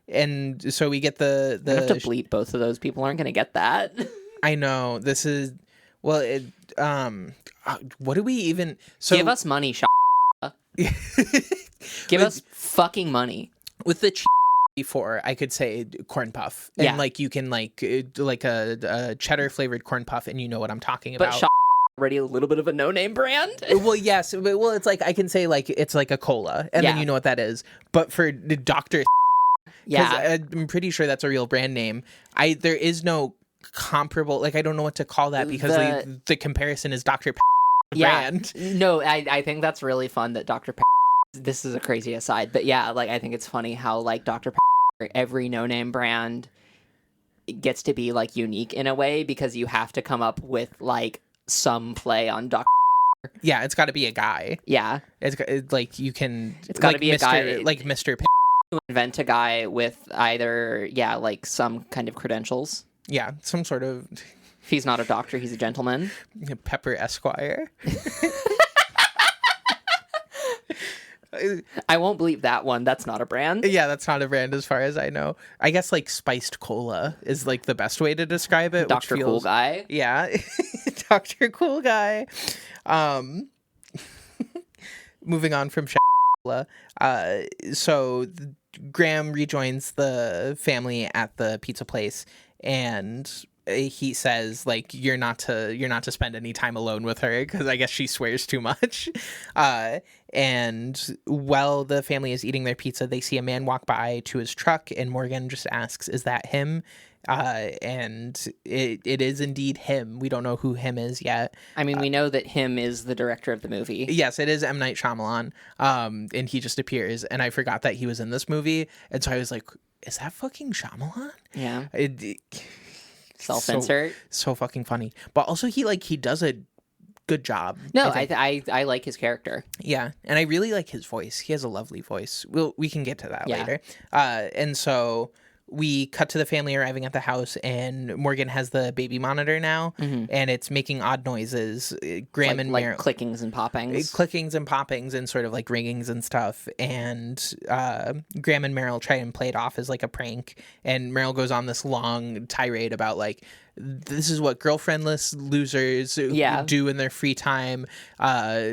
And so we get the I have to bleep both of those. People aren't going to get that. I know. This is what do we even give us money, give us fucking money. With the before, I could say corn puff, and like you can like a cheddar flavored corn puff, and you know what I'm talking about. But already a little bit of a no-name brand. Well, yes, well, it's like I can say like it's like a cola, and then you know what that is. But for the Dr. I'm pretty sure that's a real brand name. There is no comparable, like I don't know what to call that because the comparison is Dr. brand. No, I think that's really fun that Dr. This is a crazy aside, but like I think it's funny how like Dr. every no-name brand gets to be like unique in a way because you have to come up with like some play on Dr. Yeah, it's got to be a guy. Yeah, it's like you can. It's got to be Mr. a guy, like Mr. Invent a guy with either like some kind of credentials. Yeah, some sort of. If he's not a doctor, he's a gentleman. Pepper Esquire. I won't bleep that one. That's not a brand. Yeah, that's not a brand as far as I know. I guess like spiced cola is like the best way to describe it. Dr. Cool Guy. Yeah. Dr. Cool Guy. Moving on from cola. So Graham rejoins the family at the pizza place, and he says like you're not to spend any time alone with her because I guess she swears too much. And while the family is eating their pizza, they see a man walk by to his truck, and Morgan just asks, "Is that him?" And it is indeed him. We don't know who him is yet. I mean, we know that him is the director of the movie. Yes, it is M. Night Shyamalan. And he just appears, and I forgot that he was in this movie, and so I was like, "Is that fucking Shyamalan?" Yeah. Self-insert. So fucking funny. But also he does a good job. No, I like his character. Yeah, and I really like his voice. He has a lovely voice. We can get to that later. And so we cut to the family arriving at the house, and Morgan has the baby monitor now, and it's making odd noises. Graham and Merrill, clickings and poppings, and sort of like ringings and stuff. And Graham and Merrill try and play it off as like a prank, and Merrill goes on this long tirade about like this is what girlfriendless losers do in their free time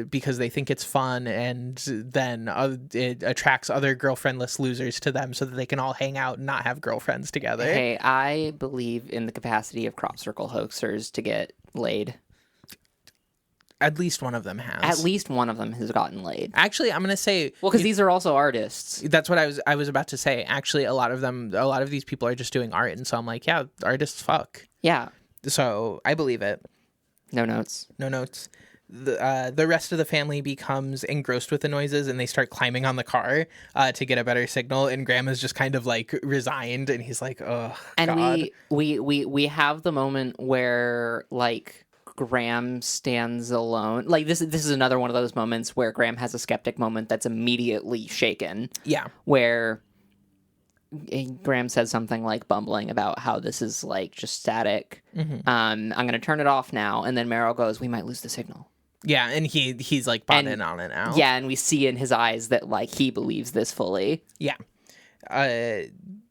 because they think it's fun, and then it attracts other girlfriendless losers to them so that they can all hang out and not have girlfriends together. Hey, I believe in the capacity of crop circle hoaxers to get laid. At least one of them has. At least one of them has gotten laid. Actually, I'm going to say... Well, because these are also artists. That's what I was about to say. Actually, a lot of these people are just doing art, and so I'm like, yeah, artists fuck. Yeah. So I believe it. No notes. No notes. The rest of the family becomes engrossed with the noises, and they start climbing on the car to get a better signal, and Grandma's just kind of like resigned, and he's like, oh, and God. we have the moment where like Graham stands alone. Like this is another one of those moments where Graham has a skeptic moment that's immediately shaken. Yeah. Where Graham says something like bumbling about how this is like just static. Mm-hmm. I'm going to turn it off now. And then Meryl goes, we might lose the signal. Yeah, and he's like bought in on it now. Yeah, and we see in his eyes that like he believes this fully. Yeah.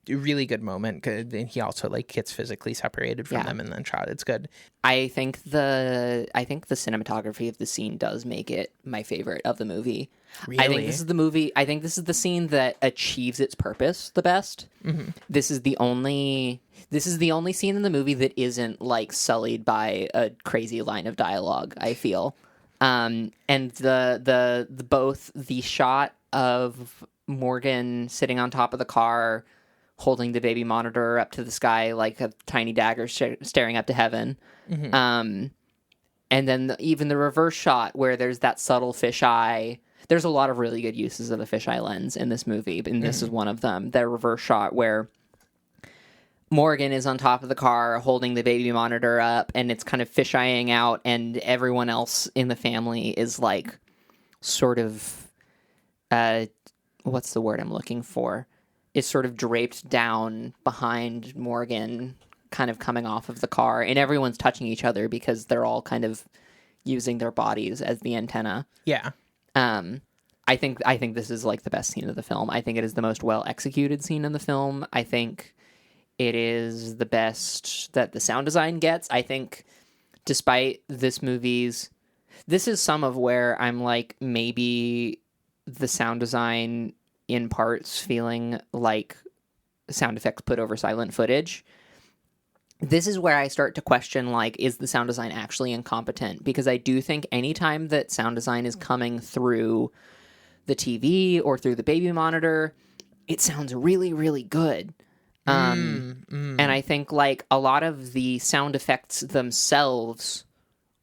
Really good moment, and he also like gets physically separated from them and then shot. It's good. I think the cinematography of the scene does make it my favorite of the movie. Really? I think this is the scene that achieves its purpose the best. Mm-hmm. This is the only scene in the movie that isn't like sullied by a crazy line of dialogue, I feel. And the both the shot of Morgan sitting on top of the car holding the baby monitor up to the sky like a tiny dagger staring up to heaven. Mm-hmm. And then even the reverse shot where there's that subtle fisheye. There's a lot of really good uses of the fisheye lens in this movie, and this is one of them. That reverse shot where Morgan is on top of the car holding the baby monitor up, and it's kind of fisheyeing out, and everyone else in the family is like sort of what's the word I'm looking for? Is sort of draped down behind Morgan, kind of coming off of the car, and everyone's touching each other because they're all kind of using their bodies as the antenna. Yeah. I think this is like the best scene of the film. I think it is the most well executed scene in the film. I think it is the best that the sound design gets. I think despite this is some of where I'm like, maybe the sound design in parts feeling like sound effects put over silent footage. This is where I start to question, like, is the sound design actually incompetent? Because I do think anytime that sound design is coming through the TV or through the baby monitor, it sounds really, really good. And I think, like, a lot of the sound effects themselves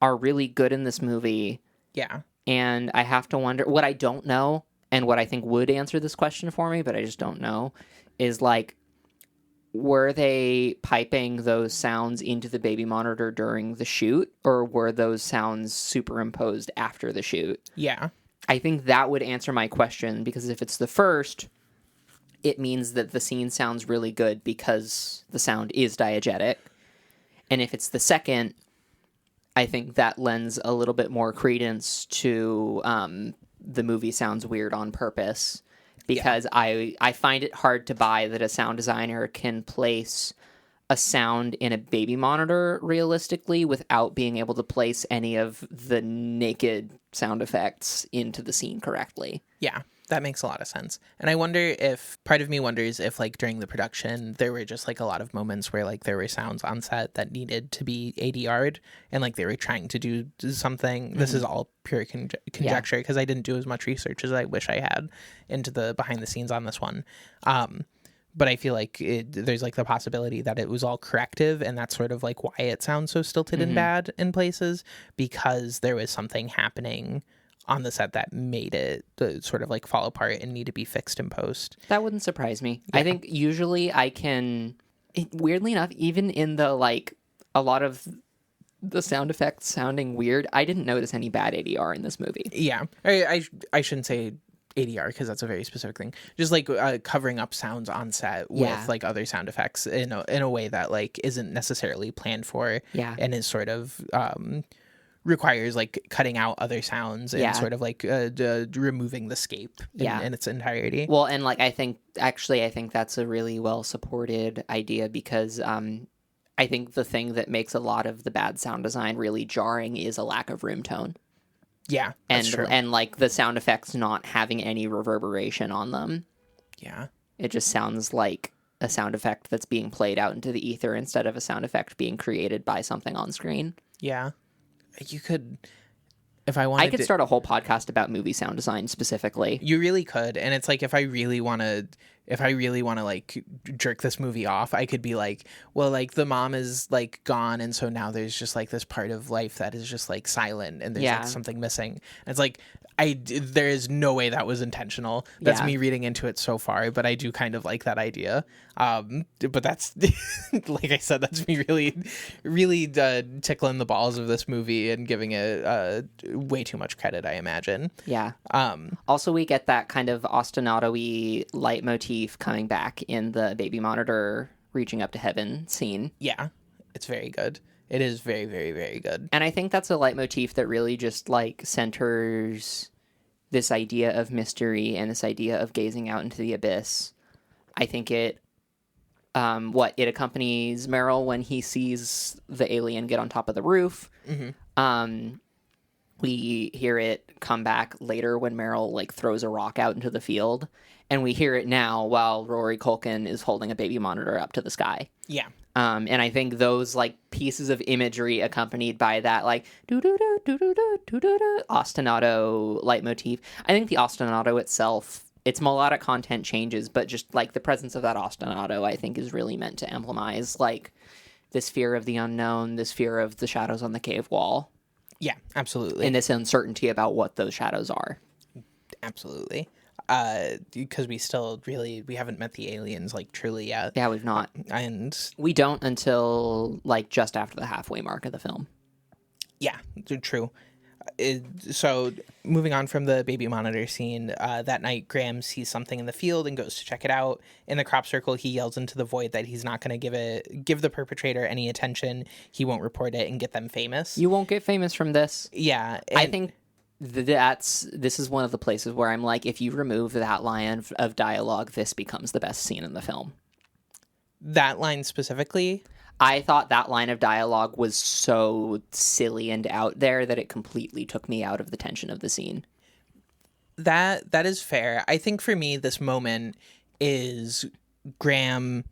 are really good in this movie. Yeah. And I have to wonder, what I don't know, and what I think would answer this question for me, but I just don't know, is like, were they piping those sounds into the baby monitor during the shoot, or were those sounds superimposed after the shoot? Yeah. I think that would answer my question, because if it's the first, it means that the scene sounds really good because the sound is diegetic. And if it's the second, I think that lends a little bit more credence to the movie sounds weird on purpose, because I find it hard to buy that a sound designer can place a sound in a baby monitor realistically without being able to place any of the naked sound effects into the scene correctly. Yeah, that makes a lot of sense. And I wonder if, part of me wonders if like during the production, there were just like a lot of moments where like there were sounds on set that needed to be ADR'd, and like they were trying to do something. This is all pure conjecture, because I didn't do as much research as I wish I had into the behind the scenes on this one. But I feel like there's like the possibility that it was all corrective, and that's sort of like why it sounds so stilted and bad in places, because there was something happening on the set that made it sort of like fall apart and need to be fixed in post. That wouldn't surprise me. Yeah. I think usually I can, weirdly enough, even in the like a lot of the sound effects sounding weird, I didn't notice any bad ADR in this movie. Yeah. I shouldn't say ADR, because that's a very specific thing. Just like covering up sounds on set with like other sound effects in a way that like isn't necessarily planned for, and is sort of requires like cutting out other sounds and sort of like removing the scape in its entirety. Well, and like I think that's a really well supported idea, because I think the thing that makes a lot of the bad sound design really jarring is a lack of room tone. Yeah, that's true. And like the sound effects not having any reverberation on them. Yeah. It just sounds like a sound effect that's being played out into the ether instead of a sound effect being created by something on screen. Yeah. You could, if I wanted I could start a whole podcast about movie sound design specifically. You really could. And it's like, if I really want to like jerk this movie off, I could be like, well, like the mom is like gone. And so now there's just like this part of life that is just like silent and there's like something missing. And it's like, there is no way that was intentional. That's me reading into it so far, but I do kind of like that idea. But that's, like I said, that's me really tickling the balls of this movie and giving it way too much credit, I imagine. Yeah. Also, we get that kind of ostinato-y leitmotif coming back in the baby monitor reaching up to heaven scene. Yeah, it's very good. It is very, very, very good. And I think that's a leitmotif that really just like centers this idea of mystery and this idea of gazing out into the abyss. I think it accompanies Meryl when he sees the alien get on top of the roof. Mm-hmm. We hear it come back later when Meryl like throws a rock out into the field, and we hear it now while Rory Culkin is holding a baby monitor up to the sky. Yeah. And I think those like pieces of imagery accompanied by that like ostinato leitmotif. I think the ostinato itself, its melodic content changes, but just like the presence of that ostinato, I think, is really meant to emblemize like this fear of the unknown, this fear of the shadows on the cave wall. Yeah, absolutely. And this uncertainty about what those shadows are. Absolutely. Because we haven't met the aliens like truly yet. Yeah, we've not. And we don't until like just after the halfway mark of the film. Yeah, true. So moving on from the baby monitor scene, that night Graham sees something in the field and goes to check it out. In the crop circle, he yells into the void that he's not going to give the perpetrator any attention. He won't report it and get them famous. You won't get famous from this. Yeah. I think this is one of the places where I'm like, if you remove that line of dialogue, this becomes the best scene in the film. That line specifically? I thought that line of dialogue was so silly and out there that it completely took me out of the tension of the scene. That is fair. I think for me, this moment is Graham.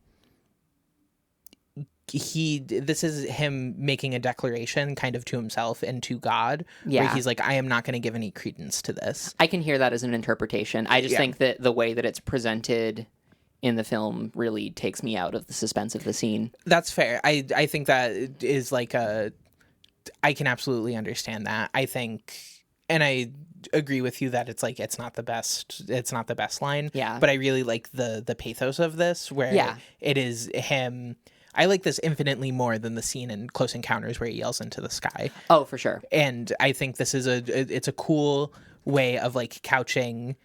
This is him making a declaration kind of to himself and to God. Yeah. Where he's like, I am not going to give any credence to this. I can hear that as an interpretation. I just think that the way that it's presented in the film really takes me out of the suspense of the scene. That's fair. I think that is like I can absolutely understand that. I think, and I agree with you that it's like it's not the best line. Yeah. But I really like the pathos of this where it is him. I like this infinitely more than the scene in Close Encounters where he yells into the sky. Oh, for sure. And I think this is it's a cool way of like couching.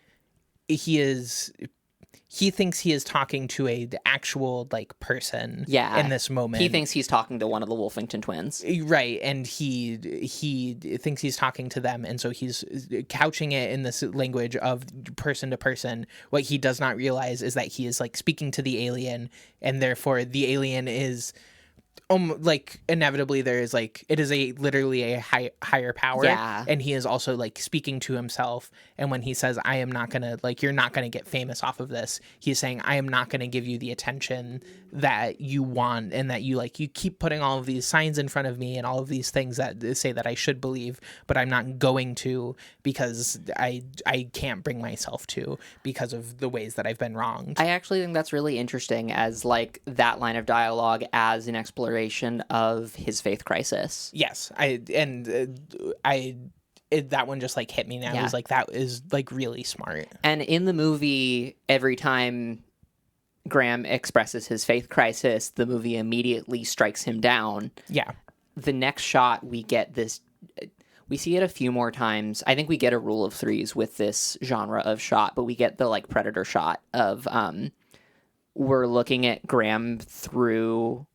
He thinks he is talking to the actual like person in this moment. He thinks he's talking to one of the Wolfington twins. Right. And he thinks he's talking to them. And so he's couching it in this language of person to person. What he does not realize is that he is like speaking to the alien, and therefore the alien is like inevitably there is like it is literally a higher power, and he is also like speaking to himself. And when he says I am not gonna like you're not gonna get famous off of this, he's saying I am not gonna give you the attention that you want, and that you keep putting all of these signs in front of me and all of these things that say that I should believe, but I'm not going to because I can't bring myself to because of the ways that I've been wronged. I actually think that's really interesting as like that line of dialogue as an exploration of his faith crisis. Yes, that one just like hit me now. It was like that is like really smart. And in the movie, every time Graham expresses his faith crisis, the movie immediately strikes him down. Yeah. The next shot, we get this. We see it a few more times. I think we get a rule of threes with this genre of shot, but we get the like Predator shot of we're looking at Graham through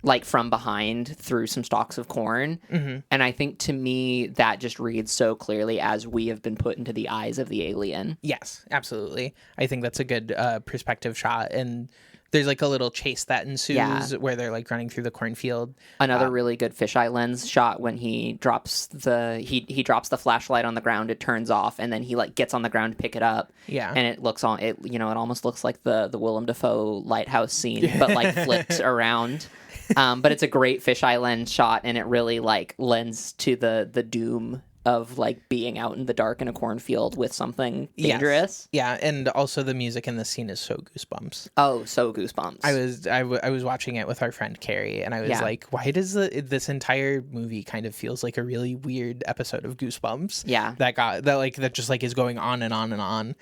like from behind through some stalks of corn. Mm-hmm. And I think to me that just reads so clearly as we have been put into the eyes of the alien. Yes, absolutely. I think that's a good perspective shot. And there's like a little chase that ensues Yeah. where they're like running through the cornfield. Another really good fisheye lens shot when he drops he drops the flashlight on the ground, it turns off, and then he like gets on the ground to pick it up. Yeah. And it looks on it, it almost looks like the Willem Dafoe lighthouse scene, but like flipped around. But it's a great fisheye lens shot, and it really like lends to the doom of like being out in the dark in a cornfield with something dangerous. Yes. Yeah, and also the music in the scene is so goosebumps. Oh, so goosebumps. I was watching it with our friend Carrie, and I was like, why does this entire movie kind of feels like a really weird episode of Goosebumps? Yeah. That just like is going on and on and on.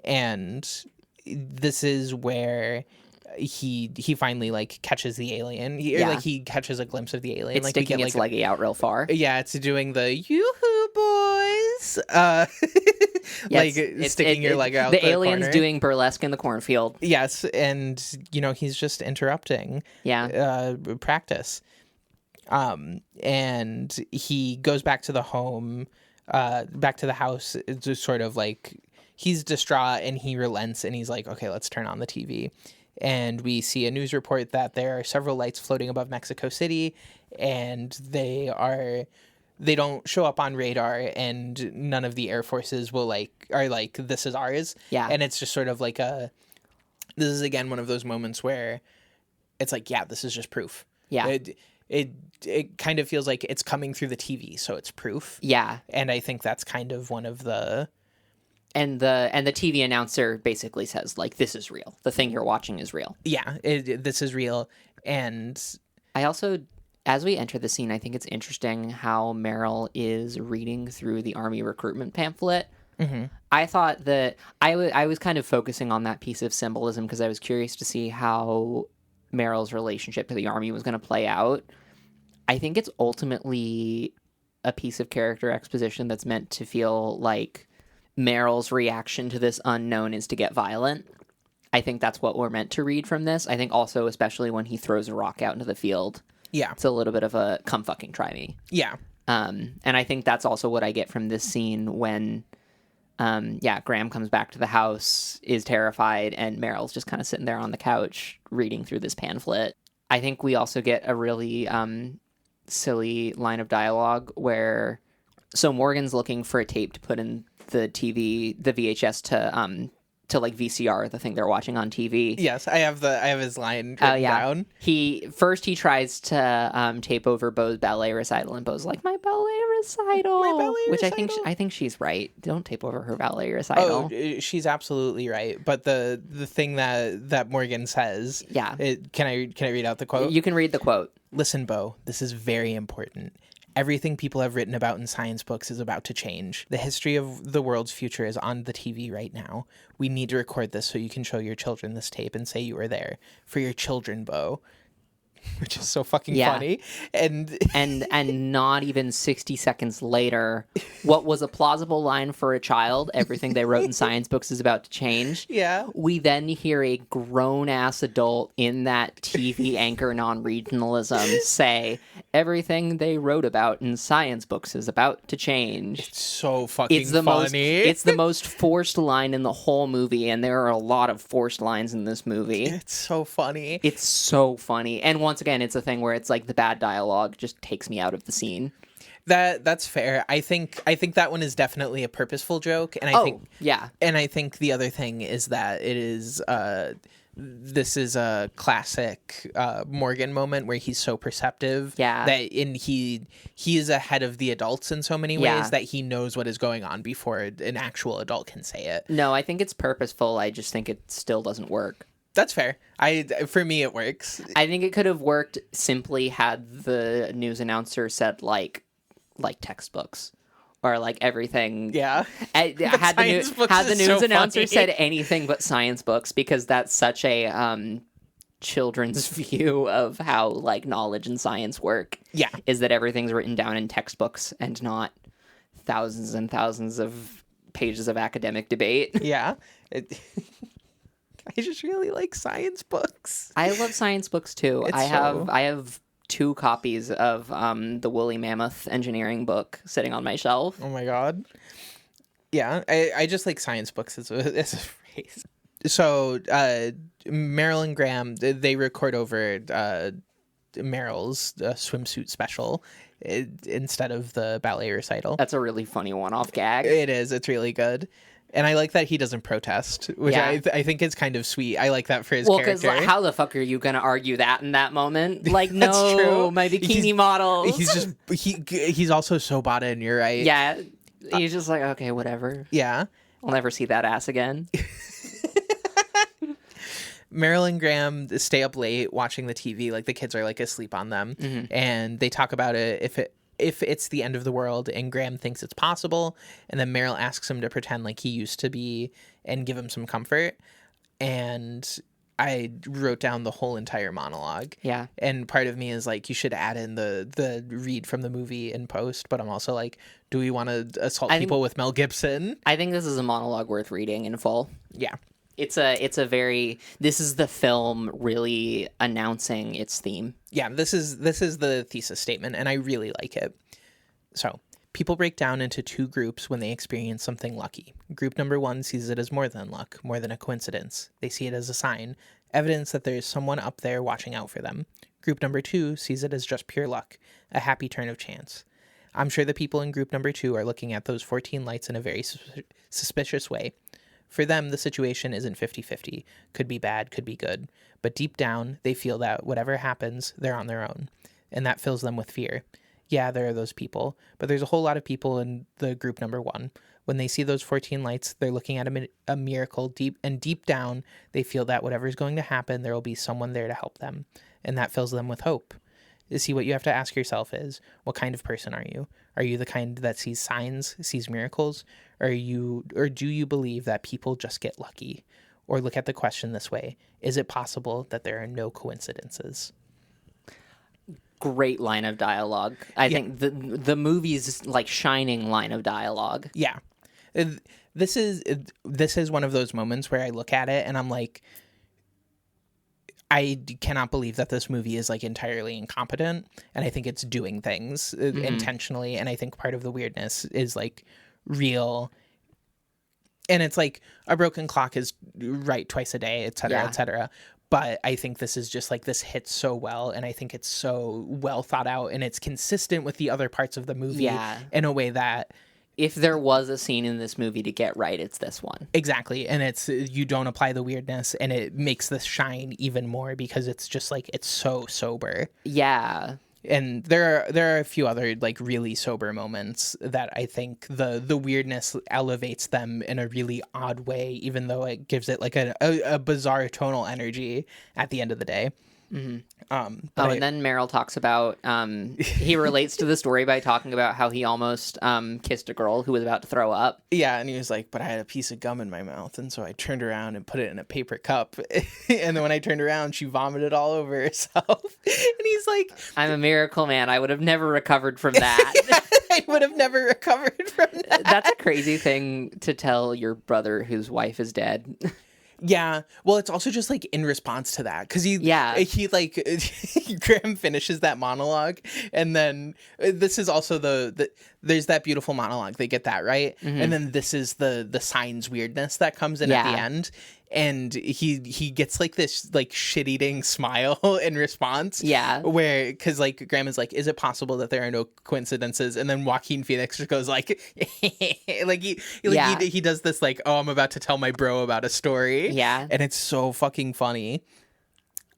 And this is where he finally like catches the alien. He catches a glimpse of the alien. It's like sticking its leggy out real far. Yeah, it's doing the yoo-hoo boys. Sticking your leg out. The alien's corner. doing burlesque in the cornfield. Yes, and he's just interrupting. Yeah. Practice. And he goes back to the home, back to the house. It's just sort of like he's distraught, and he relents, and he's like, okay, let's turn on the TV. And we see a news report that there are several lights floating above Mexico City, and they don't show up on radar, and none of the air forces are like, this is ours. Yeah. And it's just sort of like this is again one of those moments where it's like, yeah, this is just proof. Yeah. It kind of feels like it's coming through the TV, so it's proof. Yeah. And I think that's kind of one of the... And the TV announcer basically says, like, this is real. The thing you're watching is real. Yeah, this is real. And I also, as we enter the scene, I think it's interesting how Meryl is reading through the Army recruitment pamphlet. Mm-hmm. I thought that I was kind of focusing on that piece of symbolism because I was curious to see how Meryl's relationship to the Army was going to play out. I think it's ultimately a piece of character exposition that's meant to feel like Meryl's reaction to this unknown is to get violent. I think that's what we're meant to read from this. I think also, especially when he throws a rock out into the field. Yeah. It's a little bit of a come fucking try me. Yeah. And I think that's also what I get from this scene when, Graham comes back to the house, is terrified, and Meryl's just kind of sitting there on the couch reading through this pamphlet. I think we also get a really silly line of dialogue where... So Morgan's looking for a tape to put in the VHS to like VCR, the thing they're watching on TV. Yes, I have his line written down. He tries to tape over Beau's ballet recital, and Beau's like, my ballet recital, which I think she's right. Don't tape over her ballet recital. Oh, she's absolutely right. But the thing that Morgan says, can I read out the quote? You can read the quote. Listen, Beau, this is very important. Everything people have written about in science books is about to change. The history of the world's future is on the TV right now. We need to record this so you can show your children this tape and say you were there. For your children, Beau. Which is so fucking funny. And not even 60 seconds later, what was a plausible line for a child, everything they wrote in science books is about to change. Yeah. We then hear a grown-ass adult in that TV anchor non-regionalism say, everything they wrote about in science books is about to change. It's so fucking funny. It's the most forced line in the whole movie, and there are a lot of forced lines in this movie. It's so funny. It's so funny. And once again, it's a thing where it's like the bad dialogue just takes me out of the scene. That's fair. I think that one is definitely a purposeful joke, and I think the other thing is that it is this is a classic Morgan moment where he's so perceptive he is ahead of the adults in so many ways that he knows what is going on before an actual adult can say it. No, I think it's purposeful. I just think it still doesn't work. That's fair. For me, it works. I think it could have worked simply had the news announcer said like textbooks or like everything. Yeah. Had the news announcer said anything but science books, because that's such a children's view of how like knowledge and science work. Yeah. Is that everything's written down in textbooks and not thousands and thousands of pages of academic debate. Yeah. I just really like science books. I love science books too. I have 2 copies of the Woolly Mammoth engineering book sitting on my shelf. Oh my god. Yeah, I just like science books as a phrase. So Meryl and Graham, they record over Meryl's swimsuit special instead of the ballet recital. That's a really funny one-off gag. It is. It's really good. And I like that he doesn't protest, which I think is kind of sweet. I like that for his character. Well, because how the fuck are you going to argue that in that moment? Like, That's no, true. my bikini models. He's also so bought in, you're right. Yeah, he's just like, okay, whatever. Yeah. I'll never see that ass again. Meryl and Graham stay up late watching the TV, like the kids are like asleep on them, and they talk about it if it's the end of the world, and Graham thinks it's possible, and then Meryl asks him to pretend like he used to be and give him some comfort. And I wrote down the whole entire monologue. Yeah. And part of me is like, you should add in the read from the movie in post, but I'm also like, do we want to assault people with Mel Gibson? I think this is a monologue worth reading in full. Yeah. It's a very, this is the film really announcing its theme. Yeah, this is the thesis statement, and I really like it. So, people break down into two groups when they experience something lucky. Group number one sees it as more than luck, more than a coincidence. They see it as a sign, evidence that there is someone up there watching out for them. Group number two sees it as just pure luck, a happy turn of chance. I'm sure the people in group number two are looking at those 14 lights in a very suspicious way. For them, the situation isn't 50-50. Could be bad, could be good. But deep down, they feel that whatever happens, they're on their own. And that fills them with fear. Yeah, there are those people, but there's a whole lot of people in the group number one. When they see those 14 lights, they're looking at a miracle deep down, they feel that whatever's going to happen, there will be someone there to help them. And that fills them with hope. You see, what you have to ask yourself is, what kind of person are you? Are you the kind that sees signs, sees miracles? Or do you believe that people just get lucky? Or look at the question this way: is it possible that there are no coincidences? Great line of dialogue. I think the movie's like shining line of dialogue. Yeah. This is one of those moments where I look at it and I'm like, I cannot believe that this movie is like entirely incompetent, and I think it's doing things intentionally, and I think part of the weirdness is like real, and it's like a broken clock is right twice a day, etc., etc. But I think this is just like, this hits so well, and I think it's so well thought out, and it's consistent with the other parts of the movie in a way that, if there was a scene in this movie to get right, it's this one. Exactly. And it's, you don't apply the weirdness, and it makes this shine even more because it's just like, it's so sober. Yeah. And there are a few other like really sober moments that I think the weirdness elevates them in a really odd way, even though it gives it like a bizarre tonal energy at the end of the day. Mm-hmm. And then Meryl talks about, he relates to the story by talking about how he almost kissed a girl who was about to throw up. Yeah, and he was like, but I had a piece of gum in my mouth, and so I turned around and put it in a paper cup. And then when I turned around, she vomited all over herself. And he's like, I'm a miracle man. I would have never recovered from that. I would have never recovered from that. That's a crazy thing to tell your brother whose wife is dead. Yeah, well, it's also just like in response to that, because he like Graham finishes that monologue, and then this is also there's that beautiful monologue, they get that right, and then this is the signs weirdness that comes in at the end, and he gets like this like shit-eating smile in response, where, because like Graham is like, is it possible that there are no coincidences, and then Joaquin Phoenix just goes like like he does this like, oh, I'm about to tell my bro about a story, and it's so fucking funny.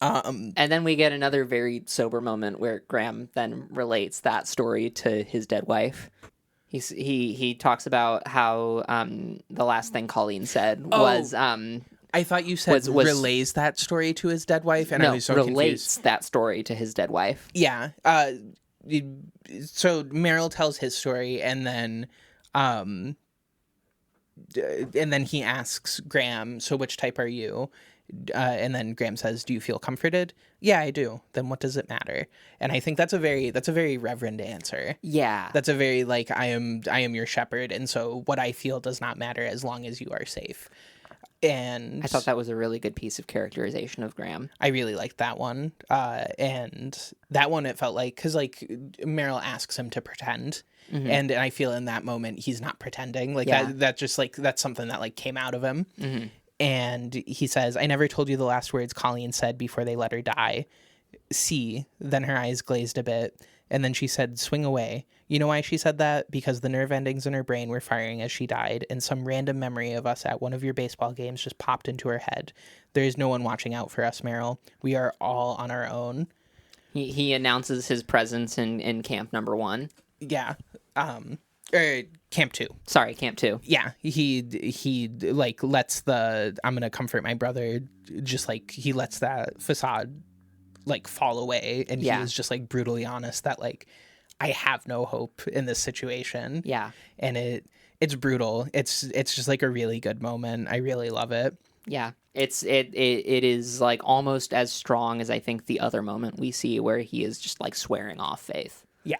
And then we get another very sober moment where Graham then relates that story to his dead wife. He talks about how the last thing Colleen said was I thought you said relays that story to his dead wife, and I was so relates confused. that story to his dead wife. Yeah. So Meryl tells his story, and then he asks Graham, so which type are you? And then Graham says, do you feel comforted? Yeah, I do. Then what does it matter? And I think that's a very reverent answer. Yeah. That's a very like, I am your shepherd, and so what I feel does not matter as long as you are safe. And I thought that was a really good piece of characterization of Graham. I really liked that one. And that one, it felt like, because like Meryl asks him to pretend. And I feel in that moment he's not pretending. Like that just like, that's something that like came out of him. And he says, I never told you the last words Colleen said before they let her die. See. Then her eyes glazed a bit. And then she said, swing away. You know why she said that? Because the nerve endings in her brain were firing as she died, and some random memory of us at one of your baseball games just popped into her head. There is no one watching out for us, Meryl. We are all on our own. He announces his presence in camp number 1. Yeah. Or camp 2. Sorry, camp 2. Yeah. He like lets the I'm gonna comfort my brother, just like he lets that facade like fall away, and he is just like brutally honest that like I have no hope in this situation. Yeah. And it's brutal. It's just like a really good moment. I really love it. Yeah. It is like almost as strong as I think the other moment we see where he is just like swearing off faith. Yeah.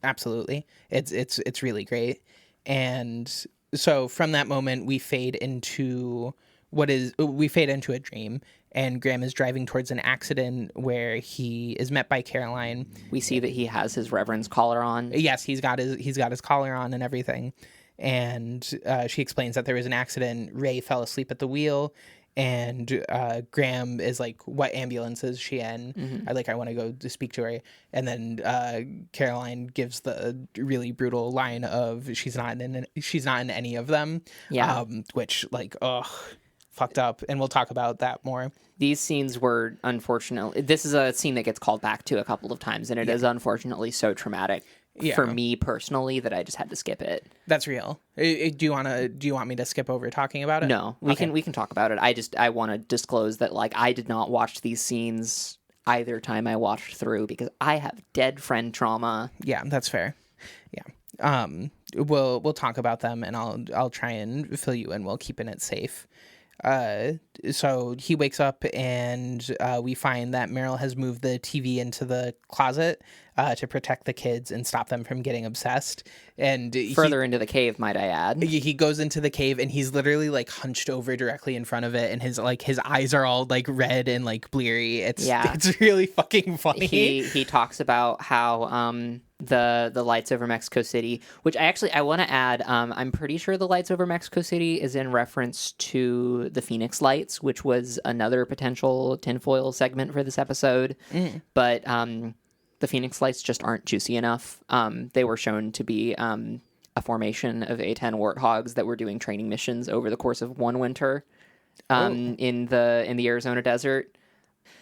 Absolutely. It's really great. And so from that moment we fade into a dream, and Graham is driving towards an accident where he is met by Caroline. We see that he has his reverend's collar on. Yes, he's got his collar on and everything. And she explains that there was an accident. Ray fell asleep at the wheel, and Graham is like, "What ambulance is she in?" Mm-hmm. I want to go to speak to her. And then Caroline gives the really brutal line of, "She's not in any of them." Yeah, which fucked up, and we'll talk about that more. These scenes were unfortunately. This is a scene that gets called back to a couple of times, and it is unfortunately so traumatic for me personally that I just had to skip it. That's real. Do you want me to skip over talking about it? No, we can talk about it. I want to disclose that like I did not watch these scenes either time I watched through because I have dead friend trauma. Yeah, that's fair. Yeah. We'll talk about them, and I'll try and fill you in while keeping it safe. So he wakes up, and we find that Meryl has moved the TV into the closet to protect the kids and stop them from getting obsessed. And further into the cave, might I add. He goes into the cave, and he's literally like hunched over directly in front of it, and his eyes are all like red and like bleary. It's really fucking funny. He talks about how the lights over Mexico City, which I want to add, I'm pretty sure the lights over Mexico City is in reference to the Phoenix Lights, which was another potential tinfoil segment for this episode. But the Phoenix Lights just aren't juicy enough. They were shown to be a formation of A-10 warthogs that were doing training missions over the course of one winter in the Arizona desert.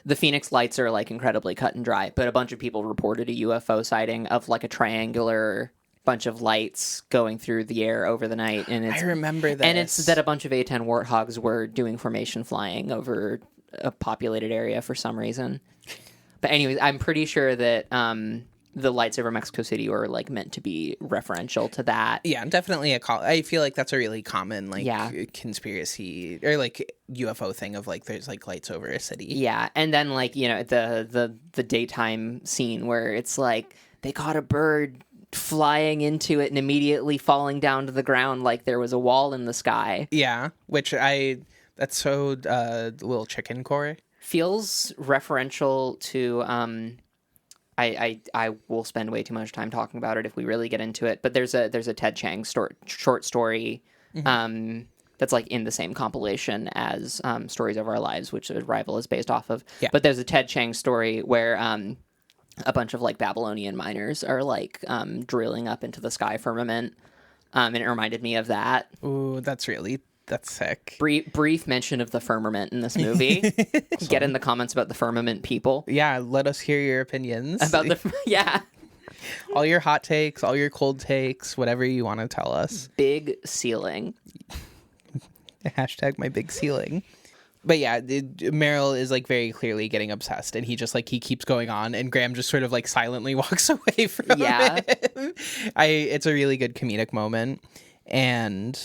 The Phoenix Lights are like incredibly cut and dry, but a bunch of people reported a UFO sighting of like a triangular bunch of lights going through the air over the night. And I remember that. And it's that a bunch of A-10 warthogs were doing formation flying over a populated area for some reason. But anyways, I'm pretty sure that the lights over Mexico City were like meant to be referential to that. Yeah, definitely a call. I feel like that's a really common conspiracy or like UFO thing of like there's like lights over a city. Yeah, and then like the daytime scene where it's like they caught a bird flying into it and immediately falling down to the ground like there was a wall in the sky. Yeah, which that's so little chicken core. Feels referential to I will spend way too much time talking about it if we really get into it, but there's a Ted Chiang short story that's like in the same compilation as Stories of Our Lives, which Arrival is based off of. Yeah. But there's a Ted Chiang story where a bunch of like Babylonian miners are like drilling up into the sky firmament, and it reminded me of that. Ooh, that's sick. Brief mention of the firmament in this movie. Get in the comments about the firmament people. Yeah, let us hear your opinions. About all your hot takes, all your cold takes, whatever you want to tell us. Big ceiling. Hashtag my big ceiling. But yeah, Meryl is like very clearly getting obsessed, and he just like he keeps going on, and Graham just sort of like silently walks away from him. It's a really good comedic moment. And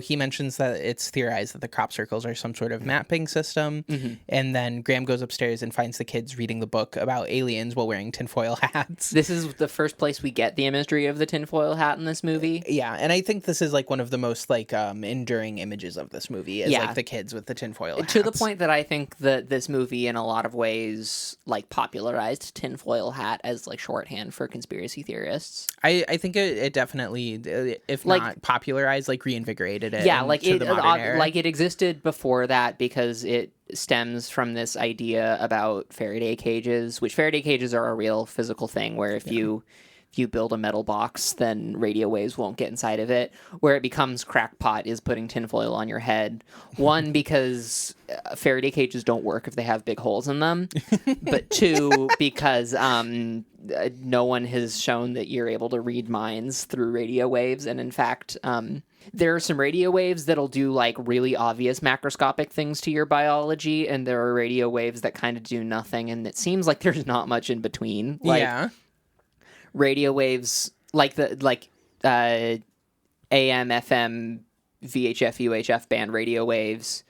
he mentions that it's theorized that the crop circles are some sort of mapping system. Mm-hmm. And then Graham goes upstairs and finds the kids reading the book about aliens while wearing tinfoil hats. This is the first place we get the imagery of the tinfoil hat in this movie. Yeah, and I think this is like one of the most like enduring images of this movie is like the kids with the tinfoil hats. To the point that I think that this movie in a lot of ways like popularized tinfoil hat as like shorthand for conspiracy theorists. I think it definitely, if like, not popularized, like reinvigorated incorporated it Yeah, like into the modern era. like it existed before that because it stems from this idea about Faraday cages, which Faraday cages are a real physical thing where if you build a metal box, then radio waves won't get inside of it. Where it becomes crackpot is putting tinfoil on your head. One, because Faraday cages don't work if they have big holes in them. But two, because no one has shown that you're able to read minds through radio waves. And in fact, there are some radio waves that'll do like really obvious macroscopic things to your biology. And there are radio waves that kind of do nothing. And it seems like there's not much in between. Like, yeah. Radio waves like AM, FM, VHF, UHF band radio waves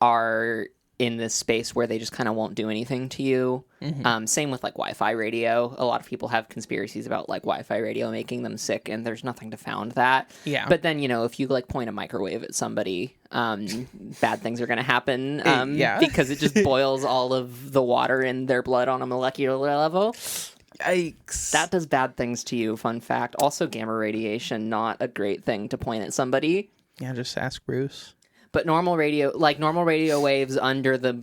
are in this space where they just kind of won't do anything to you. Mm-hmm. Same with like Wi-Fi radio. A lot of people have conspiracies about like Wi-Fi radio making them sick, and there's nothing to found that. Yeah. But then, if you like point a microwave at somebody, bad things are going to happen. Because it just boils all of the water in their blood on a molecular level. Yikes. That does bad things to you, fun fact. Also, gamma radiation, not a great thing to point at somebody. Yeah, just ask Bruce. But normal radio waves under the,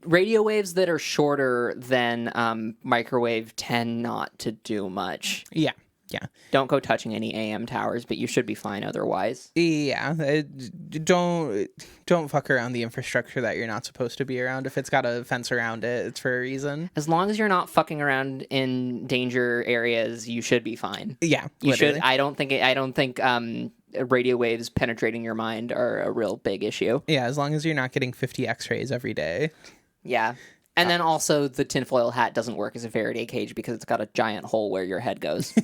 radio waves that are shorter than microwave tend not to do much. Yeah, yeah. Don't go touching any AM towers, but you should be fine otherwise. Yeah, don't fuck around the infrastructure that you're not supposed to be around. If it's got a fence around it, it's for a reason. As long as you're not fucking around in danger areas, you should be fine. Yeah, you literally. should. I don't think radio waves penetrating your mind are a real big issue. Yeah, as long as you're not getting 50 x-rays every day. Yeah. And then also the tinfoil hat doesn't work as a Faraday cage because it's got a giant hole where your head goes.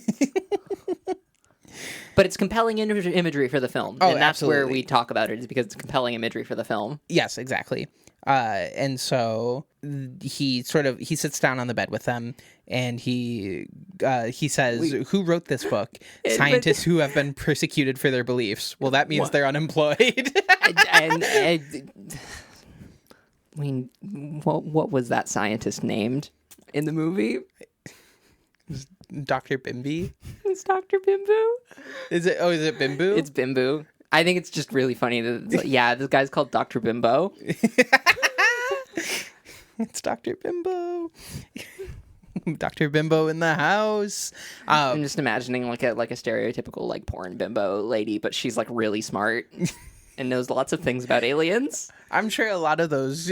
But it's compelling imagery for the film. Oh, and that's absolutely. where we talk about it, is because it's compelling imagery for the film. Yes, exactly. And so he sits down on the bed with them, and he says, who wrote this book? Scientists who have been persecuted for their beliefs. Well, that means they're unemployed. I mean, what was that scientist named in the movie? Dr. Bimby? It's Dr. Bimbo. Is it Bimbo? It's Bimbo. I think it's just really funny that, this guy's called Dr. Bimbo. It's Dr. Bimbo. Dr. Bimbo in the house. I'm just imagining like a stereotypical like porn bimbo lady, but she's like really smart and knows lots of things about aliens. I'm sure a lot of those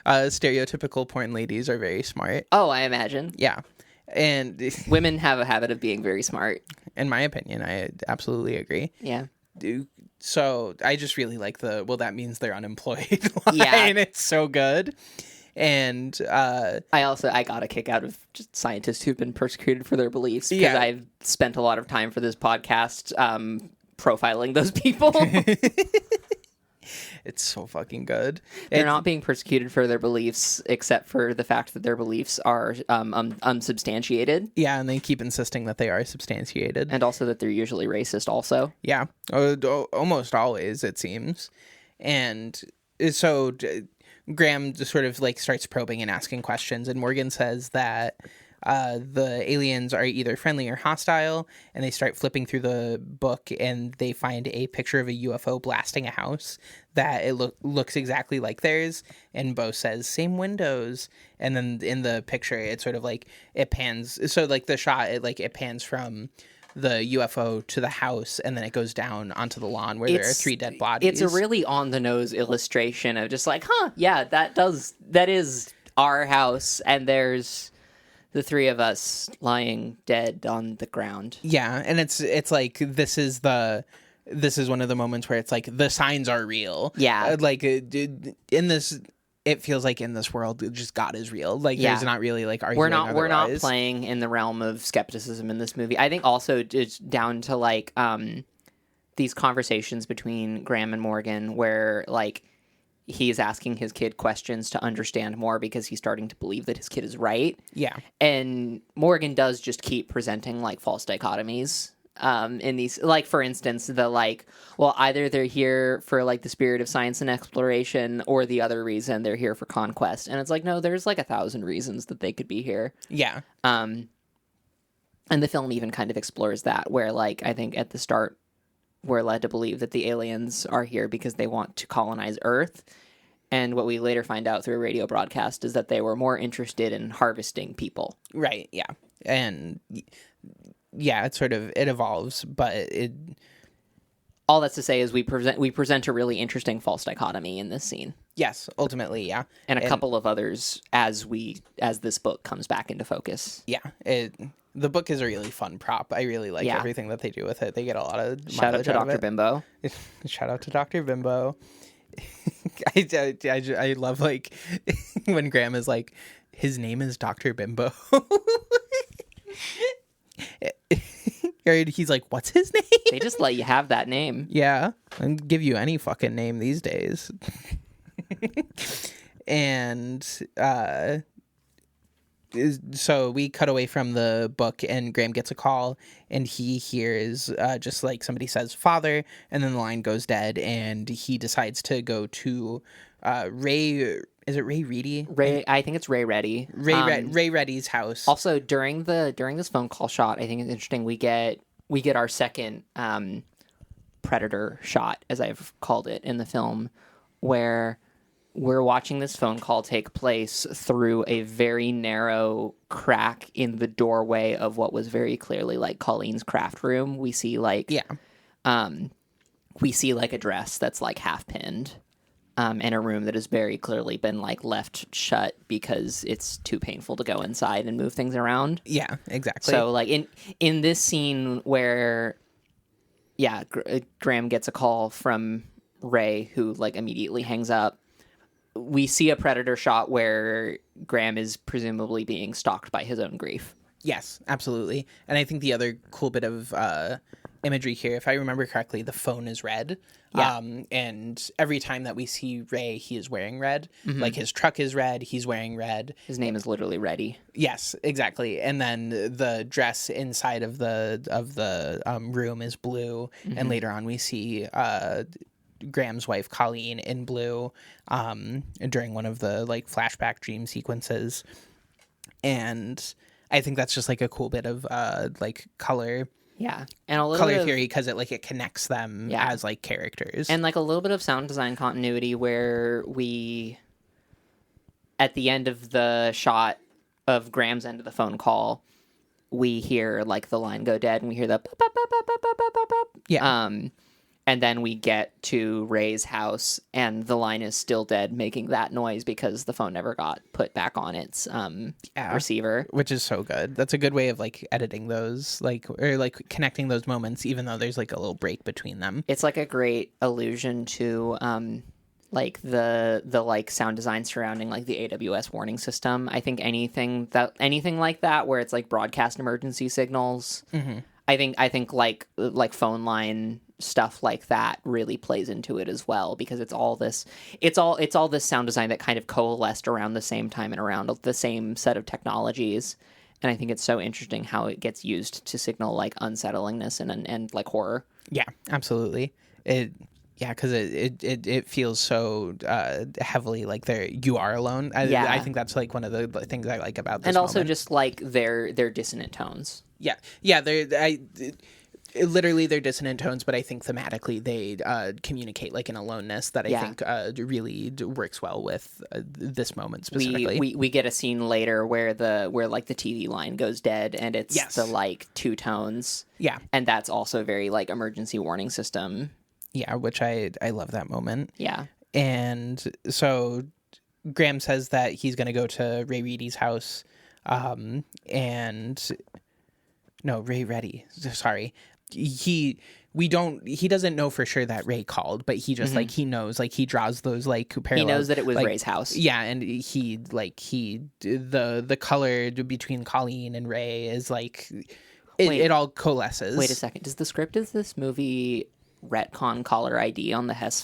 stereotypical porn ladies are very smart. Oh, I imagine. Yeah. And women have a habit of being very smart. In my opinion, I absolutely agree. Yeah. So I just really like that means they're unemployed line. Yeah. It's so good. And I got a kick out of just scientists who've been persecuted for their beliefs, because I've spent a lot of time for this podcast profiling those people. It's so fucking good. They're not being persecuted for their beliefs, except for the fact that their beliefs are unsubstantiated. Yeah, and they keep insisting that they are substantiated. And also that they're usually racist also. Yeah, almost always, it seems. And so Graham just sort of like starts probing and asking questions, and Morgan says that the aliens are either friendly or hostile, and they start flipping through the book, and they find a picture of a UFO blasting a house that it looks exactly like theirs, and Bo says, same windows, and then in the picture, it sort of like, it pans, so like the shot, it pans from the UFO to the house, and then it goes down onto the lawn where there are 3 dead bodies. It's a really on-the-nose illustration of just like, that is our house, and there's the 3 of us lying dead on the ground. Yeah, and it's like this is one of the moments where it's like the signs are real. Yeah, like in this, it feels like in this world, just God is real. Like there's not really like arguing. We're not playing in the realm of skepticism in this movie. I think also it's down to like these conversations between Graham and Morgan where like he's asking his kid questions to understand more because he's starting to believe that his kid is right. Yeah. And Morgan does just keep presenting like false dichotomies in these, like, for instance, the like, well, either they're here for like the spirit of science and exploration, or the other reason they're here for conquest. And it's like, no, there's like 1,000 reasons that they could be here. Yeah. And the film even kind of explores that, where, like, I think at the start, we're led to believe that the aliens are here because they want to colonize Earth. And what we later find out through a radio broadcast is that they were more interested in harvesting people. Right, yeah. And yeah, it evolves, but it... All that's to say is we present a really interesting false dichotomy in this scene. Yes, ultimately, yeah. And a couple of others as this book comes back into focus. Yeah, the book is a really fun prop. I really like everything that they do with it. They get a lot of shout out to Dr. Bimbo. Shout out to Dr. Bimbo. I love, like, when Graham is like, his name is Dr. Bimbo. He's like, what's his name? They just let you have that name. Yeah, and give you any fucking name these days. And so we cut away from the book, and Graham gets a call, and he hears just like somebody says father, and then the line goes dead, and he decides to go to Ray. Is it Ray Reedy? I think it's Ray Reddy. Ray Reddy's house. Also, during this phone call shot, I think it's interesting. We get our second predator shot, as I've called it in the film, where we're watching this phone call take place through a very narrow crack in the doorway of what was very clearly like Colleen's craft room. We see like a dress that's like half pinned. And a room that has very clearly been like left shut because it's too painful to go inside and move things around. Yeah, exactly. So like in this scene where, Graham gets a call from Ray, who like immediately hangs up. We see a predator shot where Graham is presumably being stalked by his own grief. Yes, absolutely. And I think the other cool bit of imagery here, if I remember correctly, the phone is red. Yeah. And every time that we see Ray, he is wearing red. Mm-hmm. Like his truck is red, he's wearing red. His name is literally Reddy. Yes, exactly. And then the dress inside of the room is blue. Mm-hmm. And later on we see Graham's wife Colleen in blue during one of the like flashback dream sequences. And I think that's just like a cool bit of like color. Yeah, and a little color bit theory because it connects them as like characters, and like a little bit of sound design continuity where we, at the end of the shot of Graham's end of the phone call, we hear like the line go dead, and we hear the pop, pop, pop, pop, pop, pop, pop, pop. Yeah. And then we get to Ray's house, and the line is still dead, making that noise because the phone never got put back on its receiver. Which is so good. That's a good way of like editing those, or connecting those moments, even though there's like a little break between them. It's like a great allusion to like the like sound design surrounding like the AWS warning system. I think anything like that where it's like broadcast emergency signals. Mm-hmm. I think like phone line stuff like that really plays into it as well, because it's all this sound design that kind of coalesced around the same time and around the same set of technologies. And I think it's so interesting how it gets used to signal like unsettlingness and like horror. Yeah, absolutely. Because it feels so heavily like you are alone. I think that's like one of the things I like about this. And also moment. just like their dissonant tones. Yeah. Literally they're dissonant tones, but I think thematically they communicate like an aloneness that I think really works well with this moment specifically. We get a scene later where like the TV line goes dead, and it's the like two tones. Yeah, and that's also very like emergency warning system. Yeah, which I love that moment. Yeah, and so Graham says that he's going to go to Ray Reedy's house, Ray Reddy. Sorry. He doesn't know for sure that Ray called, but he just like he knows, like he draws those like parallels. He knows that it was like, Ray's house. Yeah, and the color between Colleen and Ray is like it all coalesces. Wait a second. Does the script of this movie retcon caller ID on the Hess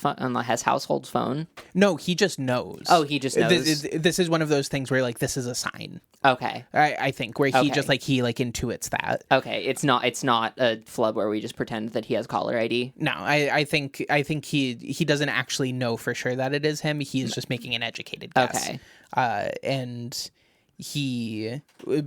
household phone? No, he just knows. Oh, he just knows. This is one of those things where like this is a sign. Okay. I think where he just like he intuits that. Okay, it's not a flub where we just pretend that he has caller ID. No, I think he doesn't actually know for sure that it is him. He's just making an educated guess. Okay. And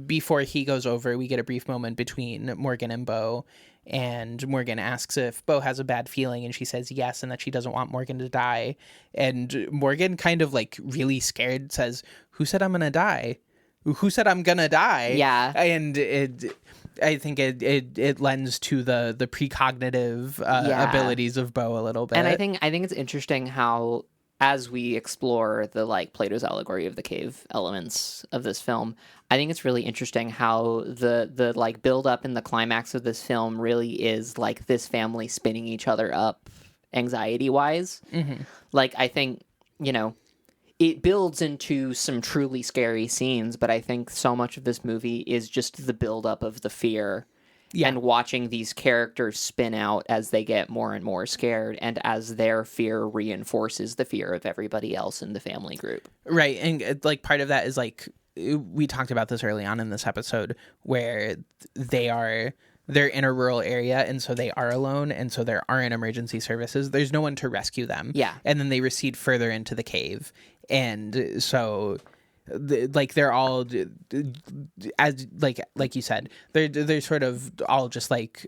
before he goes over, we get a brief moment between Morgan and Bo, and Morgan asks if Bo has a bad feeling, and she says yes, and that she doesn't want Morgan to die. And Morgan, kind of like really scared, says, "Who said I'm gonna die? Who said I'm gonna die?" Yeah. And I think it lends to the precognitive abilities of Bo a little bit. And I think it's interesting how, as we explore the like Plato's allegory of the cave elements of this film, I think it's really interesting how the like build up in the climax of this film really is like this family spinning each other up anxiety wise. Mm-hmm. Like, I think, you know, it builds into some truly scary scenes, but I think so much of this movie is just the buildup of the fear and watching these characters spin out as they get more and more scared, and as their fear reinforces the fear of everybody else in the family group. Right. And like part of that is like, we talked about this early on in this episode, where they're in a rural area, and so they are alone, and so there aren't emergency services. There's no one to rescue them. Yeah. And then they recede further into the cave. And so like they're all, as like you said, they're sort of all just like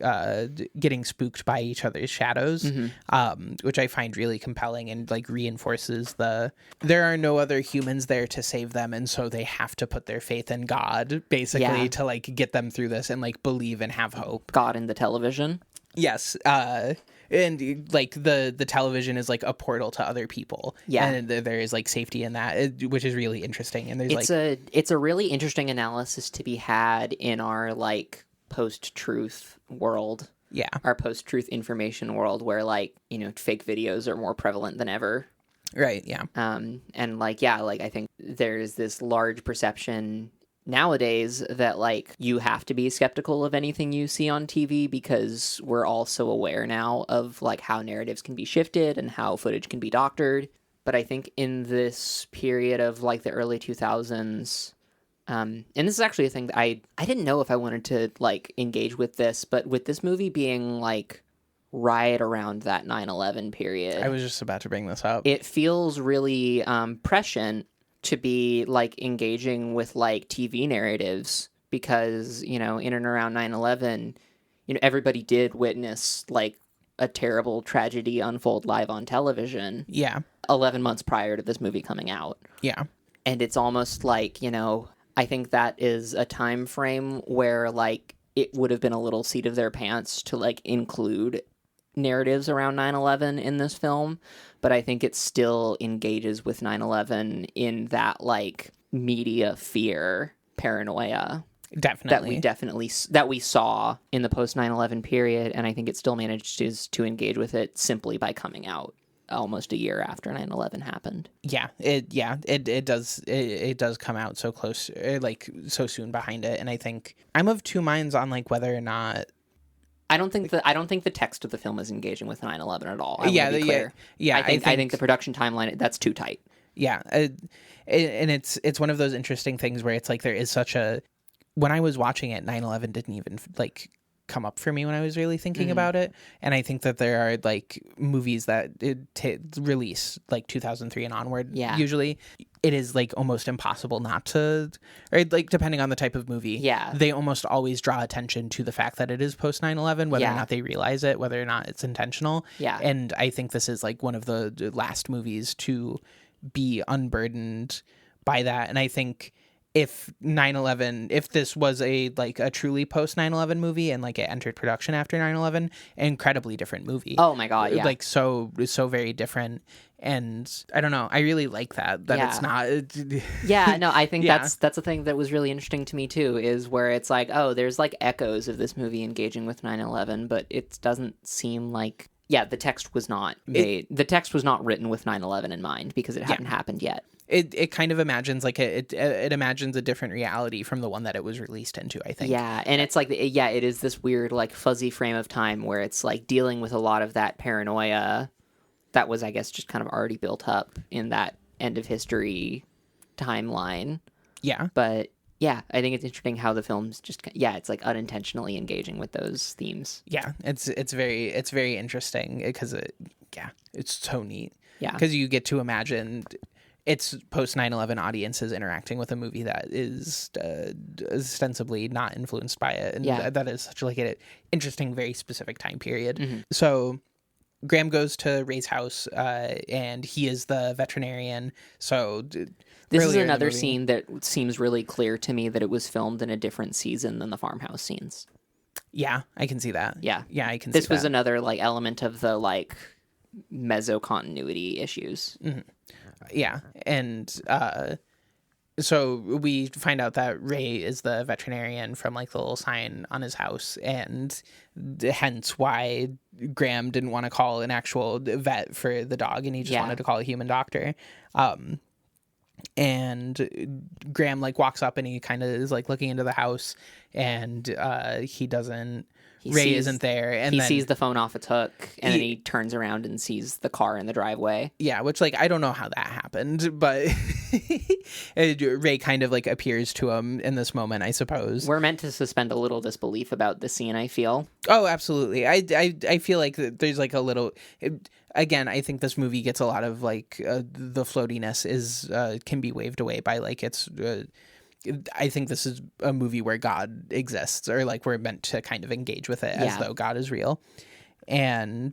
getting spooked by each other's shadows, which I find really compelling, and like reinforces there are no other humans there to save them, and so they have to put their faith in God basically to like get them through this, and like believe and have hope. God in the television. Yes. And like the television is like a portal to other people. Yeah. And there is like safety in that, which is really interesting. And there's it's a really interesting analysis to be had in our like post-truth world. Yeah. Our post-truth information world, where like, you know, fake videos are more prevalent than ever. Right. Yeah. And like, yeah, like I think there's this large perception nowadays that like you have to be skeptical of anything you see on TV, because we're all so aware now of like how narratives can be shifted and how footage can be doctored. But I think in this period of like the early 2000s, and this is actually a thing that I didn't know if I wanted to like engage with this, but with this movie being like right around that 9/11 period, I was just about to bring this up. It feels really prescient to be like engaging with like TV narratives, because, you know, in and around 9/11, you know, everybody did witness like a terrible tragedy unfold live on television. Yeah. 11 months prior to this movie coming out. Yeah. And it's almost like, you know, I think that is a time frame where like it would have been a little seat of their pants to like include narratives around 9/11 in this film, but I think it still engages with 9/11 in that like media fear, paranoia. Definitely. That we saw in the post 9/11 period, and I think it still manages to engage with it simply by coming out almost a year after 9/11 happened. It does come out so close, like so soon behind it, and I think I'm of two minds on like whether or not. I don't think the text of the film is engaging with 9/11 at all. I think the production timeline, that's too tight. Yeah, and it's one of those interesting things where it's like there is such a. When I was watching it, 9/11 didn't even like come up for me when I was really thinking about it, and I think that there are like movies that release like 2003 and onward. Yeah, usually it is like almost impossible not to, or like depending on the type of movie. Yeah, they almost always draw attention to the fact that it is post 9/11, whether or not they realize it, whether or not it's intentional. Yeah, and I think this is like one of the last movies to be unburdened by that, and I think. If this was a truly post 9/11 movie and like it entered production after 9/11, incredibly different movie. Oh my God. Yeah. Like so very different. And I don't know. I really like that it's not. Yeah, no, I think that's the thing that was really interesting to me too, is where it's like, oh, there's like echoes of this movie engaging with 9/11, but it doesn't seem like, the text was not made. The text was not written with 9/11 in mind, because it hadn't happened yet. It kind of imagines like it imagines a different reality from the one that it was released into, I think. Yeah, and it's like it is this weird like fuzzy frame of time where it's like dealing with a lot of that paranoia that was, I guess, just kind of already built up in that end of history timeline. Yeah, but yeah, I think it's interesting how the film's just it's like unintentionally engaging with those themes. Yeah, it's very interesting because it's so neat. Yeah, because you get to imagine. it's post 9/11 audiences interacting with a movie that is ostensibly not influenced by it, and that is such like an interesting, very specific time period. So Graham goes to Ray's house, and he is the veterinarian. So this is another scene that seems really clear to me that it was filmed in a different season than the farmhouse scenes. Yeah, I can see that. Yeah, I can see that. This was another like element of the like meso-continuity issues. Yeah, and so we find out that Ray is the veterinarian from like the little sign on his house, and hence why Graham didn't want to call an actual vet for the dog, and he just wanted to call a human doctor. And Graham like walks up and he kind of is like looking into the house, and Ray isn't there, and he then sees the phone off its hook, and then he turns around and sees the car in the driveway. Yeah, which like I don't know how that happened, but Ray kind of like appears to him in this moment, I suppose. We're meant to suspend a little disbelief about the scene, I feel. Oh, absolutely. I feel like there's like a little. Again, I think this movie gets a lot of like the floatiness can be waved away by like it's. I think this is a movie where God exists, or like we're meant to kind of engage with it as though God is real. And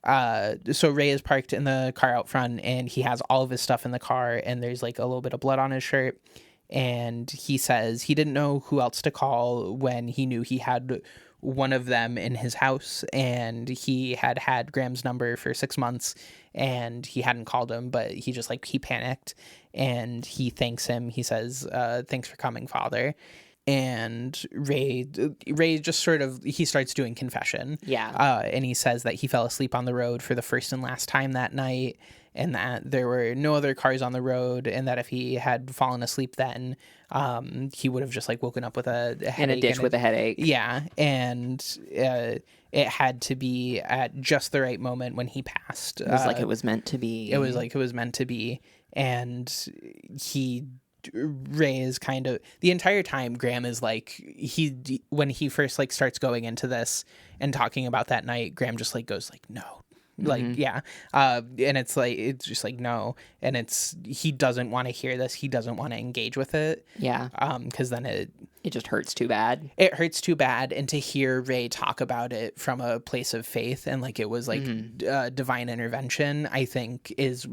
so Ray is parked in the car out front, and he has all of his stuff in the car, and there's like a little bit of blood on his shirt. And he says he didn't know who else to call when he knew he had one of them in his house, and he had Graham's number for 6 months, and he hadn't called him, but he just like he panicked, and he thanks him. He says, "Thanks for coming, Father." And Ray just sort of he starts doing confession. And he says that he fell asleep on the road for the first and last time that night, and that there were no other cars on the road, and that if he had fallen asleep then, he would have just like woken up with a headache. In a ditch with a headache. Yeah, and it had to be at just the right moment when he passed. It was like it was meant to be. It was like it was meant to be, and Ray is kind of the entire time. Graham is like when he first like starts going into this and talking about that night, Graham just like goes like no. Like, and it's like, it's just like, no. And he doesn't want to hear this. He doesn't want to engage with it. Yeah. Cause then it just hurts too bad. It hurts too bad. And to hear Ray talk about it from a place of faith and like, it was like divine intervention, I think is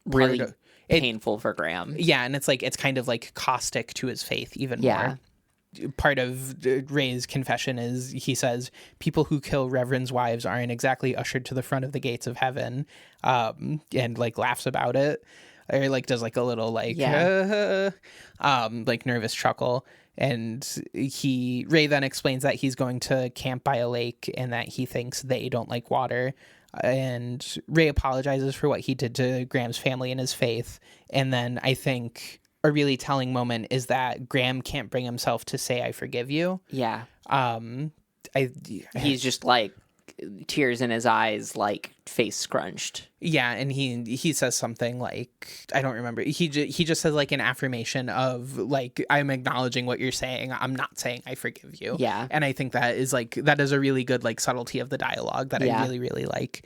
really painful for Graham. Yeah. And it's like, it's kind of like caustic to his faith even more. Part of Ray's confession is he says people who kill reverends' wives aren't exactly ushered to the front of the gates of heaven, and like laughs about it, or like does like a little like like nervous chuckle. And Ray then explains that he's going to camp by a lake and that he thinks they don't like water. And Ray apologizes for what he did to Graham's family and his faith. And then I think a really telling moment is that Graham can't bring himself to say, "I forgive you." Yeah. He's just like tears in his eyes, like face scrunched. Yeah. And he says something like, I don't remember. He just says like an affirmation of like, I'm acknowledging what you're saying. I'm not saying I forgive you. Yeah. And I think that is a really good like subtlety of the dialogue that I really, really like.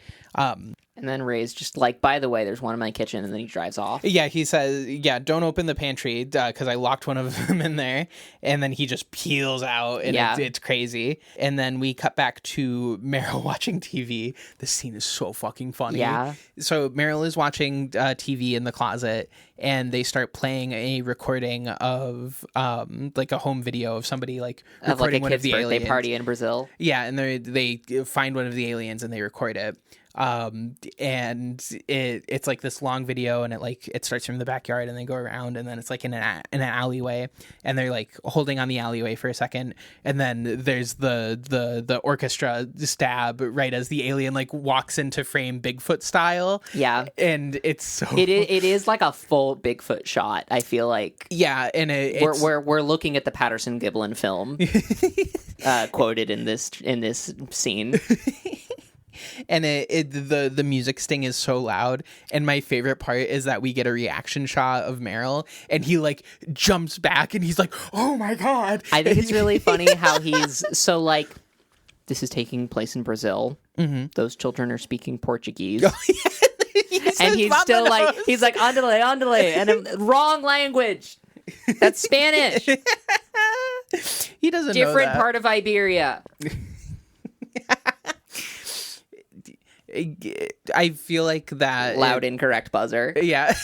And then Ray's just like, by the way, there's one in my kitchen, and then he drives off. Yeah, he says, don't open the pantry because I locked one of them in there. And then he just peels out, and it's crazy. And then we cut back to Meryl watching TV. This scene is so fucking funny. Yeah. So Meryl is watching TV in the closet, and they start playing a recording of like a home video of somebody like recording one of the birthday party in Brazil. Yeah, and they find one of the aliens and they record it. And it's like this long video, and it starts from the backyard, and they go around, and then it's like in an alleyway, and they're like holding on the alleyway for a second, and then there's the orchestra stab right as the alien like walks into frame Bigfoot style. Yeah, and it's so it is like a full Bigfoot shot. I feel like and we're looking at the Patterson Gimlin film quoted in this scene. And the music sting is so loud, and my favorite part is that we get a reaction shot of Meryl, and he like jumps back, and he's like, "Oh my god!" I think it's really funny how he's so like, this is taking place in Brazil. Mm-hmm. Those children are speaking Portuguese. Oh, yeah. And he's still like, he's like, andale, andale, and wrong language. That's Spanish. He doesn't know Different that. part of Iberia. I feel like that Loud incorrect buzzer. Yeah,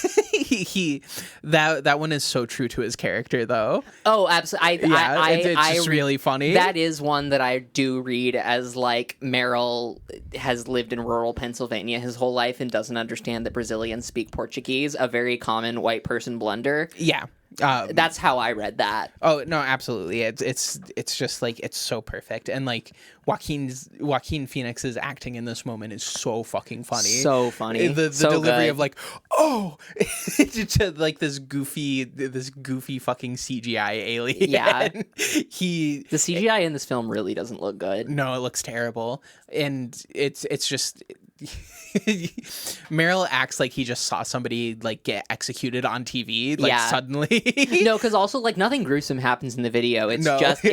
that one is so true to his character, though. Oh, absolutely. It's just really funny. That is one that I do read as like Meryl has lived in rural Pennsylvania his whole life and doesn't understand that Brazilians speak Portuguese, a very common white person blunder. Yeah. That's how I read that. Oh no, absolutely. It's just like it's so perfect, and like Joaquin Phoenix's acting in this moment is so fucking funny. So funny. The so delivery good. of like, oh, to like this goofy fucking CGI alien. Yeah. The CGI in this film really doesn't look good. No, it looks terrible, and it's just. Meryl acts like he just saw somebody like get executed on TV suddenly. No, because also like nothing gruesome happens in the video. It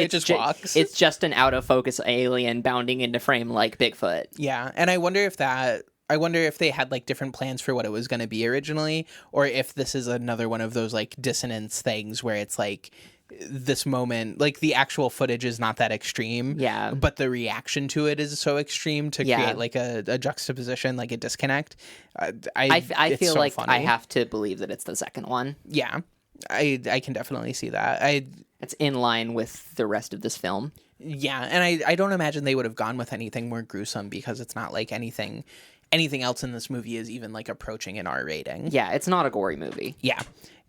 just walks. It's just an out of focus alien bounding into frame like Bigfoot. Yeah, and I wonder if they had like different plans for what it was going to be originally, or if this is another one of those like dissonance things where it's like this moment, like the actual footage is not that extreme, but the reaction to it is so extreme to create like a juxtaposition, like a disconnect. I feel so like funny. I have to believe that it's the second one. Yeah, I can definitely see that. It's in line with the rest of this film. Yeah, and I don't imagine they would have gone with anything more gruesome, because it's not like anything else in this movie is even like approaching an R rating. Yeah, it's not a gory movie. Yeah,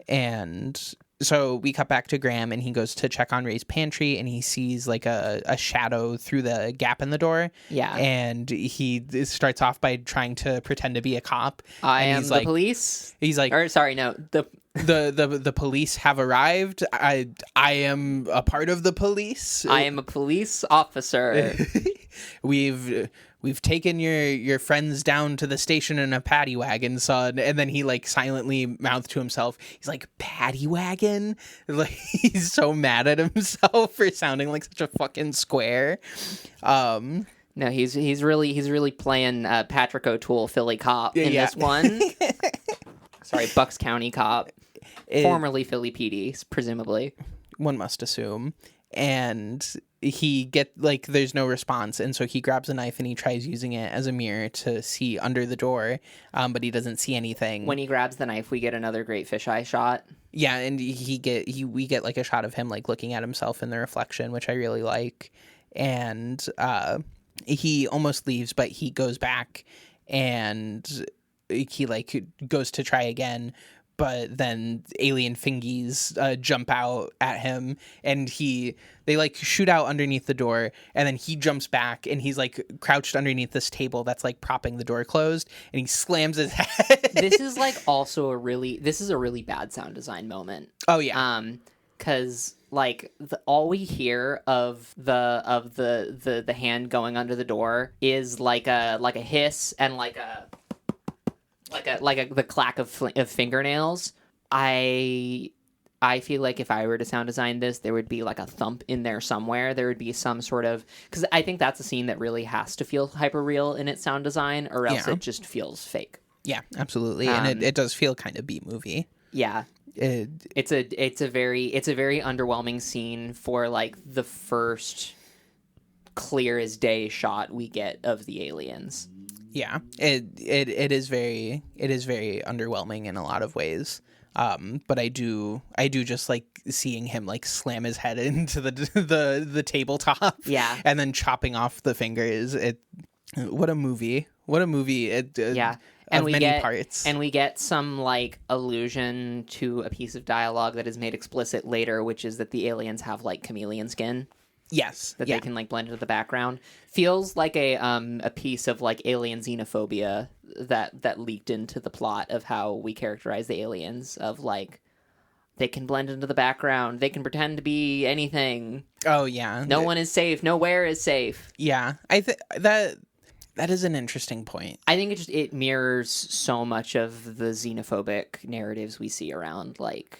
and so we cut back to Graham, and he goes to check on Ray's pantry, and he sees like a shadow through the gap in the door. Yeah. And he starts off by trying to pretend to be a cop. I am the police. He's like, or sorry, no, the police have arrived. I am a part of the police. I am a police officer. We've taken your friends down to the station in a paddy wagon, son. And then he like silently mouthed to himself, he's like, paddy wagon? Like he's so mad at himself for sounding like such a fucking square. No, he's really playing Patrick O'Toole, Philly cop in this one. Sorry, Bucks County cop, formerly Philly PD, presumably. One must assume. And there's no response, and so he grabs a knife and he tries using it as a mirror to see under the door, but he doesn't see anything. When he grabs the knife, we get another great fisheye shot. Yeah, and we get like a shot of him like looking at himself in the reflection, which I really like. And he almost leaves, but he goes back and he like goes to try again. But then alien fingies jump out at him, and they like shoot out underneath the door, and then he jumps back, and he's like crouched underneath this table that's like propping the door closed, and he slams his head. This is like also a really bad sound design moment. Oh yeah. Because like all we hear of the hand going under the door is like a hiss and the clack of fingernails. I feel like if I were to sound design this, there would be like a thump in there somewhere. There would be some sort of, because I think that's a scene that really has to feel hyper real in its sound design, or else it just feels fake. Yeah, absolutely, and it does feel kind of B movie. Yeah, it's a very underwhelming scene for like the first clear as day shot we get of the aliens. Yeah, it is very underwhelming in a lot of ways. But I do just like seeing him like slam his head into the tabletop. Yeah, and then chopping off the fingers. What a movie! Yeah, and we get parts, and we get some like allusion to a piece of dialogue that is made explicit later, which is that the aliens have like chameleon skin. Yes, that they can like blend into the background. Feels like a piece of like alien xenophobia that leaked into the plot of how we characterize the aliens, of like they can blend into the background, they can pretend to be anything. Oh yeah, no one is safe, nowhere is safe. Yeah, I think that is an interesting point. I think it mirrors so much of the xenophobic narratives we see around like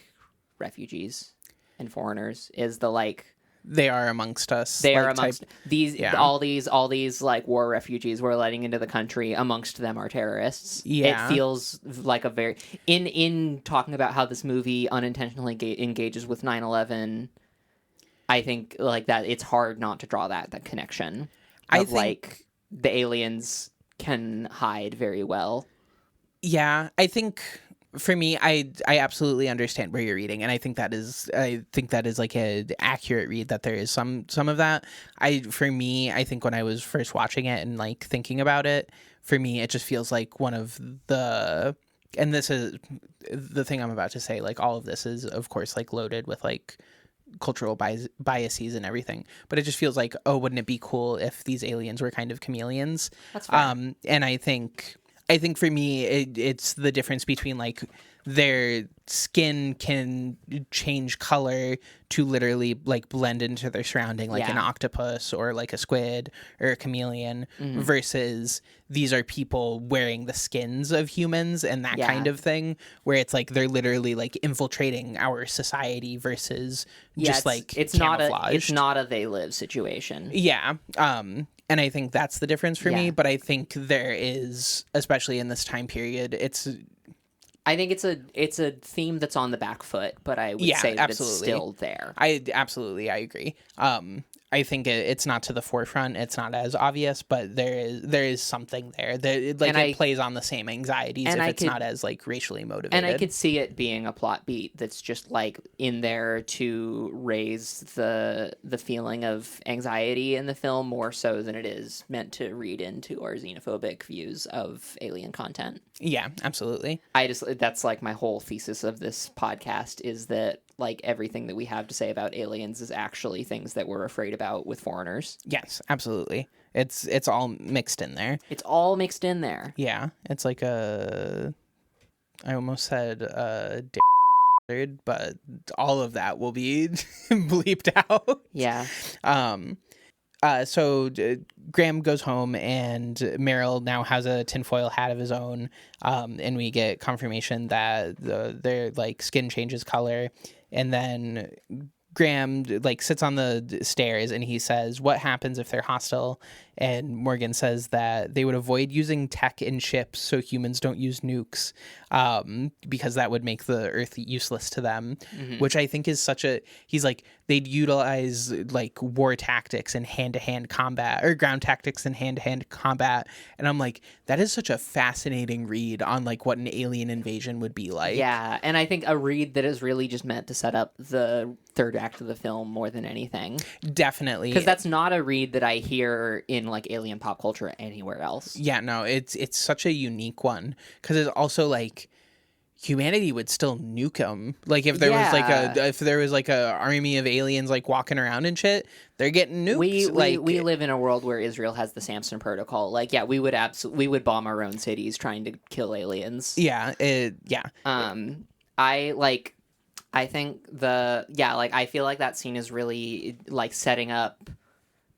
refugees and foreigners. Is the like they are amongst us. They like, are amongst type, these yeah. all these like war refugees we're letting into the country. Amongst them are terrorists. Yeah. It feels like a very in talking about how this movie unintentionally engages with 9/11. I think like that it's hard not to draw that connection. I think like the aliens can hide very well. Yeah, I think for me, I absolutely understand where you're reading, and I think that is like an accurate read, that there is some of that. For me, I think when I was first watching it and like thinking about it, for me it just feels like one of the, and this is the thing I'm about to say, like all of this is of course like loaded with like cultural biases and everything, but it just feels like, oh, wouldn't it be cool if these aliens were kind of chameleons? That's fair. And I think for me, it's the difference between like their skin can change color to literally like blend into their surrounding, like an octopus or like a squid or a chameleon, versus these are people wearing the skins of humans and that kind of thing, where it's like they're literally like infiltrating our society versus just like it's camouflaged. not a they live situation. Yeah. And I think that's the difference for me. But I think there is, especially in this time period, I think it's a theme that's on the back foot, but I would say that it's still there. I agree. I think it's not to the forefront. It's not as obvious, but there is something there. It plays on the same anxieties if it's not as like racially motivated. And I could see it being a plot beat that's just like in there to raise the feeling of anxiety in the film more so than it is meant to read into our xenophobic views of alien content. Yeah, absolutely. That's like my whole thesis of this podcast, is that like everything that we have to say about aliens is actually things that we're afraid about with foreigners. Yes, absolutely. It's all mixed in there. It's all mixed in there. Yeah, it's like I almost said but all of that will be bleeped out. Yeah. So Graham goes home and Meryl now has a tinfoil hat of his own, and we get confirmation that their like skin changes color, and then Graham like sits on the stairs and he says, "What happens if they're hostile?" And Morgan says that they would avoid using tech in ships so humans don't use nukes, because that would make the Earth useless to them, which I think is he's like, they'd utilize like war tactics and hand-to-hand combat, or ground tactics and hand-to-hand combat. And I'm like, that is such a fascinating read on like what an alien invasion would be like. Yeah, and I think a read that is really just meant to set up the third act of the film more than anything. Definitely. Because that's not a read that I hear in like alien pop culture anywhere else. Yeah, no, it's such a unique one, because it's also like humanity would still nuke them. Like if there was like a army of aliens like walking around and shit, they're getting nuked. We live in a world where Israel has the Samson Protocol. Like, yeah, we would bomb our own cities trying to kill aliens. Yeah, I feel like that scene is really like setting up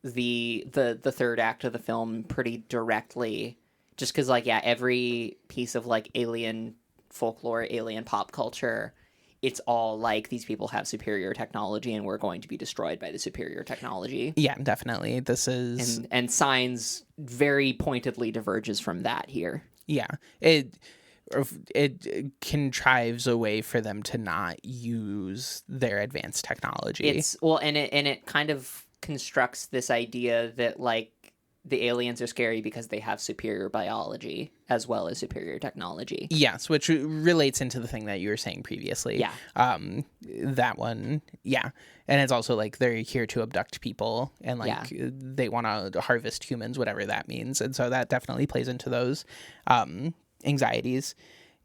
the third act of the film pretty directly, just because like every piece of like alien folklore, alien pop culture, it's all like these people have superior technology and we're going to be destroyed by the superior technology. Yeah, definitely. This is and Signs very pointedly diverges from that here. Yeah, it contrives a way for them to not use their advanced technology. It kind of constructs this idea that like the aliens are scary because they have superior biology as well as superior technology. Yes, which relates into the thing that you were saying previously. Yeah. That one, yeah. And it's also like they're here to abduct people and like they want to harvest humans, whatever that means. And so that definitely plays into those anxieties.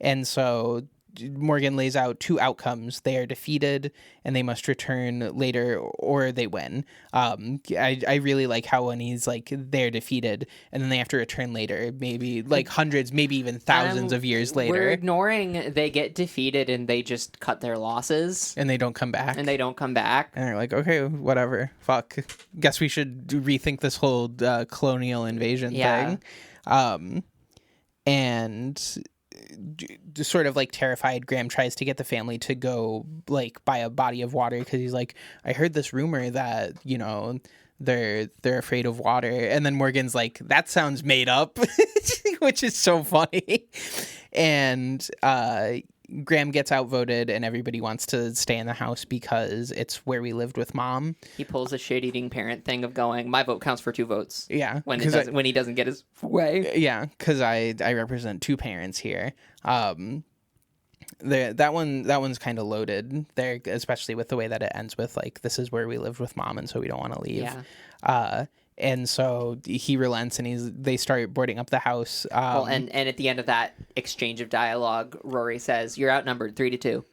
And so Morgan lays out two outcomes. They are defeated and they must return later, or they win. I really like how when he's like they're defeated and then they have to return later, maybe like hundreds, maybe even thousands of years later. We're ignoring they get defeated and they just cut their losses. And they don't come back. And they're like, okay, whatever. Fuck. Guess we should rethink this whole colonial invasion thing. And sort of like terrified, Graham tries to get the family to go like by a body of water because he's like, I heard this rumor that, you know, they're afraid of water. And then Morgan's like, that sounds made up, which is so funny. And Graham gets outvoted and everybody wants to stay in the house because it's where we lived with Mom. He pulls a shit-eating parent thing of going, my vote counts for 2 votes. Yeah. When he doesn't get his way. Yeah, because I represent 2 parents here. That one's kind of loaded there, especially with the way that it ends with like, this is where we lived with Mom, and so we don't want to leave. Yeah. And so he relents, and they start boarding up the house. Well, and at the end of that exchange of dialogue, Rory says, "You're outnumbered 3-2,"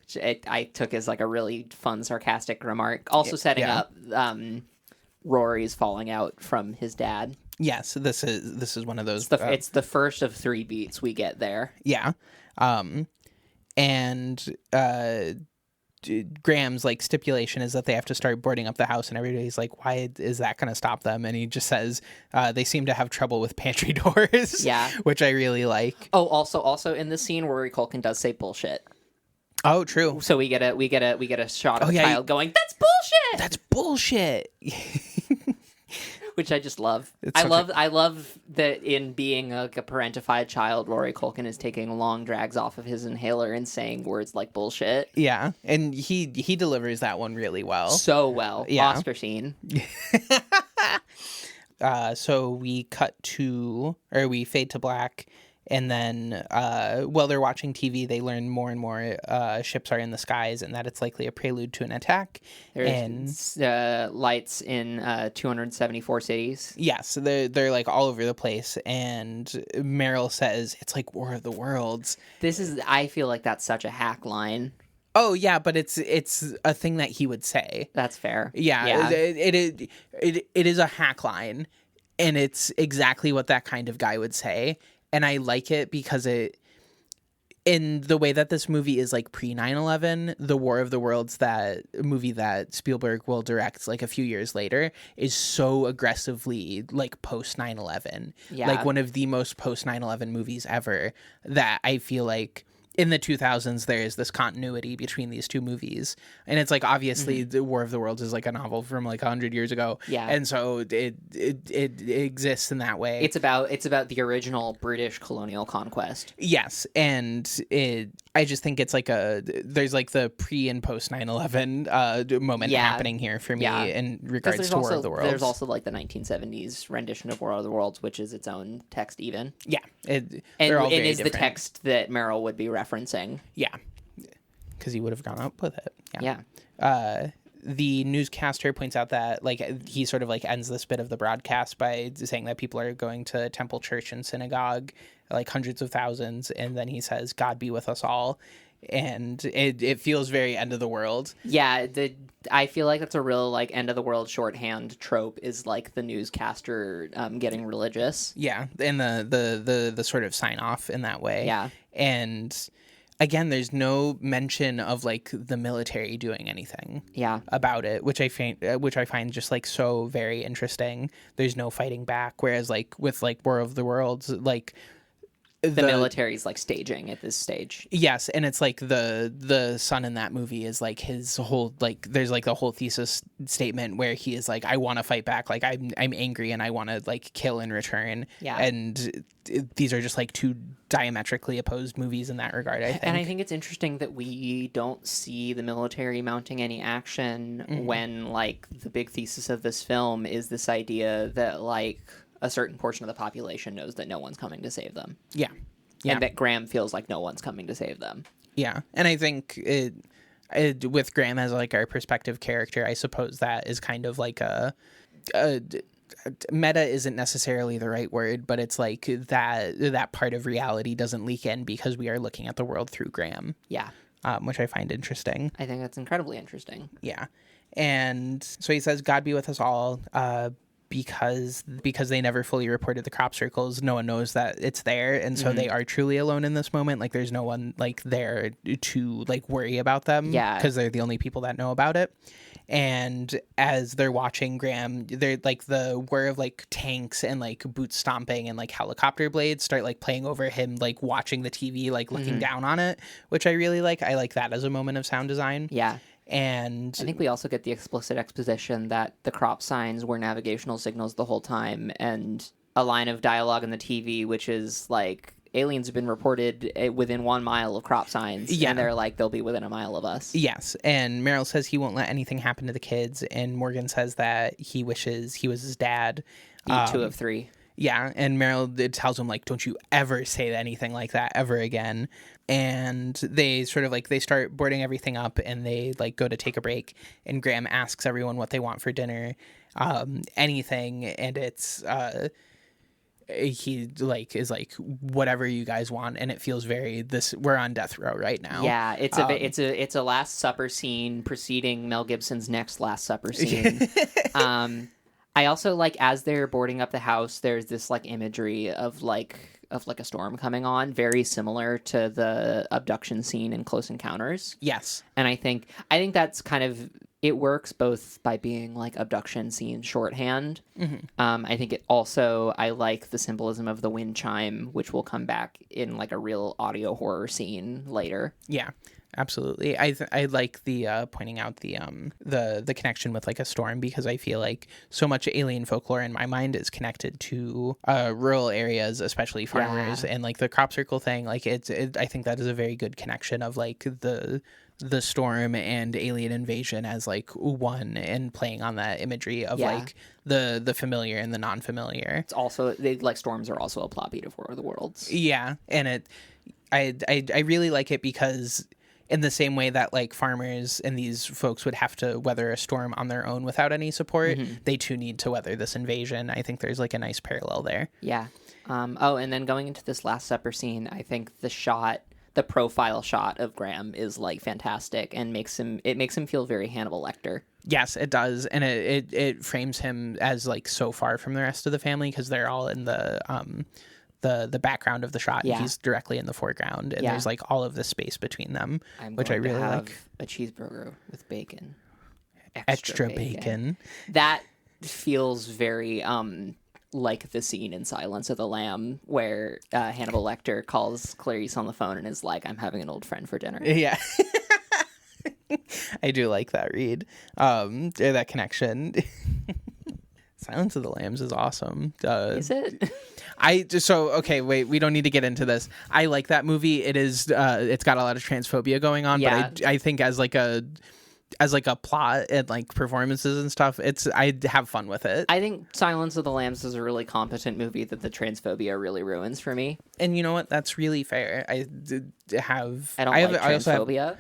which I took as like a really fun, sarcastic remark. Also setting up Rory's falling out from his dad. Yes, this is one of those. It's the first of 3 beats we get there. Yeah, and Graham's like stipulation is that they have to start boarding up the house, and everybody's like, why is that going to stop them? And he just says they seem to have trouble with pantry doors. Yeah, which I really like. Oh, also in the scene, Rory Culkin does say bullshit. Oh, true. So we get a shot of a child going, that's bullshit. That's bullshit. Which I just love. I love that in being a parentified child, Rory Culkin is taking long drags off of his inhaler and saying words like bullshit. Yeah, and he delivers that one really well. So well. Yeah. Oscar scene. So we fade to black, and then while they're watching TV, they learn more and more ships are in the skies, and that it's likely a prelude to an attack. There's lights in 274 cities. Yes, they're like all over the place, and Meryl says it's like War of the Worlds. I feel like that's such a hack line. Oh yeah, but it's a thing that he would say. That's fair. Yeah. It is a hack line, and it's exactly what that kind of guy would say. And I like it because in the way that this movie is like pre 9/11, the War of the Worlds, that movie that Spielberg will direct like a few years later, is so aggressively like post 9/11. Yeah. Like one of the most post 9/11 movies ever, that I feel like in the 2000s there is this continuity between these two movies, and it's like obviously the War of the Worlds is like a novel from like 100 years ago, and so it exists in that way. It's about the original British colonial conquest. Yes, and I just think it's like there's like the pre and post 9/11 moment happening here for me in regards to War of the Worlds. There's also like the 1970s rendition of War of the Worlds, which is its own text even. Yeah, they're all very different. The text that Meryl would be referencing. Yeah, because he would have gone up with it. Yeah. The newscaster points out that like he sort of like ends this bit of the broadcast by saying that people are going to temple, church, and synagogue, like hundreds of thousands, and then he says, "God be with us all," and it feels very end of the world. Yeah, I feel like that's a real like end of the world shorthand trope, is like the newscaster getting religious. Yeah, and the sort of sign off in that way. Yeah, and again, there's no mention of like the military doing anything about it, which I find just like so very interesting. There's no fighting back, whereas like with like War of the Worlds, like the military's like staging at this stage. Yes, and it's like the son in that movie is like his whole like there's like the whole thesis statement where he is like, I want to fight back, like I'm angry and I want to like kill in return. Yeah, and these are just like two diametrically opposed movies in that regard, I think. And I think it's interesting that we don't see the military mounting any action when like the big thesis of this film is this idea that like a certain portion of the population knows that no one's coming to save them. Yeah. And that Graham feels like no one's coming to save them. Yeah. And I think with Graham as like our perspective character, I suppose that is kind of like a meta isn't necessarily the right word, but it's like that part of reality doesn't leak in because we are looking at the world through Graham. Yeah. Which I find interesting. I think that's incredibly interesting. Yeah. And so he says, God be with us all, because they never fully reported the crop circles, no one knows that it's there, and so they are truly alone in this moment. Like there's no one like there to like worry about them, because they're the only people that know about it. And as they're watching Graham, they're like the whir of like tanks and like boots stomping and like helicopter blades start like playing over him, like watching the TV, like looking down on it, which I really like. I like that as a moment of sound design. Yeah. And I think we also get the explicit exposition that the crop signs were navigational signals the whole time, and a line of dialogue in the TV, which is like, aliens have been reported within 1 mile of crop signs. Yeah. And they're like, they'll be within a mile of us. Yes. And Meryl says he won't let anything happen to the kids. And Morgan says that he wishes he was his dad. Beat 2 of 3. Yeah. And Meryl tells him, like, don't you ever say anything like that ever again. And they sort of like, they start boarding everything up and they like go to take a break. And Graham asks everyone what they want for dinner. Anything. And it's, he like is like, whatever you guys want, and it feels very we're on death row right now. Yeah, it's a Last Supper scene preceding Mel Gibson's next Last Supper scene. I also like, as they're boarding up the house, there's this like imagery of like a storm coming on, very similar to the abduction scene in Close Encounters. Yes. And I think that's kind of, it works both by being like abduction scene shorthand. I think it also, I like the symbolism of the wind chime, which will come back in like a real audio horror scene later. Yeah, absolutely. I like the pointing out the connection with like a storm, because I feel like so much alien folklore in my mind is connected to rural areas, especially farmers, and like the crop circle thing. Like I think that is a very good connection of like the storm and alien invasion as like one, and playing on that imagery of like the familiar and the non-familiar. It's also, like, storms are also a plot beat of War of the Worlds. Yeah, and I really like it because in the same way that like farmers and these folks would have to weather a storm on their own without any support, they too need to weather this invasion. I think there's like a nice parallel there. Yeah. And then going into this Last Supper scene, I think the profile shot of Graham is like fantastic, and makes him feel very Hannibal Lecter. Yes, it does, and it frames him as like so far from the rest of the family, because they're all in the background of the shot. Yeah. And he's directly in the foreground, and there's like all of the space between them, which I really like. A cheeseburger with bacon, extra bacon. That feels very like the scene in Silence of the Lamb where Hannibal Lecter calls Clarice on the phone and is like, I'm having an old friend for dinner. Yeah. I do like that read. That connection. Silence of the Lambs is awesome. Is it? Okay, wait, we don't need to get into this. I like that movie. It is, it's got a lot of transphobia going on, but I think as like a plot and like performances and stuff, I have fun with it. I think Silence of the Lambs is a really competent movie that the transphobia really ruins for me. And you know what? That's really fair. I like transphobia.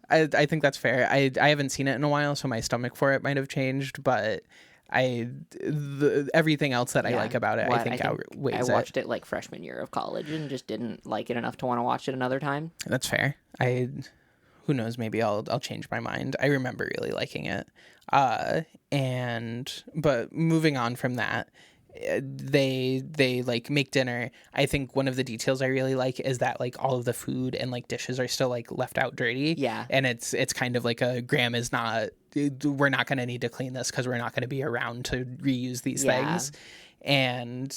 I think that's fair. I haven't seen it in a while, so my stomach for it might have changed, but everything else that I like about it, I think outweighs it. I watched it like freshman year of college and just didn't like it enough to want to watch it another time. That's fair. Who knows? Maybe I'll change my mind. I remember really liking it. But moving on from that, they like make dinner. I think one of the details I really like is that like all of the food and like dishes are still like left out dirty. Yeah. And it's kind of like Graham is not, we're not going to need to clean this because we're not going to be around to reuse these things. And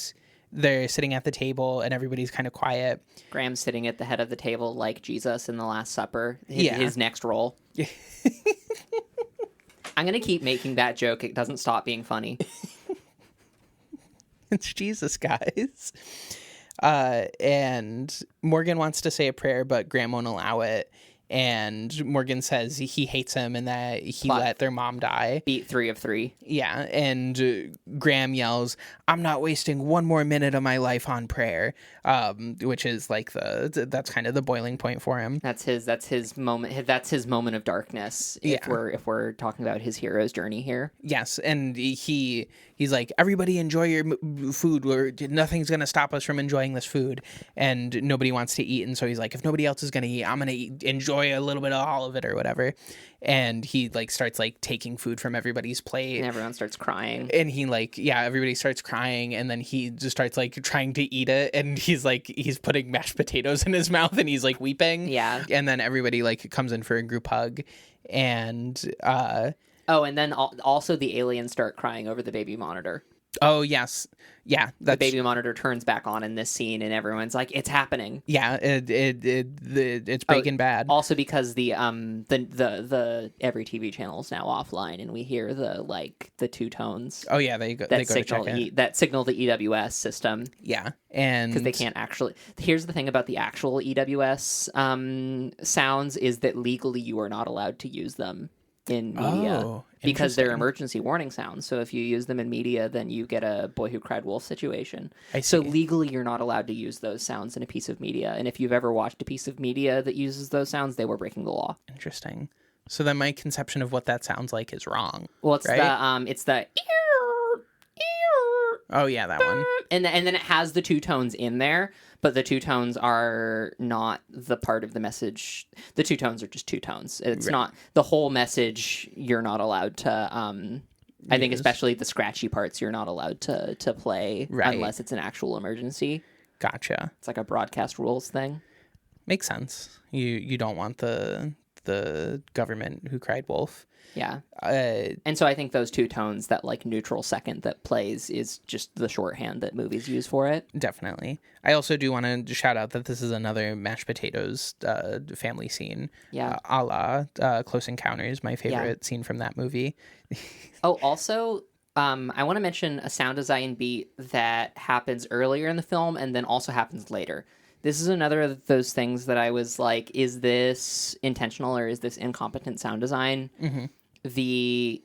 they're sitting at the table and everybody's kind of quiet. Graham's sitting at the head of the table like Jesus in the Last Supper. His next role. I'm going to keep making that joke. It doesn't stop being funny. It's Jesus, guys. And Morgan wants to say a prayer, but Graham won't allow it. And Morgan says he hates him and that he let their mom die. Beat 3 of 3. Yeah, and Graham yells, "I'm not wasting one more minute of my life on prayer," which is like that's kind of the boiling point for him. That's his moment. That's his moment of darkness. If we're talking about his hero's journey here. Yes, and he's like, "Everybody enjoy your food. Nothing's gonna stop us from enjoying this food," and nobody wants to eat, and so he's like, "If nobody else is gonna eat, I'm gonna enjoy a little bit of all of it or whatever." And he like starts like taking food from everybody's plate, and everyone starts crying, and he everybody starts crying, and then he just starts like trying to eat it, and he's putting mashed potatoes in his mouth and he's like weeping. Yeah. And then everybody like comes in for a group hug, and Oh, and then also the aliens start crying over the baby monitor. Oh, yes. Yeah. The baby monitor turns back on in this scene, and everyone's like, "It's happening." Yeah, it's Breaking Bad. Also because the every TV channel is now offline, and we hear the two tones. Oh yeah, they go to check it. That signal the EWS system. Yeah, and because they can't actually. Here's the thing about the actual EWS sounds is that legally you are not allowed to use them in media because they're emergency warning sounds. So if you use them in media, then you get a Boy Who Cried Wolf situation. So legally you're not allowed to use those sounds in a piece of media. And if you've ever watched a piece of media that uses those sounds, they were breaking the law. Interesting. So then my conception of what that sounds like is wrong. Well, it's right? It's the oh yeah, that one. And then it has the two tones in there, but the two tones are not the part of the message. The two tones are just two tones. It's not the whole message. You're not allowed to. I think especially the scratchy parts, you're not allowed to play unless it's an actual emergency. Gotcha. It's like a broadcast rules thing. Makes sense. You don't want the government who cried wolf. Yeah. And so I think those two tones, that like neutral second that plays, is just the shorthand that movies use for it. Definitely. I also do want to shout out that this is another mashed potatoes family scene. Yeah. A la Close Encounters, my favorite scene from that movie. Oh, also, I want to mention a sound design beat that happens earlier in the film and then also happens later. This is another of those things that I was like, is this intentional or is this incompetent sound design? Mm-hmm. The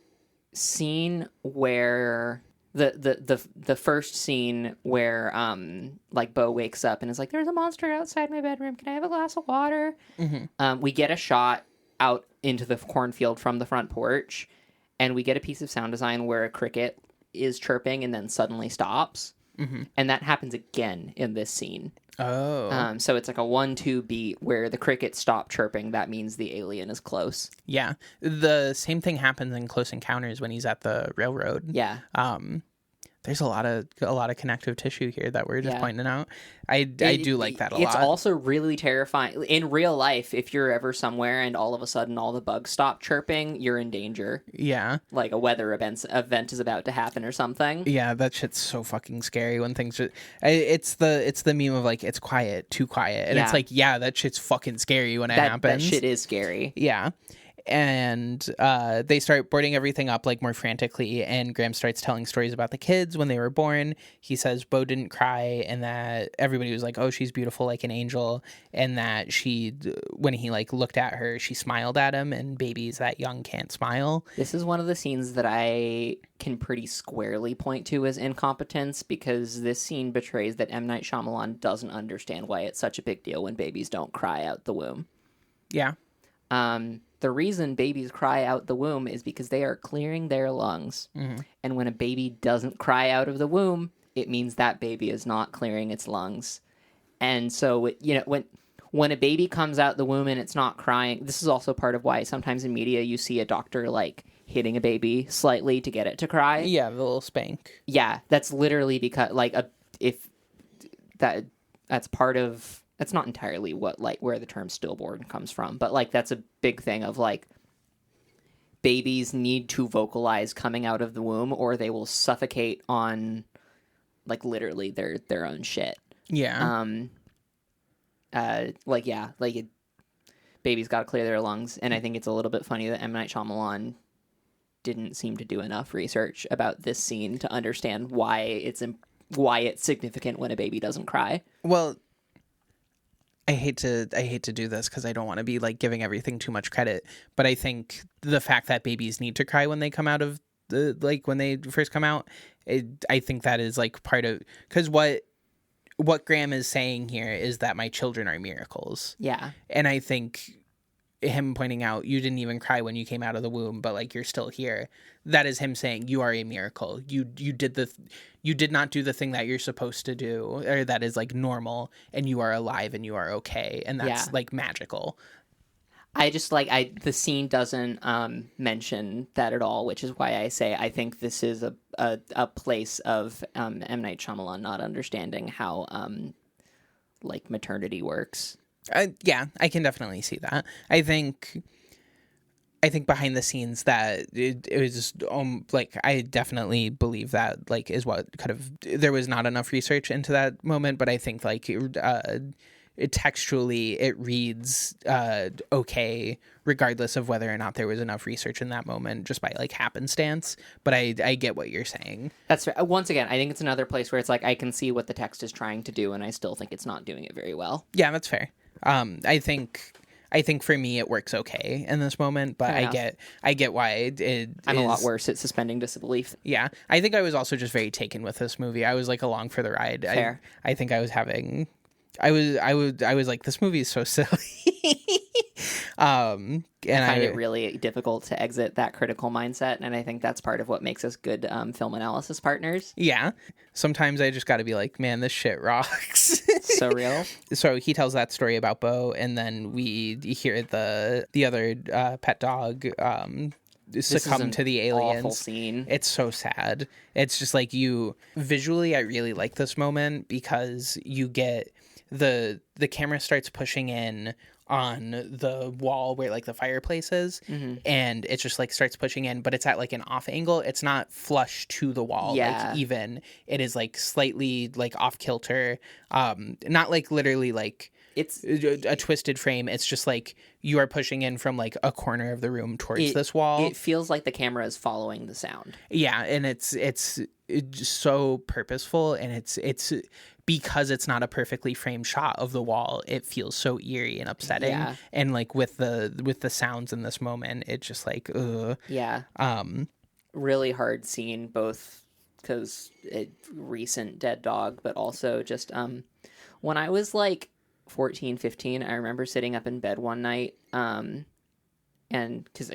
scene where the first scene where like Bo wakes up and is like, "There's a monster outside my bedroom. Can I have a glass of water?" Mm-hmm. We get a shot out into the cornfield from the front porch, and we get a piece of sound design where a cricket is chirping and then suddenly stops. Mm-hmm. And that happens again in this scene. Oh. So it's like a 1-2 beat where the crickets stop chirping. That means the alien is close. Yeah. The same thing happens in Close Encounters when he's at the railroad. Yeah. There's a lot of connective tissue here that we're just pointing out. I do like that a lot. It's also really terrifying. In real life, if you're ever somewhere and all of a sudden all the bugs stop chirping, you're in danger. Yeah. Like a weather event is about to happen or something. Yeah, that shit's so fucking scary when things are... It's the meme of like, it's quiet, too quiet. And it's like, yeah, that shit's fucking scary when it happens. That shit is scary. Yeah. And they start boarding everything up like more frantically, and Graham starts telling stories about the kids when they were born. He says Bo didn't cry, and that everybody was like, "Oh, she's beautiful like an angel," and that when he like looked at her, she smiled at him, and babies that young can't smile. This is one of the scenes that I can pretty squarely point to as incompetence, because this scene betrays that M. Night Shyamalan doesn't understand why it's such a big deal when babies don't cry out the womb. Yeah. The reason babies cry out the womb is because they are clearing their lungs. Mm-hmm. And when a baby doesn't cry out of the womb, it means that baby is not clearing its lungs. And so, when a baby comes out the womb and it's not crying, this is also part of why sometimes in media you see a doctor like hitting a baby slightly to get it to cry. Yeah, the little spank. Yeah, that's literally because that's part of... That's not entirely where the term stillborn comes from, but like that's a big thing of like babies need to vocalize coming out of the womb or they will suffocate on like literally their own shit. Yeah. Babies got to clear their lungs, and I think it's a little bit funny that M. Night Shyamalan didn't seem to do enough research about this scene to understand why it's significant when a baby doesn't cry. Well, I hate to do this because I don't want to be like giving everything too much credit, but I think the fact that babies need to cry when they come out of when they first come out, I think that is like part of, because what Graham is saying here is that my children are miracles. Yeah. And I think him pointing out you didn't even cry when you came out of the womb, but like you're still here, that is him saying you are a miracle. You did not do the thing that you're supposed to do, or that is like normal, and you are alive and you are okay, and that's like magical. I just the scene doesn't mention that at all, which is why I say I think this is a place of M. Night Shyamalan not understanding how maternity works. Yeah, I can definitely see that. I think I think behind the scenes that it was like I definitely believe that like is what could have, there was not enough research into that moment, but I think like textually it reads okay regardless of whether or not there was enough research in that moment just by like happenstance. But I get what you're saying. That's fair. Once again, I think it's another place where it's like I can see what the text is trying to do, and I still think it's not doing it very well. Yeah, that's fair. I think for me it works okay in this moment, but I get why I'm a lot worse at suspending disbelief. Yeah, I think I was also just very taken with this movie. I was like along for the ride. Fair. I think I was having, I was like, this movie is so silly. And I find it really difficult to exit that critical mindset, and I think that's part of what makes us good film analysis partners. Yeah, sometimes I just got to be like, man, this shit rocks. Surreal. So he tells that story about Bo, and then we hear the other pet dog succumb to the aliens. Awful scene. It's so sad. It's just like visually, I really like this moment because you get the camera starts pushing in on the wall where like the fireplace is, and it just like starts pushing in, but it's at like an off angle. It's not flush to the wall. Yeah. Like even it is like slightly like off kilter. Not like literally like it's a twisted frame. It's just like you are pushing in from like a corner of the room towards this wall. It feels like the camera is following the sound. Yeah, and it's so purposeful, and it's because it's not a perfectly framed shot of the wall, it feels so eerie and upsetting. Yeah. And like with the sounds in this moment, it's just like ugh. Yeah. Really hard scene, both because recent dead dog, but also just when I was like 14, 15, I remember sitting up in bed one night, and because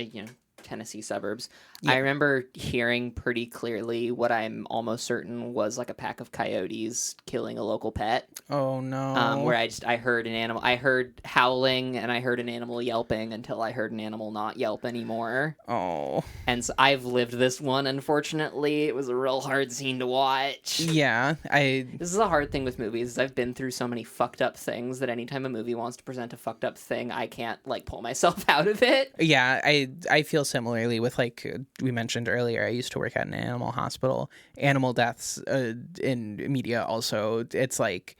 Tennessee suburbs. Yeah. I remember hearing pretty clearly what I'm almost certain was like a pack of coyotes killing a local pet. Oh no. Where I heard an animal. I heard howling and I heard an animal yelping until I heard an animal not yelp anymore. Oh. And so I've lived this one, unfortunately. It was a real hard scene to watch. Yeah. This is a hard thing with movies. I've been through so many fucked up things that anytime a movie wants to present a fucked up thing, I can't like pull myself out of it. Yeah, I feel similarly with like we mentioned earlier, I used to work at an animal hospital. Animal deaths in media also, it's like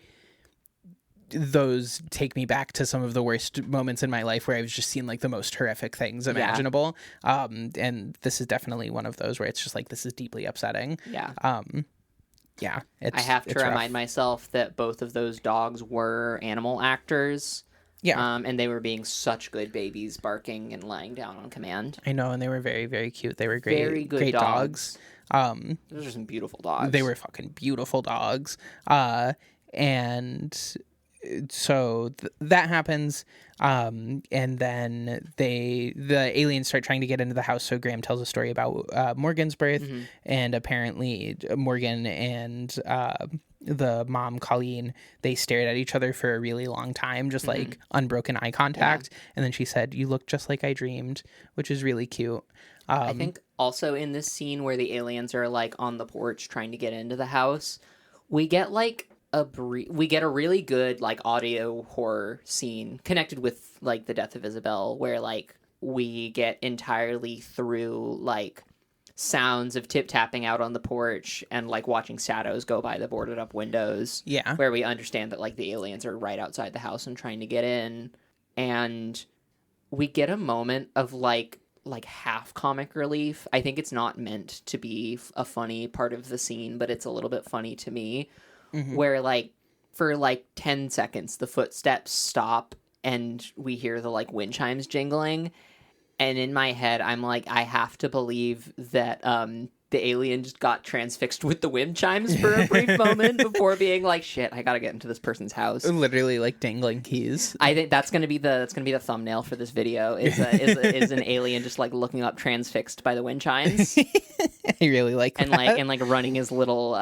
those take me back to some of the worst moments in my life where I've just seen like the most horrific things imaginable. Yeah. And this is definitely one of those where it's just like, this is deeply upsetting. Yeah. Yeah. I have to remind myself that both of those dogs were animal actors. Yeah. And they were being such good babies, barking and lying down on command. I know, and they were very, very cute. They were great, very good great dogs. Those are some beautiful dogs. They were fucking beautiful dogs. And so that happens. And then the aliens start trying to get into the house. So Graham tells a story about Morgan's birth, and apparently Morgan and the mom, Colleen, they stared at each other for a really long time, just like unbroken eye contact. Yeah. And then she said, "You look just like I dreamed," which is really cute. I think also in this scene where the aliens are like on the porch trying to get into the house, we get like we get a really good like audio horror scene connected with like the death of Isabel, where like we get entirely through like sounds of tip-tapping out on the porch and like watching shadows go by the boarded up windows. Yeah. Where we understand that like the aliens are right outside the house and trying to get in. And we get a moment of like half comic relief. I think it's not meant to be a funny part of the scene, but it's a little bit funny to me. Where like for like 10 seconds the footsteps stop and we hear the like wind chimes jingling. And in my head, I'm like, I have to believe that the alien just got transfixed with the wind chimes for a brief moment before being like, shit, I gotta get into this person's house. Literally like dangling keys. I think that's gonna be the thumbnail for this video. Is an alien just like looking up transfixed by the wind chimes. I really like that. And like running his little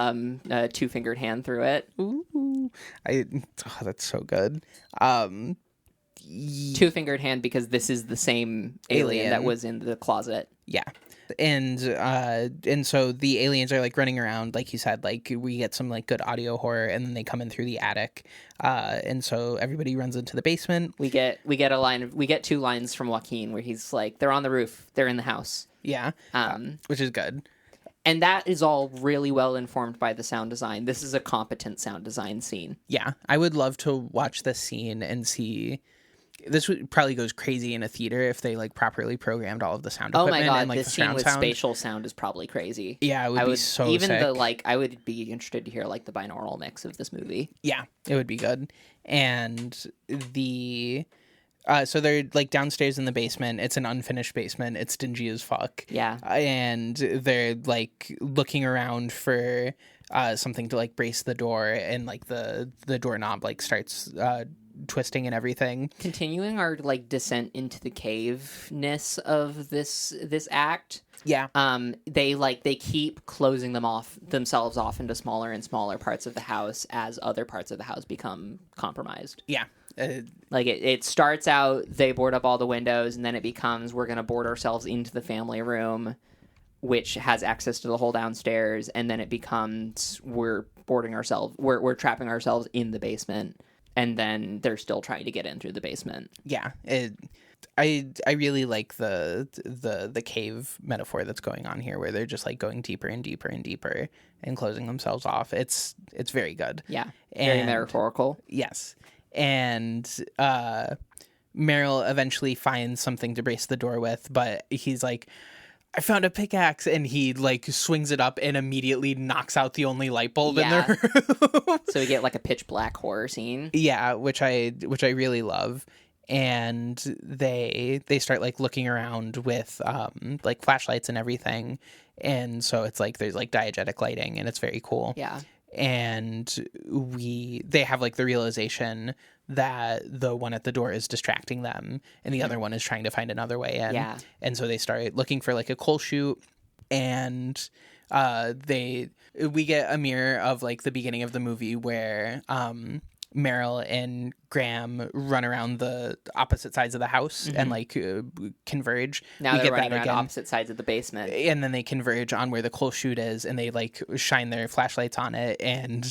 two-fingered hand through it. Ooh, that's so good. Two-fingered hand because this is the same alien that was in the closet. Yeah. and so the aliens are like running around, like you said, like we get some like good audio horror, and then they come in through the attic, and so everybody runs into the basement. We get two lines from Joaquin where he's like, they're on the roof, they're in the house. Yeah, which is good. And that is all really well informed by the sound design. This is a competent sound design scene. Yeah, I would love to watch this scene and see. This probably goes crazy in a theater if they like properly programmed all of the sound equipment. Oh my god, and, like, this the scene with sound. spatial sound is probably crazy. Yeah, it would be so even sick. I would be interested to hear like the binaural mix of this movie. Yeah, it would be good. And so they're like downstairs in the basement. It's an unfinished basement. It's dingy as fuck. Yeah. And they're like looking around for something to like brace the door, and like the doorknob like starts twisting and everything. Continuing our like descent into the caveness of this act. Yeah. They keep closing themselves off into smaller and smaller parts of the house as other parts of the house become compromised. Yeah. Like it starts out, they board up all the windows, and then it becomes, we're going to board ourselves into the family room, which has access to the whole downstairs. And then it becomes, we're trapping ourselves in the basement. And then they're still trying to get in through the basement. Yeah. I really like the cave metaphor that's going on here, where they're just like going deeper and deeper and deeper and closing themselves off. It's very good. Yeah. Very metaphorical. Yes. And Meryl eventually finds something to brace the door with, but he's like, I found a pickaxe, and he like swings it up and immediately knocks out the only light bulb in their room. So we get like a pitch black horror scene. Yeah, which I really love. And they start like looking around with like flashlights and everything, and so it's like there's like diegetic lighting, and it's very cool. Yeah. And they have like the realization that the one at the door is distracting them, and the other one is trying to find another way in. Yeah. And so they start looking for like a coal chute, and we get a mirror of like the beginning of the movie where Meryl and Graham run around the opposite sides of the house and like converge. Now they're running around opposite sides of the basement, and then they converge on where the coal chute is, and they like shine their flashlights on it, and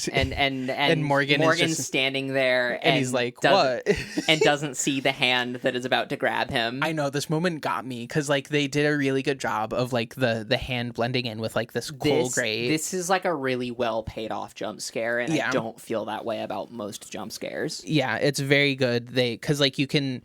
Morgan's just standing there, and he's like, what? And doesn't see the hand that is about to grab him. I know, this moment got me because like they did a really good job of like the hand blending in with like this cool gray. This is like a really well paid off jump scare, and I don't feel that way about most jump scares. Yeah, it's very good. Because like you can,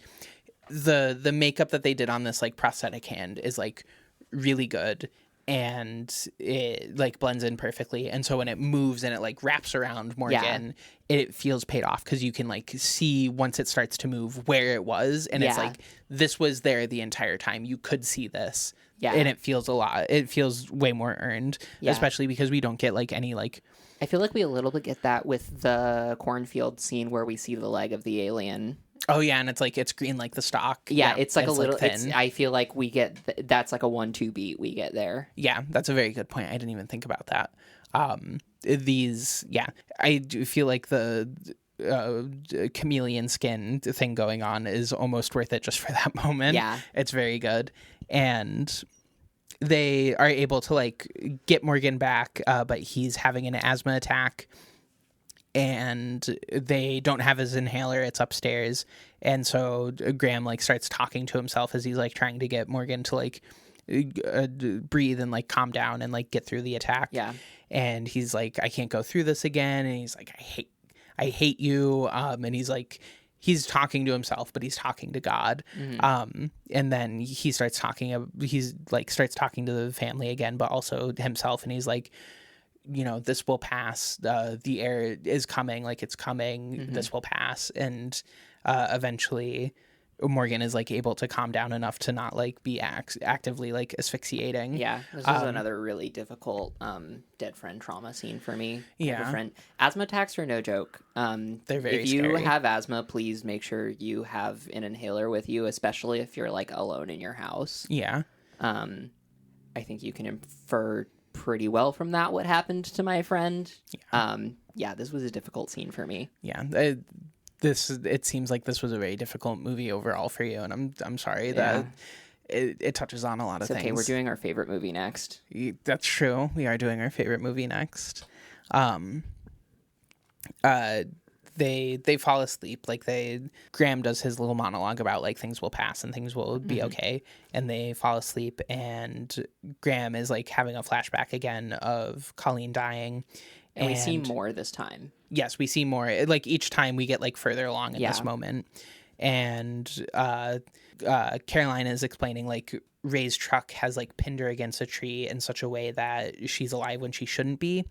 the makeup that they did on this like prosthetic hand is like really good, and it like blends in perfectly. And so when it moves and it like wraps around Morgan, it feels paid off because you can like see once it starts to move where it was, and it's like this was there the entire time. You could see this. Yeah. And it feels way more earned, especially because we don't get like any like. I feel like we a little bit get that with the cornfield scene where we see the leg of the alien. Oh yeah, and it's like it's green like the stalk. Yeah, it's like a little. Like I feel like we get that's like a 1-2 beat we get there. Yeah, that's a very good point. I didn't even think about that. I do feel like the chameleon skin thing going on is almost worth it just for that moment. Yeah, it's very good, and they are able to like get Morgan back, but he's having an asthma attack, and they don't have his inhaler. It's upstairs, and so Graham like starts talking to himself as he's like trying to get Morgan to like breathe and like calm down and like get through the attack. Yeah, and he's like, I can't go through this again, and he's like, I hate you, and he's like. He's talking to himself, but he's talking to God. Mm-hmm. And then he starts talking. Starts talking to the family again, but also himself. And he's like, this will pass. The air is coming, like it's coming. Mm-hmm. This will pass. And eventually, Morgan is like able to calm down enough to not like be actively like asphyxiating. Yeah, this was another really difficult dead friend trauma scene for me. Yeah, friend. Asthma attacks are no joke. They're very If you scary. have asthma, please make sure you have an inhaler with you, especially if you're like alone in your house. Yeah. I think you can infer pretty well from that what happened to my friend. Yeah. This was a difficult scene for me. Yeah. It seems like this was a very difficult movie overall for you, and I'm sorry that it touches on a lot of things. Okay, we're doing our favorite movie next. That's true. We are doing our favorite movie next. They fall asleep. Like Graham does his little monologue about like things will pass and things will be okay, and they fall asleep. And Graham is like having a flashback again of Colleen dying, and we see more this time. Yes, we see more. Like each time we get like further along in this moment, and Caroline is explaining like Ray's truck has like pinned her against a tree in such a way that she's alive when she shouldn't be.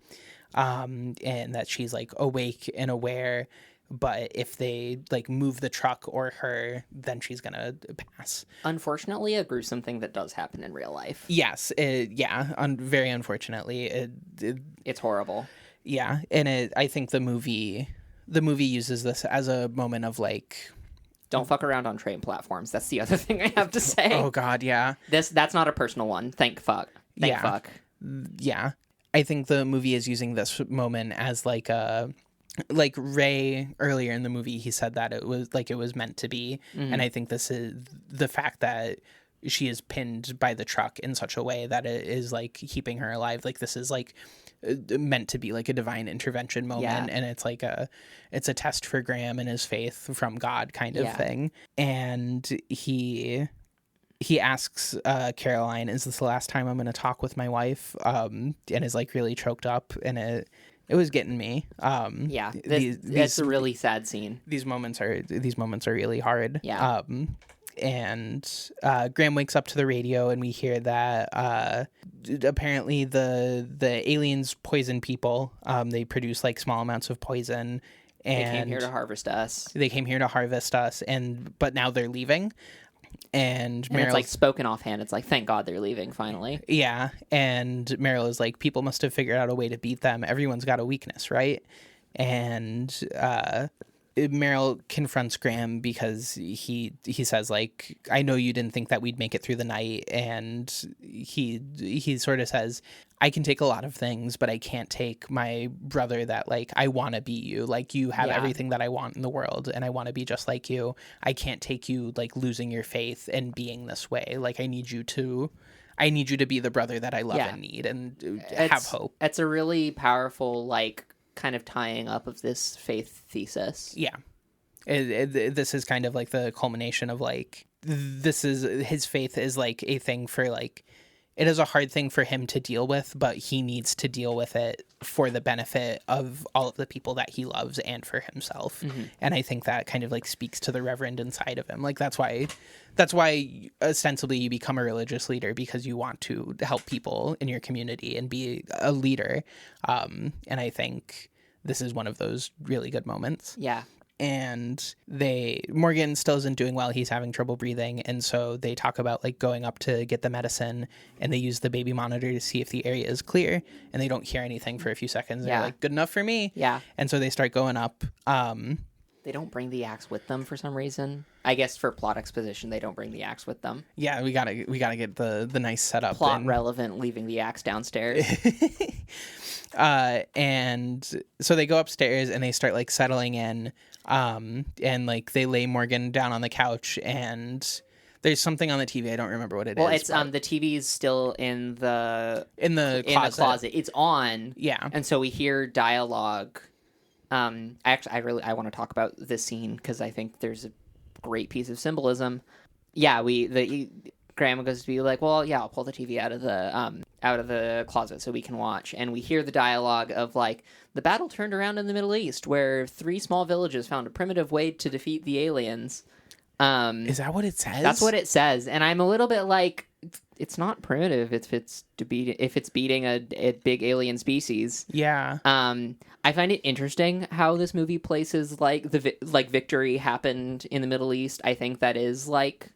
And that she's like awake and aware, but if they like move the truck or her, then she's gonna pass. Unfortunately, a gruesome thing that does happen in real life. Yes, very unfortunately, it's horrible. Yeah, and I think the movie uses this as a moment of like, don't fuck around on train platforms. That's the other thing I have to say. Oh God, yeah. That's not a personal one. Thank fuck. Yeah. I think the movie is using this moment as like Ray earlier in the movie, he said that it was meant to be. And I think this is the fact that she is pinned by the truck in such a way that it is like keeping her alive. Like this is like meant to be like a divine intervention moment. And it's like it's a test for Graham and his faith from God kind of thing. And he asks Caroline, is this the last time I'm going to talk with my wife? And is like really choked up, and it was getting me. That's a really sad scene. These moments are really hard. Yeah. And Graham wakes up to the radio, and we hear that apparently the aliens poison people. They produce like small amounts of poison. And they came here to harvest us. But now they're leaving. And it's like spoken offhand. It's like, thank God they're leaving finally. Yeah. And Meryl is like, people must have figured out a way to beat them. Everyone's got a weakness, right? And Meryl confronts Graham because he says like, I know you didn't think that we'd make it through the night. And he sort of says, I can take a lot of things, but I can't take my brother that like, I want to be you. Like you have everything that I want in the world, and I want to be just like you. I can't take you like losing your faith and being this way. Like I need you to be the brother that I love and need and have hope. It's a really powerful like kind of tying up of this faith thesis. Yeah. This is kind of like the culmination of like, his faith is like a thing for like, it is a hard thing for him to deal with, but he needs to deal with it for the benefit of all of the people that he loves and for himself. And I think that kind of like speaks to the reverend inside of him. Like that's why ostensibly you become a religious leader, because you want to help people in your community and be a leader. And I think this is one of those really good moments. Yeah. And Morgan still isn't doing well. He's having trouble breathing. And so they talk about like going up to get the medicine, and they use the baby monitor to see if the area is clear, and they don't hear anything for a few seconds. They're like, good enough for me. Yeah. And so they start going up. They don't bring the axe with them for some reason. I guess for plot exposition, they don't bring the axe with them. Yeah, we gotta get the nice setup. Plot relevant, leaving the axe downstairs. And so they go upstairs and they start like settling in. And like they lay Morgan down on the couch, and there's something on the TV. I don't remember what it is. Well, it's the TV is still in the closet. It's on. Yeah. And so we hear dialogue. I want to talk about this scene because I think there's a great piece of symbolism. Yeah, Graham goes to be like, well, yeah, I'll pull the TV out of the closet so we can watch. And we hear the dialogue of like, the battle turned around in the Middle East where 3 small villages found a primitive way to defeat the aliens. Is that what it says? That's what it says. And I'm a little bit like, it's not primitive if it's beating a big alien species. Yeah. I find it interesting how this movie places like victory happened in the Middle East. I think that is like,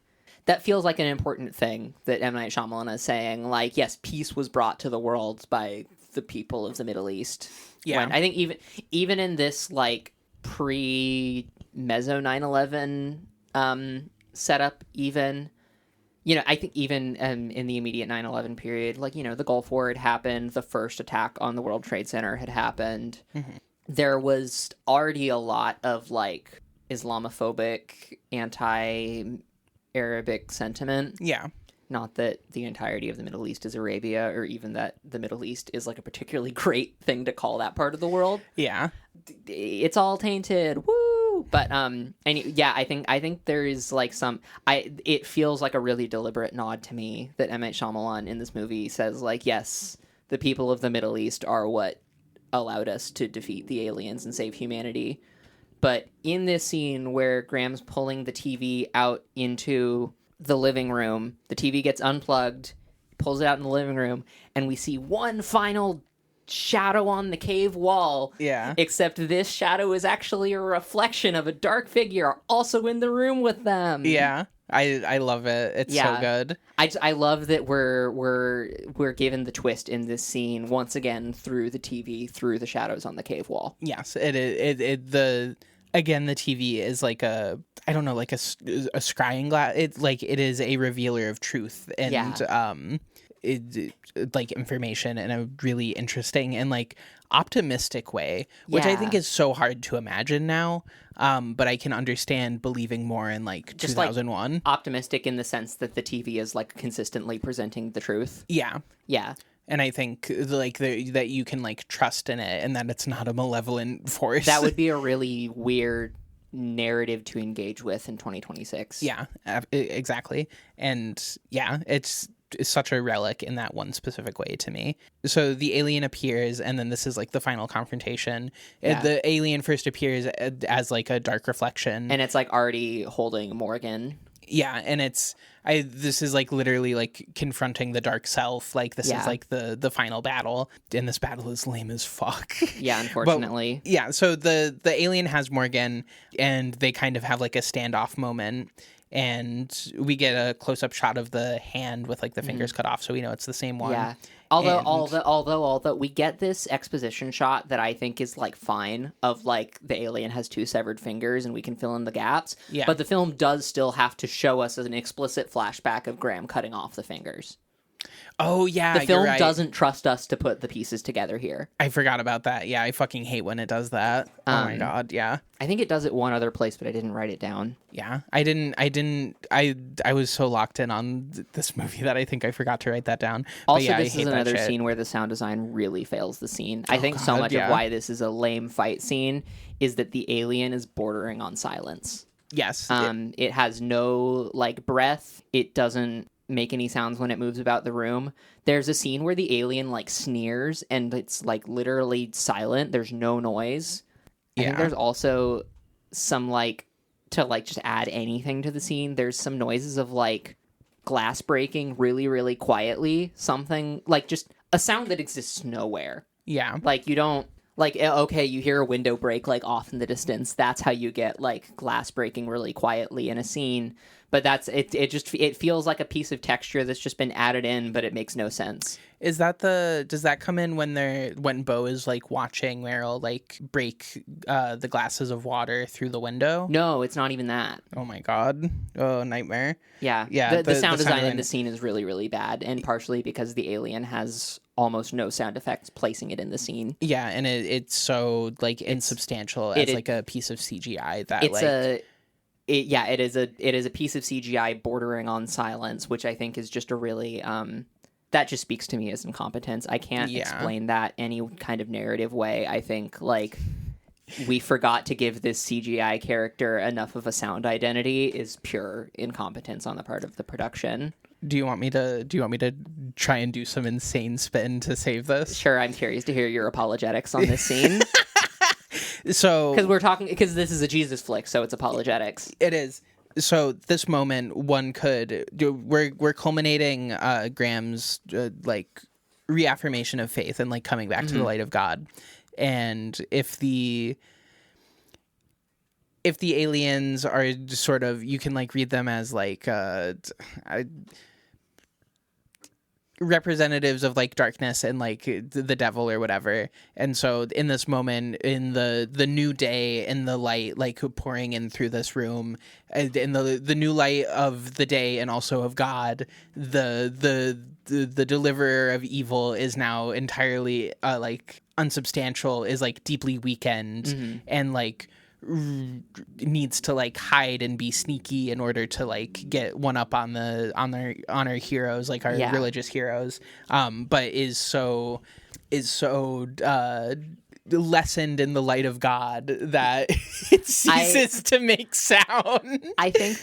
that feels like an important thing that M. Night Shyamalan is saying. Like, yes, peace was brought to the world by the people of the Middle East. Yeah. When I think even in this like pre-Mezzo 9/11 setup, even, you know, I think even in the immediate 9/11 period, like, you know, the Gulf War had happened, the first attack on the World Trade Center had happened. Mm-hmm. There was already a lot of like Islamophobic, anti-Arabic sentiment. Yeah. Not that the entirety of the Middle East is Arabia, or even that the Middle East is like a particularly great thing to call that part of the world. Yeah. It's all tainted. Woo! But I think there is like it feels like a really deliberate nod to me that M. Night Shyamalan in this movie says like, yes, the people of the Middle East are what allowed us to defeat the aliens and save humanity. But in this scene where Graham's pulling the TV out into the living room, the TV gets unplugged, pulls it out in the living room, and we see one final shadow on the cave wall. Yeah. Except this shadow is actually a reflection of a dark figure also in the room with them. Yeah. I love it. It's so good. I love that we're given the twist in this scene once again through the TV, through the shadows on the cave wall. Yes, the TV is like a scrying glass. It is a revealer of truth and like information in a really interesting and like optimistic way, which I think is so hard to imagine now. But I can understand believing more in like just 2001. Like, optimistic in the sense that the TV is like consistently presenting the truth. Yeah. Yeah. And I think like that you can like trust in it and that it's not a malevolent force. That would be a really weird narrative to engage with in 2026. Yeah, exactly. And yeah, it's such a relic in that one specific way to me. So the alien appears, and then this is like the final confrontation. Yeah. The alien first appears as like a dark reflection, and it's like already holding Morgan. Yeah, and this is like literally like confronting the dark self. Like this is like the final battle, and this battle is lame as fuck. Yeah, unfortunately. But, yeah, so the alien has Morgan, and they kind of have like a standoff moment. And we get a close-up shot of the hand with like the fingers cut off, so we know it's the same one. Yeah. Although we get this exposition shot that I think is like fine of like the alien has two severed fingers and we can fill in the gaps. Yeah. But the film does still have to show us as an explicit flashback of Graham cutting off the fingers. Oh, yeah, the film you're right. doesn't trust us to put the pieces together here. I forgot about that. Yeah, I fucking hate when it does that. Oh my god, yeah. I think it does it one other place, but I didn't write it down. Yeah, I was so locked in on this movie that I think I forgot to write that down. Also, yeah, this is another scene where the sound design really fails the scene. I think so much of why this is a lame fight scene is that the alien is bordering on silence. Yes. It has no like breath. It doesn't make any sounds when it moves about the room. There's a scene where the alien like sneers and it's like literally silent. There's no noise. I think there's also some like to like just add anything to the scene. There's some noises of like glass breaking really, really quietly. Something like just a sound that exists nowhere. Yeah. Like you don't like, okay, you hear a window break like off in the distance. That's how you get like glass breaking really quietly in a scene. But that's it. It feels like a piece of texture that's just been added in, but it makes no sense. Does that come in when Bo is like watching Meryl like break the glasses of water through the window? No, it's not even that. Oh my god! Oh, nightmare. Yeah. The sound design in the scene is really, really bad, and partially because the alien has almost no sound effects placing it in the scene. Yeah, and it's so like insubstantial as like a piece of CGI that it is a piece of CGI bordering on silence, which I think is just a really that just speaks to me as incompetence. I can't explain that any kind of narrative way. I think like we forgot to give this CGI character enough of a sound identity is pure incompetence on the part of the production. Do you want me to try and do some insane spin to save this? Sure, I'm curious to hear your apologetics on this scene. So because this is a Jesus flick, so it's apologetics. It is. So this moment, we're culminating Graham's like reaffirmation of faith and like coming back to the light of God, and if the aliens are sort of, you can like read them as like representatives of like darkness and like the devil or whatever. And so in this moment, in the new day, in the light like pouring in through this room, in the new light of the day and also of God, the deliverer of evil is now entirely like unsubstantial, is like deeply weakened and like needs to like hide and be sneaky in order to like get one up on our heroes, like our religious heroes, but is so lessened in the light of God that it ceases to make sound. I think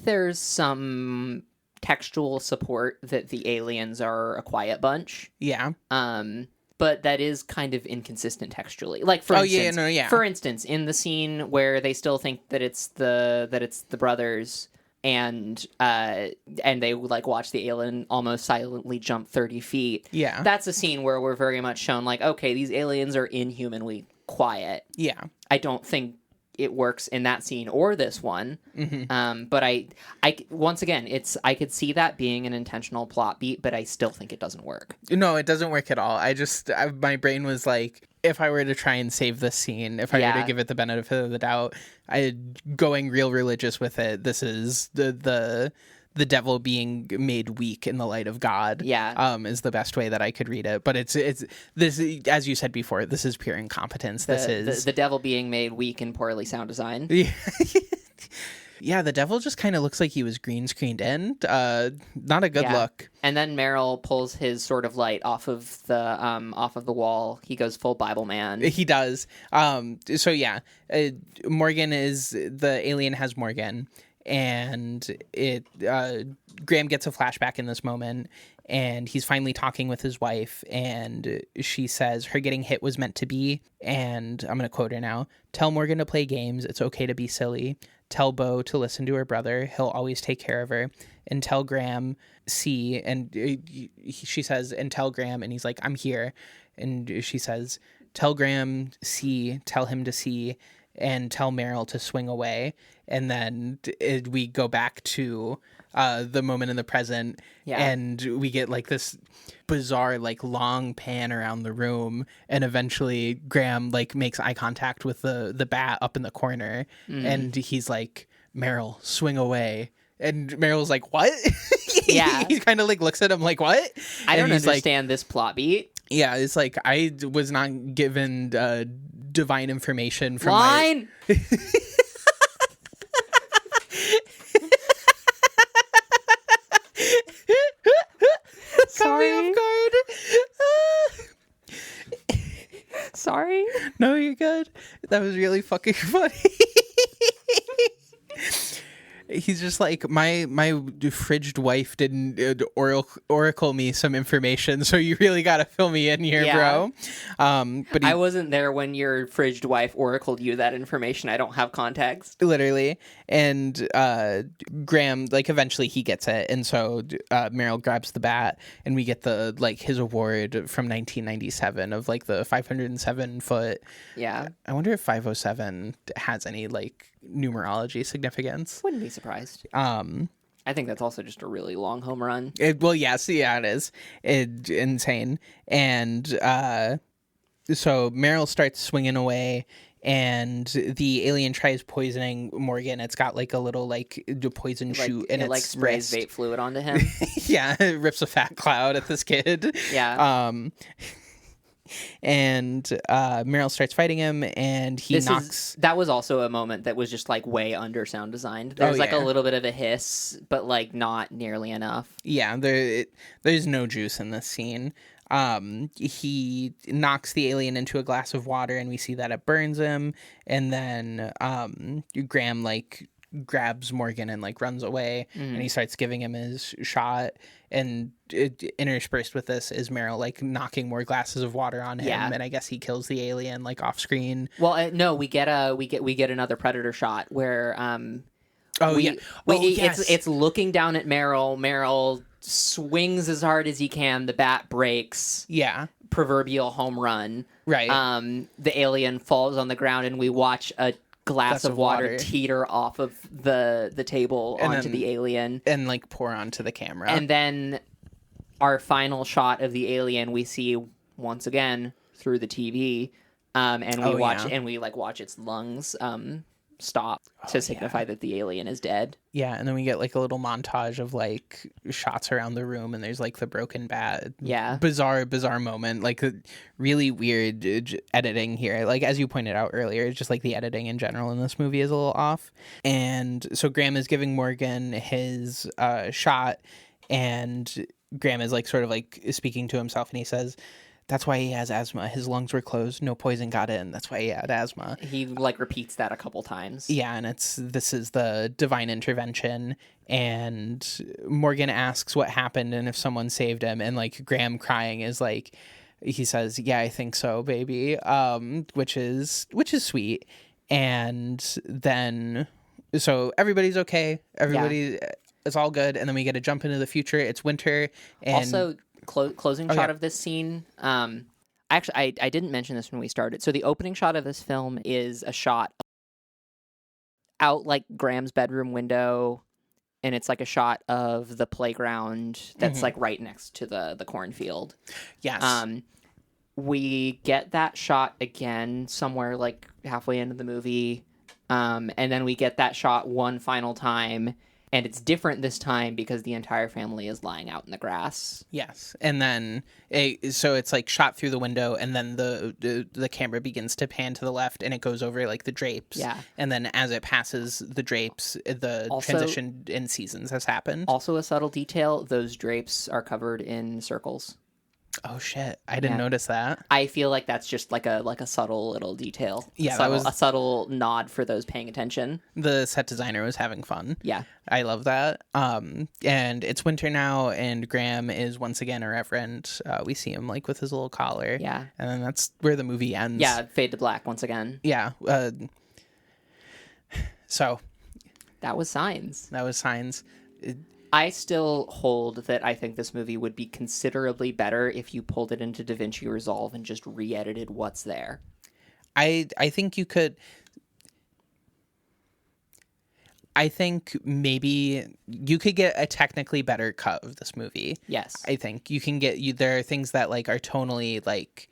there's some textual support that the aliens are a quiet bunch. Yeah. But that is kind of inconsistent textually. Like for instance, in the scene where they still think that it's the brothers, and they like watch the alien almost silently jump 30 feet. Yeah. That's a scene where we're very much shown like, okay, these aliens are inhumanly quiet. Yeah. I don't think it works in that scene or this one. Mm-hmm. But I once again, I could see that being an intentional plot beat, but I still think it doesn't work. No, it doesn't work at all. My brain was like, if I were to try and save this scene, if I were to give it the benefit of the doubt, going real religious with it, this is the devil being made weak in the light of God. Yeah. Is the best way that I could read it. But it's this, as you said before, this is pure incompetence. The devil being made weak and poorly sound designed. Yeah. Yeah, the devil just kind of looks like he was green screened in. Not a good look. And then Meryl pulls his sort of light off of the wall. He goes full Bible man. He does. So yeah, Morgan the alien has Morgan, and Graham gets a flashback in this moment, and he's finally talking with his wife, and she says her getting hit was meant to be, and I'm going to quote her now: "Tell Morgan to play games. It's okay to be silly. Tell Bo to listen to her brother. He'll always take care of her. And tell Graham, see," and she says, "and tell Graham," and he's like, "I'm here." And she says, "Tell Graham, see, tell him to see, and tell Meryl to swing away." And then we go back to the moment in the present, and we get like this bizarre like long pan around the room, and eventually Graham like makes eye contact with the bat up in the corner, and he's like, "Meryl, swing away." And Meryl's like, "What?" Yeah. He kind of like looks at him like, "What?" I don't understand this plot beat. Yeah, it's like, I was not given divine information from Line. Sorry. Off guard. Sorry. No, you're good. That was really fucking funny. He's just like, my fridged wife didn't oracle me some information, so you really got to fill me in here, bro. But I wasn't there when your fridged wife oracled you that information. I don't have context. Literally. And Graham, like, eventually he gets it, and so Meryl grabs the bat, and we get the like his award from 1997 of like the 507 foot. Yeah. I wonder if 507 has any like numerology significance. Wouldn't be surprised. I think that's also just a really long home run. It is. It's insane. And so Meryl starts swinging away, and the alien tries poisoning Morgan. It's got like a little like poison shoot, and it like sprays vape fluid onto him. Yeah, it rips a fat cloud at this kid. Yeah. And Meryl starts fighting him, and he knocks. That was also a moment that was just like way under sound designed. There's like a little bit of a hiss, but like not nearly enough. Yeah, there's no juice in this scene. He knocks the alien into a glass of water, and we see that it burns him. And then Graham like grabs Morgan and like runs away, and he starts giving him his shot, and interspersed with this is Meryl like knocking more glasses of water on him, and I guess he kills the alien like off screen. Well, no, we get another Predator shot where it's looking down at Meryl swings as hard as he can, the bat breaks, proverbial home run, right? The alien falls on the ground, and we watch a glass of water teeter off of the table and onto the alien and like pour onto the camera. And then our final shot of the alien we see once again through the TV, and we watch its lungs stop to signify that the alien is dead. Yeah, and then we get like a little montage of like shots around the room, and there's like the broken bat. Yeah. Bizarre moment. Like really weird editing here. Like as you pointed out earlier, just like the editing in general in this movie is a little off. And so Graham is giving Morgan his shot, and Graham is like sort of like speaking to himself, and he says, "That's why he has asthma. His lungs were closed. No poison got in. That's why he had asthma." He like repeats that a couple times. Yeah, and this is the divine intervention. And Morgan asks what happened and if someone saved him. And like Graham crying is like, he says, "Yeah, I think so, baby," which is sweet. And then so everybody's okay. Everybody, it's all good. And then we get a jump into the future. It's winter. And also, closing shot of this scene. Actually, I didn't mention this when we started. So the opening shot of this film is a shot out like Graham's bedroom window, and it's like a shot of the playground that's like right next to the cornfield. Yes. We get that shot again somewhere like halfway into the movie, and then we get that shot one final time. And it's different this time because the entire family is lying out in the grass. Yes, and then so it's like shot through the window, and then the camera begins to pan to the left, and it goes over like the drapes. Yeah, and then as it passes the drapes, the transition in seasons has happened. Also, a subtle detail: those drapes are covered in circles. Oh shit! I didn't notice that. I feel like that's just like a subtle little detail. Yeah, that was a subtle nod for those paying attention. The set designer was having fun. Yeah, I love that. And it's winter now, and Graham is once again a reverend. We see him like with his little collar. Yeah, and then that's where the movie ends. Yeah, fade to black once again. Yeah. So that was Signs. I still hold that I think this movie would be considerably better if you pulled it into DaVinci Resolve and just re-edited what's there. I think you could. I think maybe you could get a technically better cut of this movie. Yes. I think you can get there are things that like are tonally like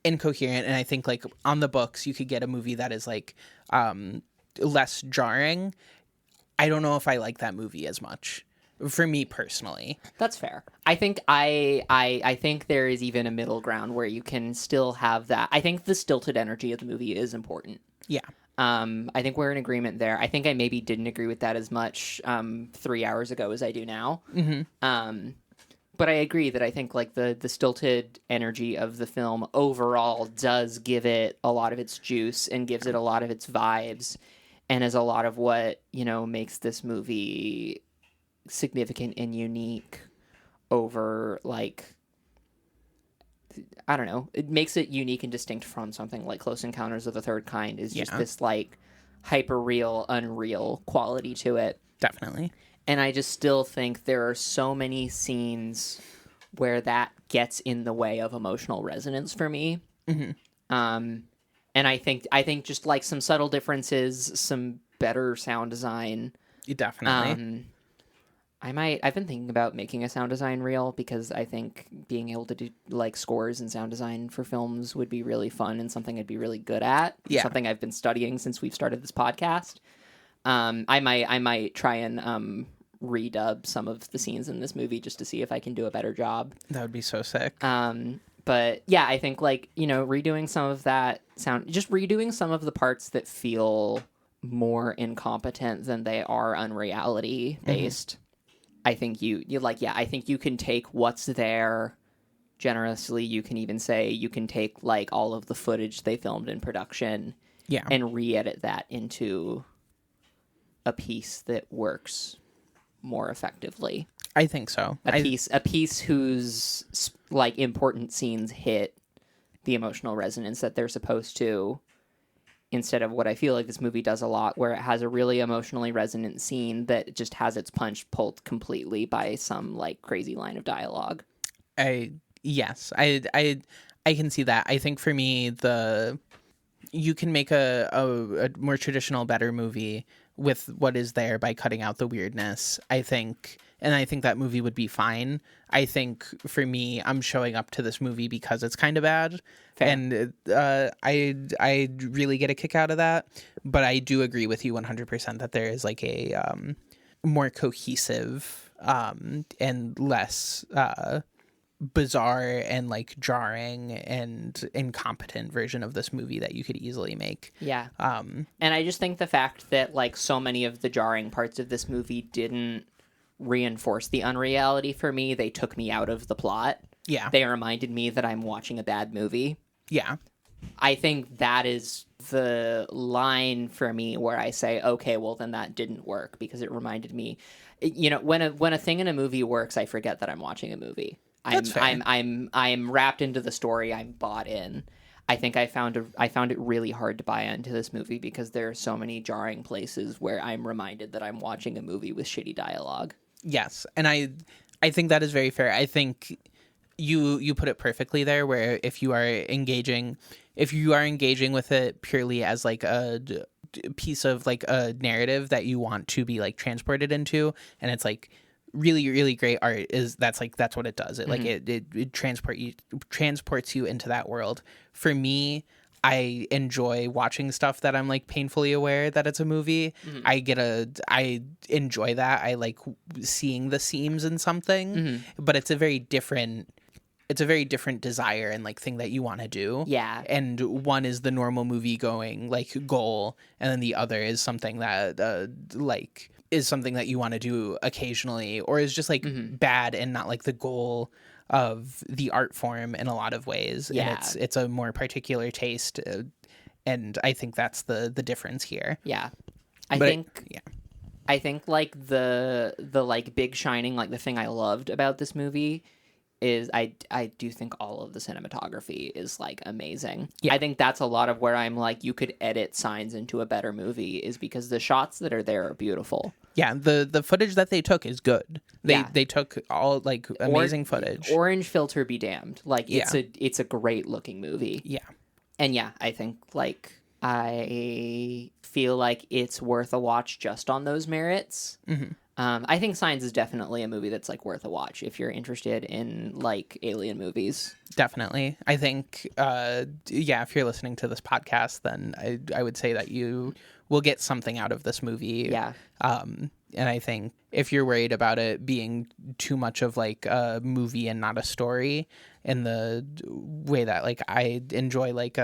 incoherent, and I think like on the books you could get a movie that is like less jarring. I don't know if I like that movie as much. For me personally, that's fair. I think I think there is even a middle ground where you can still have that. I think the stilted energy of the movie is important. Yeah. I think we're in agreement there. I think I maybe didn't agree with that as much 3 hours ago as I do now. Mm-hmm. But I agree that I think like the stilted energy of the film overall does give it a lot of its juice and gives it a lot of its vibes, and is a lot of what makes this movie significant and unique over like I don't know, it makes it unique and distinct from something like Close Encounters of the Third Kind is just this like hyper real, unreal quality to it. Definitely. And I just still think there are so many scenes where that gets in the way of emotional resonance for me. Mm-hmm. And I think just like some subtle differences, some better sound design. Definitely. I've been thinking about making a sound design reel because I think being able to do like scores and sound design for films would be really fun and something I'd be really good at. Yeah. Something I've been studying since we've started this podcast. I might try and redub some of the scenes in this movie just to see if I can do a better job. That would be so sick. But yeah, I think like, redoing some of that sound, just redoing some of the parts that feel more incompetent than they are unreality based. Mm-hmm. I think I think you can take what's there generously. You can even say you can take like all of the footage they filmed in production and re-edit that into a piece that works more effectively. I think so. A piece whose like important scenes hit the emotional resonance that they're supposed to, instead of what I feel like this movie does a lot, where it has a really emotionally resonant scene that just has its punch pulled completely by some like crazy line of dialogue. Yes, I can see that. I think for me, you can make a more traditional, better movie with what is there by cutting out the weirdness, I think. and I think that movie would be fine. I think for me, I'm showing up to this movie because it's kind of bad. Fair. And I really get a kick out of that. But I do agree with you 100% that there is like a more cohesive and less bizarre and like jarring and incompetent version of this movie that you could easily make. Yeah. And I just think the fact that like so many of the jarring parts of this movie didn't reinforce the unreality for me. They took me out of the plot. Yeah. They reminded me that I'm watching a bad movie. Yeah. I think that is the line for me where I say, okay, well then that didn't work because it reminded me, you know, when a thing in a movie works, I forget that I'm watching a movie. I'm wrapped into the story. I'm bought in. I think I found it really hard to buy into this movie because there are so many jarring places where I'm reminded that I'm watching a movie with shitty dialogue. Yes, and I think that is very fair. I think you put it perfectly there, where if you are engaging with it purely as like a piece of like a narrative that you want to be like transported into, and it's like really, really great art, that's what it does. It like it transports you into that world. For me, I enjoy watching stuff that I'm like painfully aware that it's a movie. I enjoy that. I like seeing the seams in something, but it's a very different desire and like thing that you want to do. Yeah. And one is the normal movie going like goal, and then the other is something that like is something that you want to do occasionally, or is just like bad and not like the goal of the art form in a lot of ways. Yeah. And it's a more particular taste, and I think that's the difference here. Yeah. I think like the like big shining, like the thing I loved about this movie is I do think all of the cinematography is like amazing. Yeah. I think that's a lot of where I'm like, you could edit Signs into a better movie, is because the shots that are there are beautiful. Yeah, the footage that they took is good. They took all like amazing footage. Orange filter be damned. Like it's a great looking movie. Yeah. And yeah, I think like I feel like it's worth a watch just on those merits. I think Signs is definitely a movie that's like worth a watch if you're interested in like alien movies. Definitely. I think if you're listening to this podcast, then I would say that you will get something out of this movie. Yeah. And I think if you're worried about it being too much of like a movie and not a story, in the way that like I enjoy like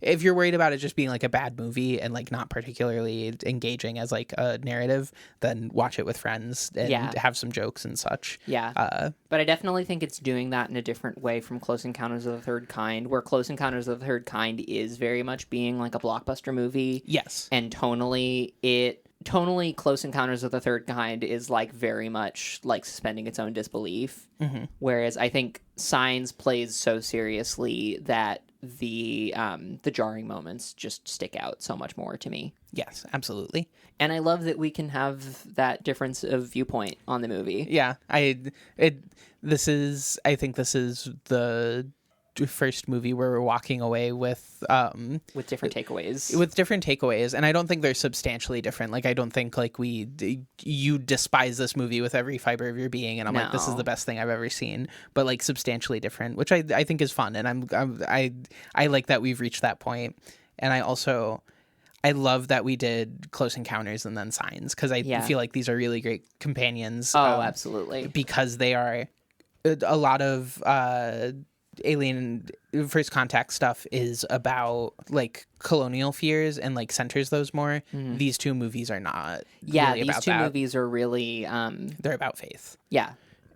if you're worried about it just being like a bad movie and like not particularly engaging as like a narrative, then watch it with friends and have some jokes and such. Yeah. But I definitely think it's doing that in a different way from Close Encounters of the Third Kind, where Close Encounters of the Third Kind is very much being like a blockbuster movie. Yes. And tonally, Close Encounters of the Third Kind is like very much like suspending its own disbelief. Whereas I think Signs plays so seriously that the jarring moments just stick out so much more to me. Yes, absolutely. And I love that we can have that difference of viewpoint on the movie. Yeah, I think this is the first movie where we're walking away with different takeaways, and I don't think they're substantially different. Like I don't think like you despise this movie with every fiber of your being, and I'm like, this is the best thing I've ever seen, but like substantially different, which I think is fun, and I like that we've reached that point. And I love that we did Close Encounters and then Signs, because I feel like these are really great companions. Oh, absolutely. Because they are a lot of Alien First Contact stuff is about like colonial fears and like centers those more. These two movies are not. Yeah, really these two movies are really they're about faith. Yeah,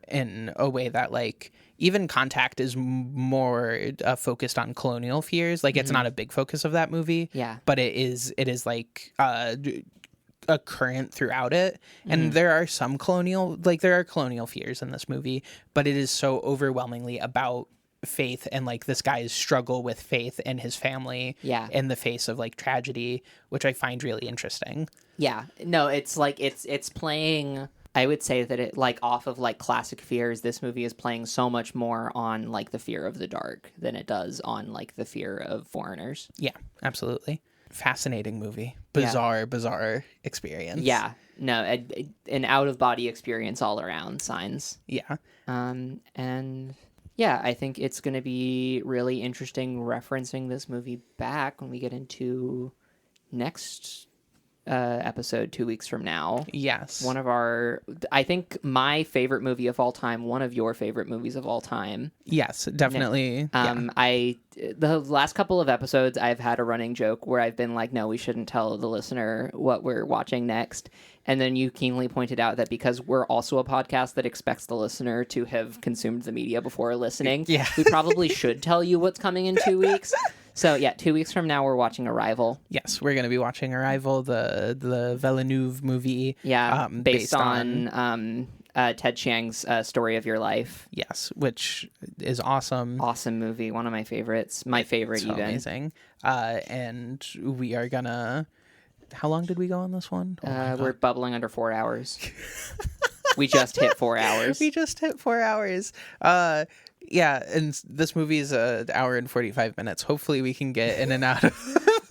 in a way that like even Contact is more focused on colonial fears. Like it's not a big focus of that movie. Yeah, but it is like a current throughout it, and there are colonial fears in this movie, but it is so overwhelmingly about faith and like this guy's struggle with faith and his family in the face of like tragedy, which I find really interesting. Yeah, no, it's like it's playing, I would say that it like off of like classic fears, this movie is playing so much more on like the fear of the dark than it does on like the fear of foreigners. Yeah, absolutely. Fascinating movie. Bizarre experience. Yeah. no, an out-of-body experience all around, Signs. Yeah. And yeah, I think it's going to be really interesting referencing this movie back when we get into next episode 2 weeks from now. Yes. I think my favorite movie of all time, one of your favorite movies of all time. Yes, definitely. The last couple of episodes, I've had a running joke where I've been like, no, we shouldn't tell the listener what we're watching next. And then you keenly pointed out that because we're also a podcast that expects the listener to have consumed the media before listening, we probably should tell you what's coming in 2 weeks. So, yeah, 2 weeks from now, we're watching Arrival. Yes, we're going to be watching Arrival, the Villeneuve movie. Yeah, based on Ted Chiang's Story of Your Life. Yes, which is awesome. Awesome movie. One of my favorites. My favorite, so even. Amazing. And we are going to... How long did we go on this one? We're bubbling under 4 hours. We just hit 4 hours. We just hit 4 hours. Yeah, and this movie is an hour and 45 minutes. Hopefully we can get in and out of...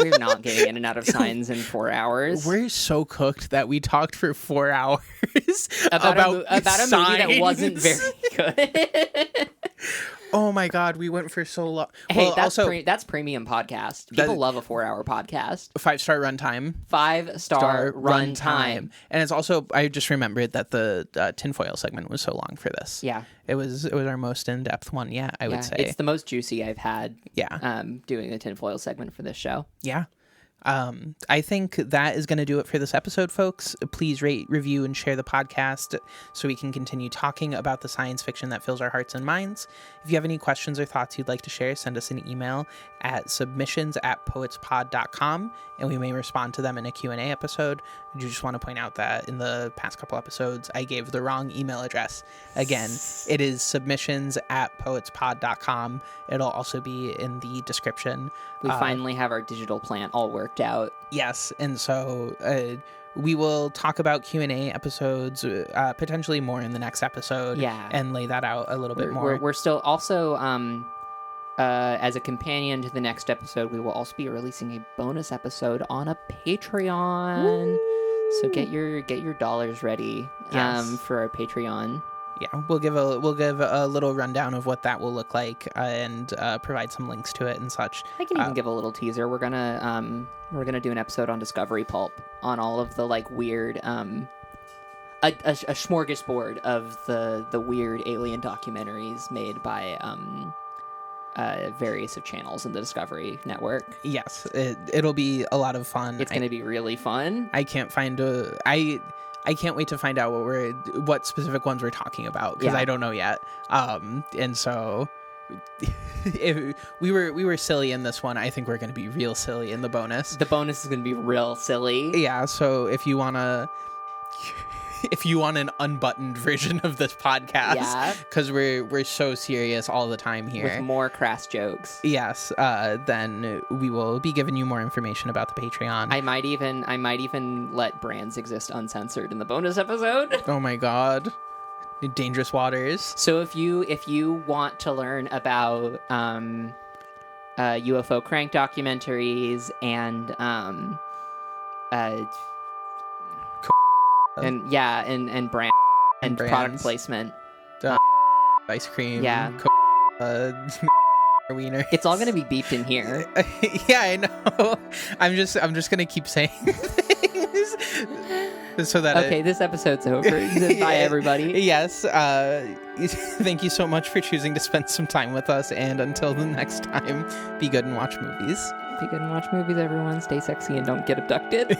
We're not getting in and out of Signs in 4 hours. We're so cooked that we talked for 4 hours about a movie that wasn't very good. Oh my God, we went for so long. Hey, well, that's premium podcast. People love a 4-hour podcast. 5-star runtime. 5-star runtime. And it's also, I just remembered that the tinfoil segment was so long for this. Yeah. It was our most in-depth one yet, I would say. It's the most juicy I've had. Yeah. Doing the tinfoil segment for this show. Yeah. I think that is going to do it for this episode, folks. Please rate, review, and share the podcast so we can continue talking about the science fiction that fills our hearts and minds. If you have any questions or thoughts you'd like to share, send us an email at submissions@poetspod.com, and we may respond to them in a Q&A episode. I do just want to point out that in the past couple episodes, I gave the wrong email address. Again, it is submissions@poetspod.com. It'll also be in the description. We finally have our digital plant all worked out. Yes, and so we will talk about Q&A episodes, potentially more in the next episode, and lay that out a little bit more. We're still also, as a companion to the next episode, we will also be releasing a bonus episode on a Patreon. Woo! So get your dollars ready for our Patreon. Yeah, we'll give a little rundown of what that will look like and provide some links to it and such. I can even give a little teaser. We're gonna do an episode on Discovery Pulp on all of the like weird a smorgasbord of the weird alien documentaries made by various of channels in the Discovery Network. Yes, it'll be a lot of fun. It's gonna be really fun. I can't wait to find out what specific ones we're talking about because I don't know yet. And so if we were silly in this one, I think we're going to be real silly in the bonus. The bonus is going to be real silly. Yeah. So if you want an unbuttoned version of this podcast, because we're so serious all the time here with more crass jokes, then we will be giving you more information about the Patreon. I might even let brands exist uncensored in the bonus episode. Oh my God, dangerous waters. So if you want to learn about UFO crank documentaries and brand and product placement, ice cream, wiener. It's all going to be beeped in here. Yeah, I know. I'm just gonna keep saying things so that this episode's over. Bye, everybody. Yes. Thank you so much for choosing to spend some time with us, and until the next time, be good and watch movies. Be good and watch movies, everyone. Stay sexy and don't get abducted.